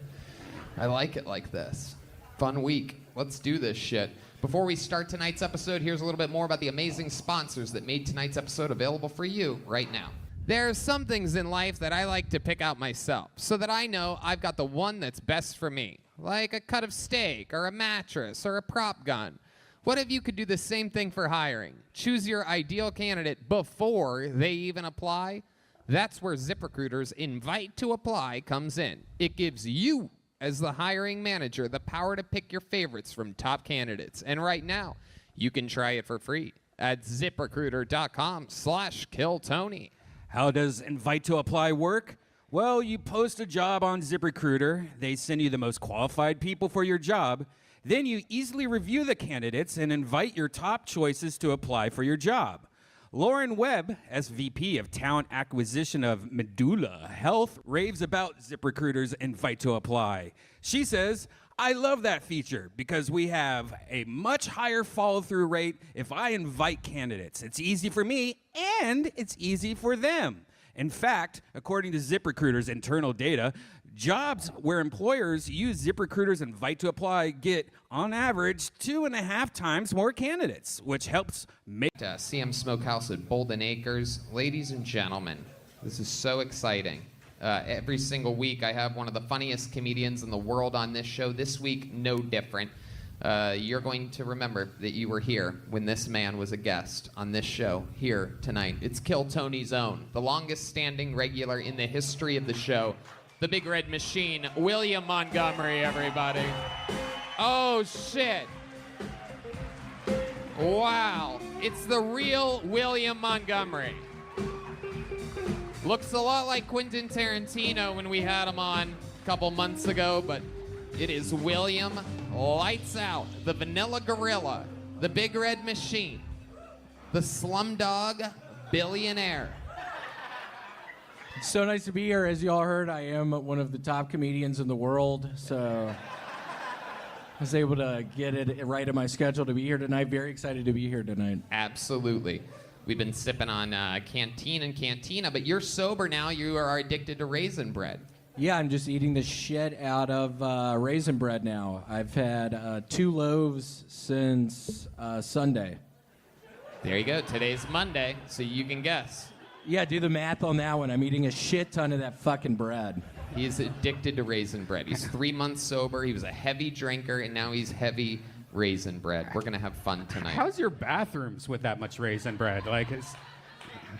Speaker 1: I like it like this. Fun week. Let's do this shit. Before we start tonight's episode, here's a little bit more about the amazing sponsors that made tonight's episode available for you right now. There are some things in life that I like to pick out myself so that I know I've got the one that's best for me, like a cut of steak or a mattress or a prop gun. What if you could do the same thing for hiring? Choose your ideal candidate before they even apply? That's where ZipRecruiter's Invite to Apply comes in. It gives you, as the hiring manager, the power to pick your favorites from top candidates. And right now, you can try it for free at ZipRecruiter.com/KillTony.
Speaker 8: How does Invite to Apply work? Well, you post a job on ZipRecruiter. They send you the most qualified people for your job. Then you easily review the candidates and invite your top choices to apply for your job. Lauren Webb, SVP of Talent Acquisition of Medulla Health, raves about ZipRecruiter's Invite to Apply. She says, I love that feature because we have a much higher follow-through rate if I invite candidates. It's easy for me and it's easy for them. In fact, according to ZipRecruiter's internal data, jobs where employers use ZipRecruiter's Invite to Apply get, on average, 2.5 times more candidates, which helps make...
Speaker 1: CM Smokehouse at Bolden Acres. Ladies and gentlemen, this is so exciting. Every single week I have one of the funniest comedians in the world on this show. This week, no different. You're going to remember that you were here when this man was a guest on this show here tonight. It's Kill Tony's own, the longest standing regular in the history of the show. The Big Red Machine, William Montgomery, everybody. Oh, shit. Wow. It's the real William Montgomery. Looks a lot like Quentin Tarantino when we had him on a couple months ago, but it is William Lights Out, the Vanilla Gorilla, the Big Red Machine, the Slumdog Billionaire.
Speaker 13: It's so nice to be here. As you all heard, I am one of the top comedians in the world, so I was able to get it right in my schedule to be here tonight. Very excited to be here tonight.
Speaker 1: Absolutely. We've been sipping on Canteen and Cantina, but you're sober now. You are addicted to raisin bread.
Speaker 13: Yeah, I'm just eating the shit out of raisin bread now. I've had 2 loaves since Sunday.
Speaker 1: There you go. Today's Monday, so you can guess.
Speaker 13: Yeah, do the math on that one. I'm eating a shit ton of that fucking bread.
Speaker 1: He is addicted to raisin bread. He's 3 months sober. He was a heavy drinker, and now he's heavy raisin bread. We're going to have fun tonight.
Speaker 3: How's your bathrooms with that much raisin bread? Like,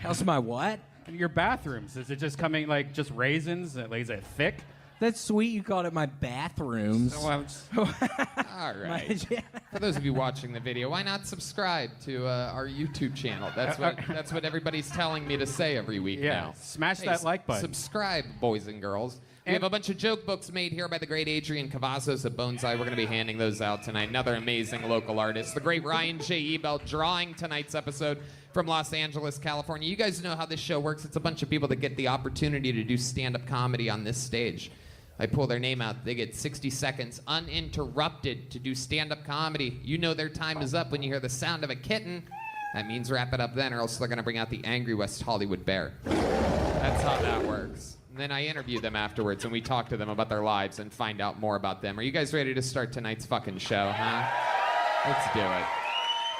Speaker 13: how's my what?
Speaker 3: Your bathrooms. Is it just coming like just raisins? Is it thick?
Speaker 13: That's sweet. You called it my bathrooms.
Speaker 1: All right. For those of you watching the video, why not subscribe to our YouTube channel? That's what everybody's telling me to say every week now.
Speaker 3: Smash that like button.
Speaker 1: Subscribe, boys and girls. We have a bunch of joke books made here by the great Adrian Cavazos at Bonsai. We're going to be handing those out tonight. Another amazing local artist. The great Ryan J. Ebelt drawing tonight's episode from Los Angeles, California. You guys know how this show works. It's a bunch of people that get the opportunity to do stand-up comedy on this stage. I pull their name out. They get 60 seconds uninterrupted to do stand-up comedy. You know their time is up when you hear the sound of a kitten. That means wrap it up then, or else they're going to bring out the angry West Hollywood bear. That's how that works. And then I interview them afterwards, and we talk to them about their lives and find out more about them. Are you guys ready to start tonight's fucking show, huh? Let's do it.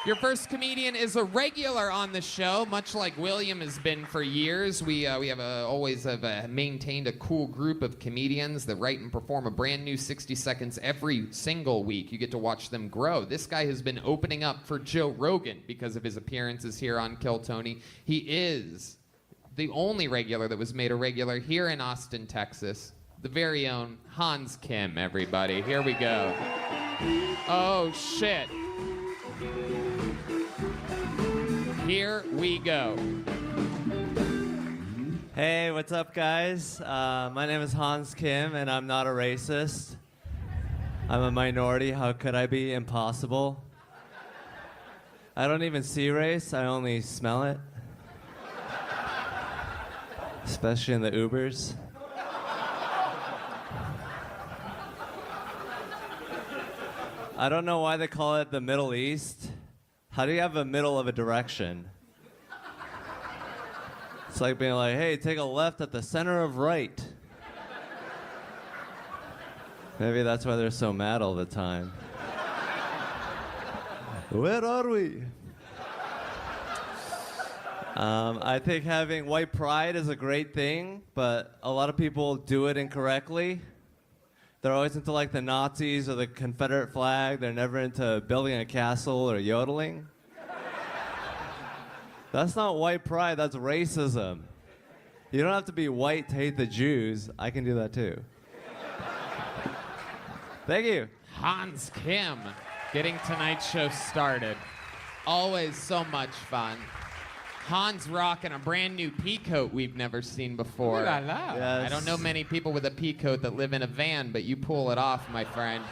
Speaker 1: Your first comedian is a regular on the show, much like William has been for years. We always have maintained a cool group of comedians that write and perform a brand new 60 seconds every single week. You get to watch them grow. This guy has been opening up for Joe Rogan because of his appearances here on Kill Tony. He is the only regular that was made a regular here in Austin, Texas. The very own Hans Kim, everybody. Here we go. Oh, shit. Here we go.
Speaker 15: Hey, what's up, guys? My name is Hans Kim, and I'm not a racist. I'm a minority. How could I be? Impossible. I don't even see race. I only smell it. Especially in the Ubers. I don't know why they call it the Middle East. How do you have a middle of a direction? It's like being like, hey, take a left at the center of right. Maybe that's why they're so mad all the time. Where are we? I think having white pride is a great thing, but a lot of people do it incorrectly. They're always into like the Nazis or the Confederate flag. They're never into building a castle or yodeling. That's not white pride, that's racism. You don't have to be white to hate the Jews. I can do that too. Thank you.
Speaker 1: Hans Kim getting tonight's show started. Always so much fun. Hans rocking a brand new pea coat we've never seen before.
Speaker 15: Ooh la la. Yes.
Speaker 1: I don't know many people with a pea coat that live in a van, but you pull it off, my friend.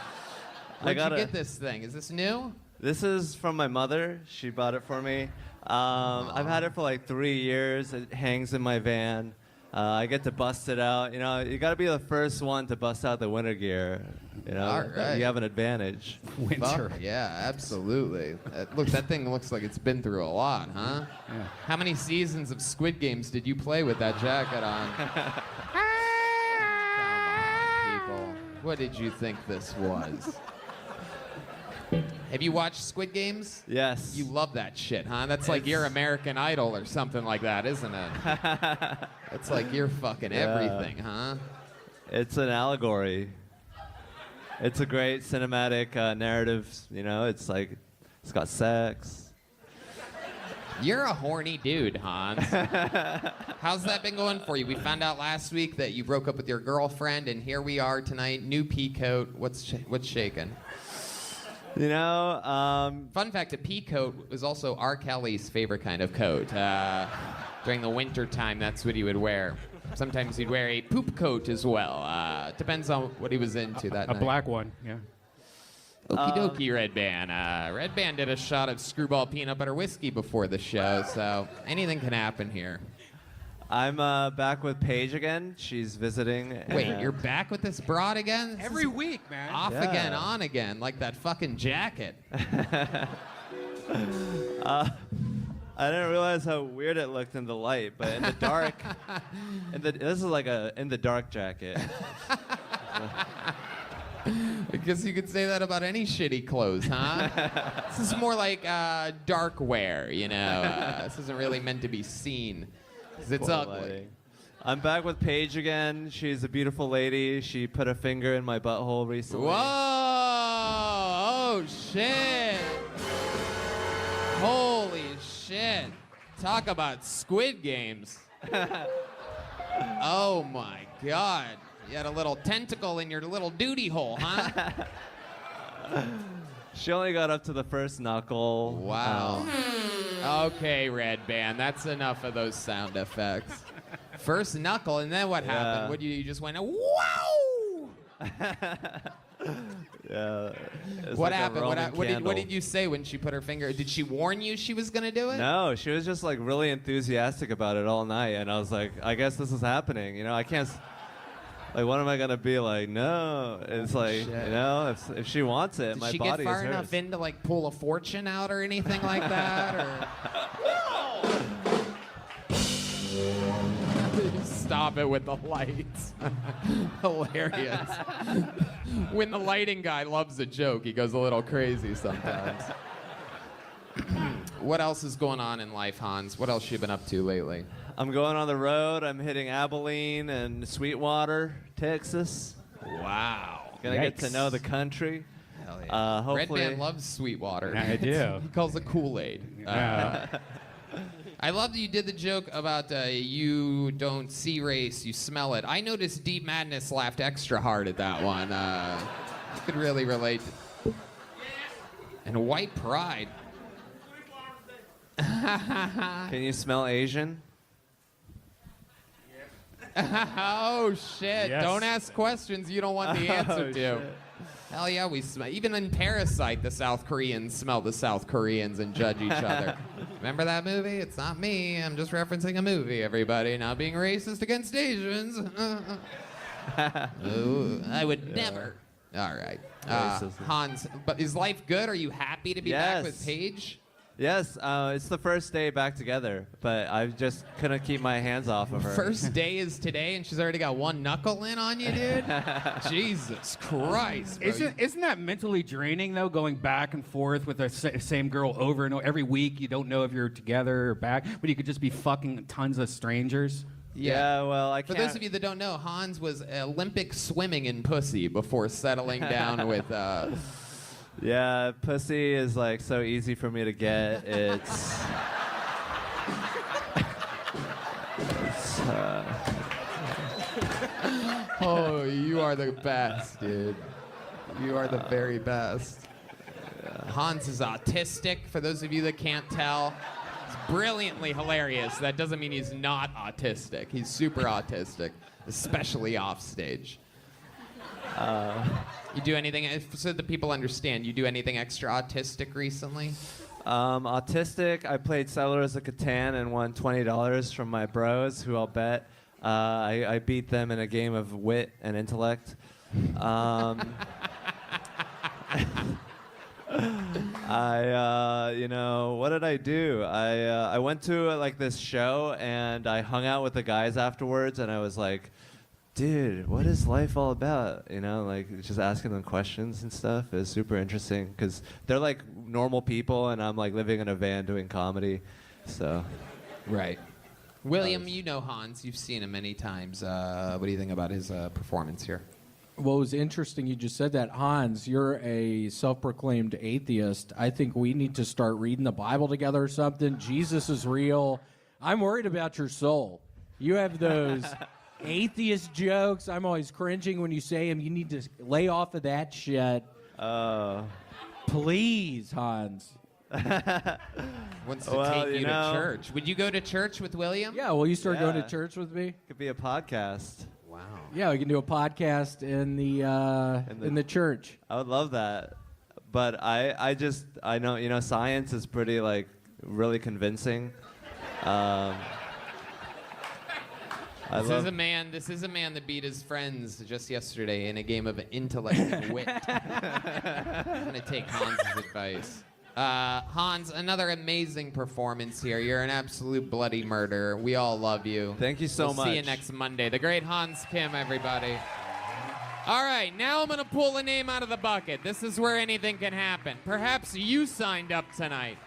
Speaker 1: Where'd you get this thing? Is this new?
Speaker 15: This is from my mother. She bought it for me. I've had it for like 3 years. It hangs in my van. I get to bust it out. You know, you got to be the first one to bust out the winter gear. You know,
Speaker 1: All right.
Speaker 15: You have an advantage.
Speaker 1: Fuck, yeah, absolutely. Look, that thing looks like it's been through a lot, huh?
Speaker 3: Yeah.
Speaker 1: How many seasons of Squid Games did you play with that jacket on? Come on, people. What did you think this was? Have you watched Squid Games?
Speaker 15: Yes.
Speaker 1: You love that shit, huh? That's like your American Idol or something like that, isn't it? It's like you're fucking everything, huh?
Speaker 15: It's an allegory. It's a great cinematic narrative. You know, it's like, it's got sex.
Speaker 1: You're a horny dude, Hans. How's that been going for you? We found out last week that you broke up with your girlfriend, and here we are tonight, new pea coat. What's shaking?
Speaker 15: You know,
Speaker 1: fun fact, a pea coat was also R. Kelly's favorite kind of coat. During the winter time, that's what he would wear. Sometimes he'd wear a poop coat as well. Depends on what he was into that night.
Speaker 3: A black one, yeah.
Speaker 1: Okie dokie, Red Band. Red Band did a shot of Screwball peanut butter whiskey before the show, so anything can happen here.
Speaker 15: I'm back with Paige again. She's visiting.
Speaker 1: Wait, you're back with this broad again? This
Speaker 3: Every
Speaker 1: is
Speaker 3: week, man.
Speaker 1: Off
Speaker 15: Yeah.
Speaker 1: again, on again, like that fucking jacket.
Speaker 15: I didn't realize how weird it looked in the light, but in the dark, this is like a in the dark jacket.
Speaker 1: I guess you could say that about any shitty clothes, huh? This is more like dark wear, you know. This isn't really meant to be seen, 'cause it's
Speaker 15: Poor
Speaker 1: ugly.
Speaker 15: lady. I'm back with Paige again. She's a beautiful lady. She put a finger in my butthole recently.
Speaker 1: Whoa! Oh, shit! Holy shit. Talk about Squid Games. Oh, my God. You had a little tentacle in your little duty hole, huh?
Speaker 15: She only got up to the first knuckle.
Speaker 1: Wow. Okay, Red Band, that's enough of those sound effects. First knuckle, and then what happened? What you just went, wow!
Speaker 15: Yeah. It's
Speaker 1: What
Speaker 15: like a
Speaker 1: happened?
Speaker 15: Roman
Speaker 1: What
Speaker 15: candle.
Speaker 1: did you say when she put her finger? Did she warn you she was gonna do it?
Speaker 15: No, she was just like really enthusiastic about it all night, and I was like, I guess this is happening. You know, I can't. Like, what am I gonna be like? No, it's like, you know, if she wants it,
Speaker 1: Did
Speaker 15: my
Speaker 1: she
Speaker 15: body
Speaker 1: get far
Speaker 15: is hers.
Speaker 1: enough in to like pull a fortune out or anything like that? Or stop it with the lights. Hilarious. When the lighting guy loves a joke, he goes a little crazy sometimes. What else is going on in life, Hans? What else you been up to lately?
Speaker 15: I'm going on the road. I'm hitting Abilene and Sweetwater, Texas.
Speaker 1: Wow.
Speaker 15: Gonna get to know the country.
Speaker 1: Hell yeah. Red
Speaker 15: Hopefully,
Speaker 1: Band loves Sweetwater.
Speaker 3: I do.
Speaker 1: He calls it Kool-Aid. I love that you did the joke about you don't see race, you smell it. I noticed Deep Madness laughed extra hard at that one. You could really relate. And white pride.
Speaker 15: Can you smell Asian?
Speaker 1: Oh, shit.
Speaker 15: Yes.
Speaker 1: Don't ask questions you don't want the answer
Speaker 15: Oh,
Speaker 1: to.
Speaker 15: shit.
Speaker 1: Hell yeah, we smell. Even in Parasite, the South Koreans smell the South Koreans and judge each other. Remember that movie? It's not me. I'm just referencing a movie, everybody. Not being racist against Asians. Ooh, I would never. All right. Hans, but is life good? Are you happy to be back with Paige?
Speaker 15: Yes, it's the first day back together, but I just couldn't keep my hands off of her.
Speaker 1: First day is today, and she's already got one knuckle in on you, dude? Jesus Christ. Bro.
Speaker 8: Isn't that mentally draining, though, going back and forth with the same girl over and over? Every week, you don't know if you're together or back, but you could just be fucking tons of strangers.
Speaker 15: Yeah, well, I
Speaker 1: For
Speaker 15: can't.
Speaker 1: those of you that don't know, Hans was Olympic swimming in pussy before settling down with...
Speaker 15: Yeah, pussy is like so easy for me to get. It's
Speaker 1: Oh, you are the best, dude. You are the very best. Hans is autistic, for those of you that can't tell. He's brilliantly hilarious. That doesn't mean he's not autistic. He's super autistic, especially off stage. You do anything, so that people understand, you do anything extra autistic recently?
Speaker 15: Autistic. I played Settlers of Catan and won $20 from my bros, who I'll bet. I beat them in a game of wit and intellect. What did I do? I went to like this show and I hung out with the guys afterwards, and I was like, dude, what is life all about? You know, like just asking them questions and stuff is super interesting because they're like normal people, and I'm like living in a van doing comedy. So,
Speaker 1: right. William, you know Hans. You've seen him many times. What do you think about his performance here?
Speaker 13: Well, it was interesting you just said that. Hans, you're a self-proclaimed atheist. I think we need to start reading the Bible together or something. Jesus is real. I'm worried about your soul. You have those atheist jokes. I'm always cringing when you say them. You need to lay off of that shit. Please, Hans.
Speaker 1: Wants to take you to church. Would you go to church with William?
Speaker 13: Yeah, will you start going to church with me?
Speaker 15: Could be a podcast.
Speaker 1: Wow.
Speaker 13: Yeah, we can do a podcast in the church.
Speaker 15: I would love that. But I know, science is pretty like really convincing.
Speaker 1: This is a man that beat his friends just yesterday in a game of intellect and wit. I'm gonna take Hans' advice. Hans, another amazing performance here. You're an absolute bloody murderer. We all love you.
Speaker 15: Thank you so
Speaker 1: much. See you
Speaker 15: much.
Speaker 1: next Monday. The great Hans Kim, everybody. All right, now I'm gonna pull a name out of the bucket. This is where anything can happen. Perhaps you signed up tonight.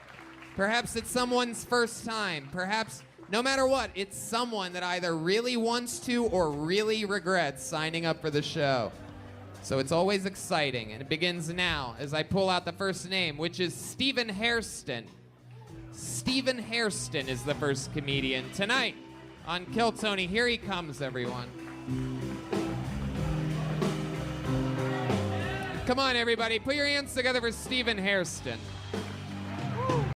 Speaker 1: Perhaps it's someone's first time. Perhaps, no matter what, it's someone that either really wants to or really regrets signing up for the show. So it's always exciting, and it begins now as I pull out the first name, which is Stephen Hairston. Stephen Hairston is the first comedian tonight on Kill Tony. Here he comes, everyone. Come on, everybody. Put your hands together for Stephen Hairston.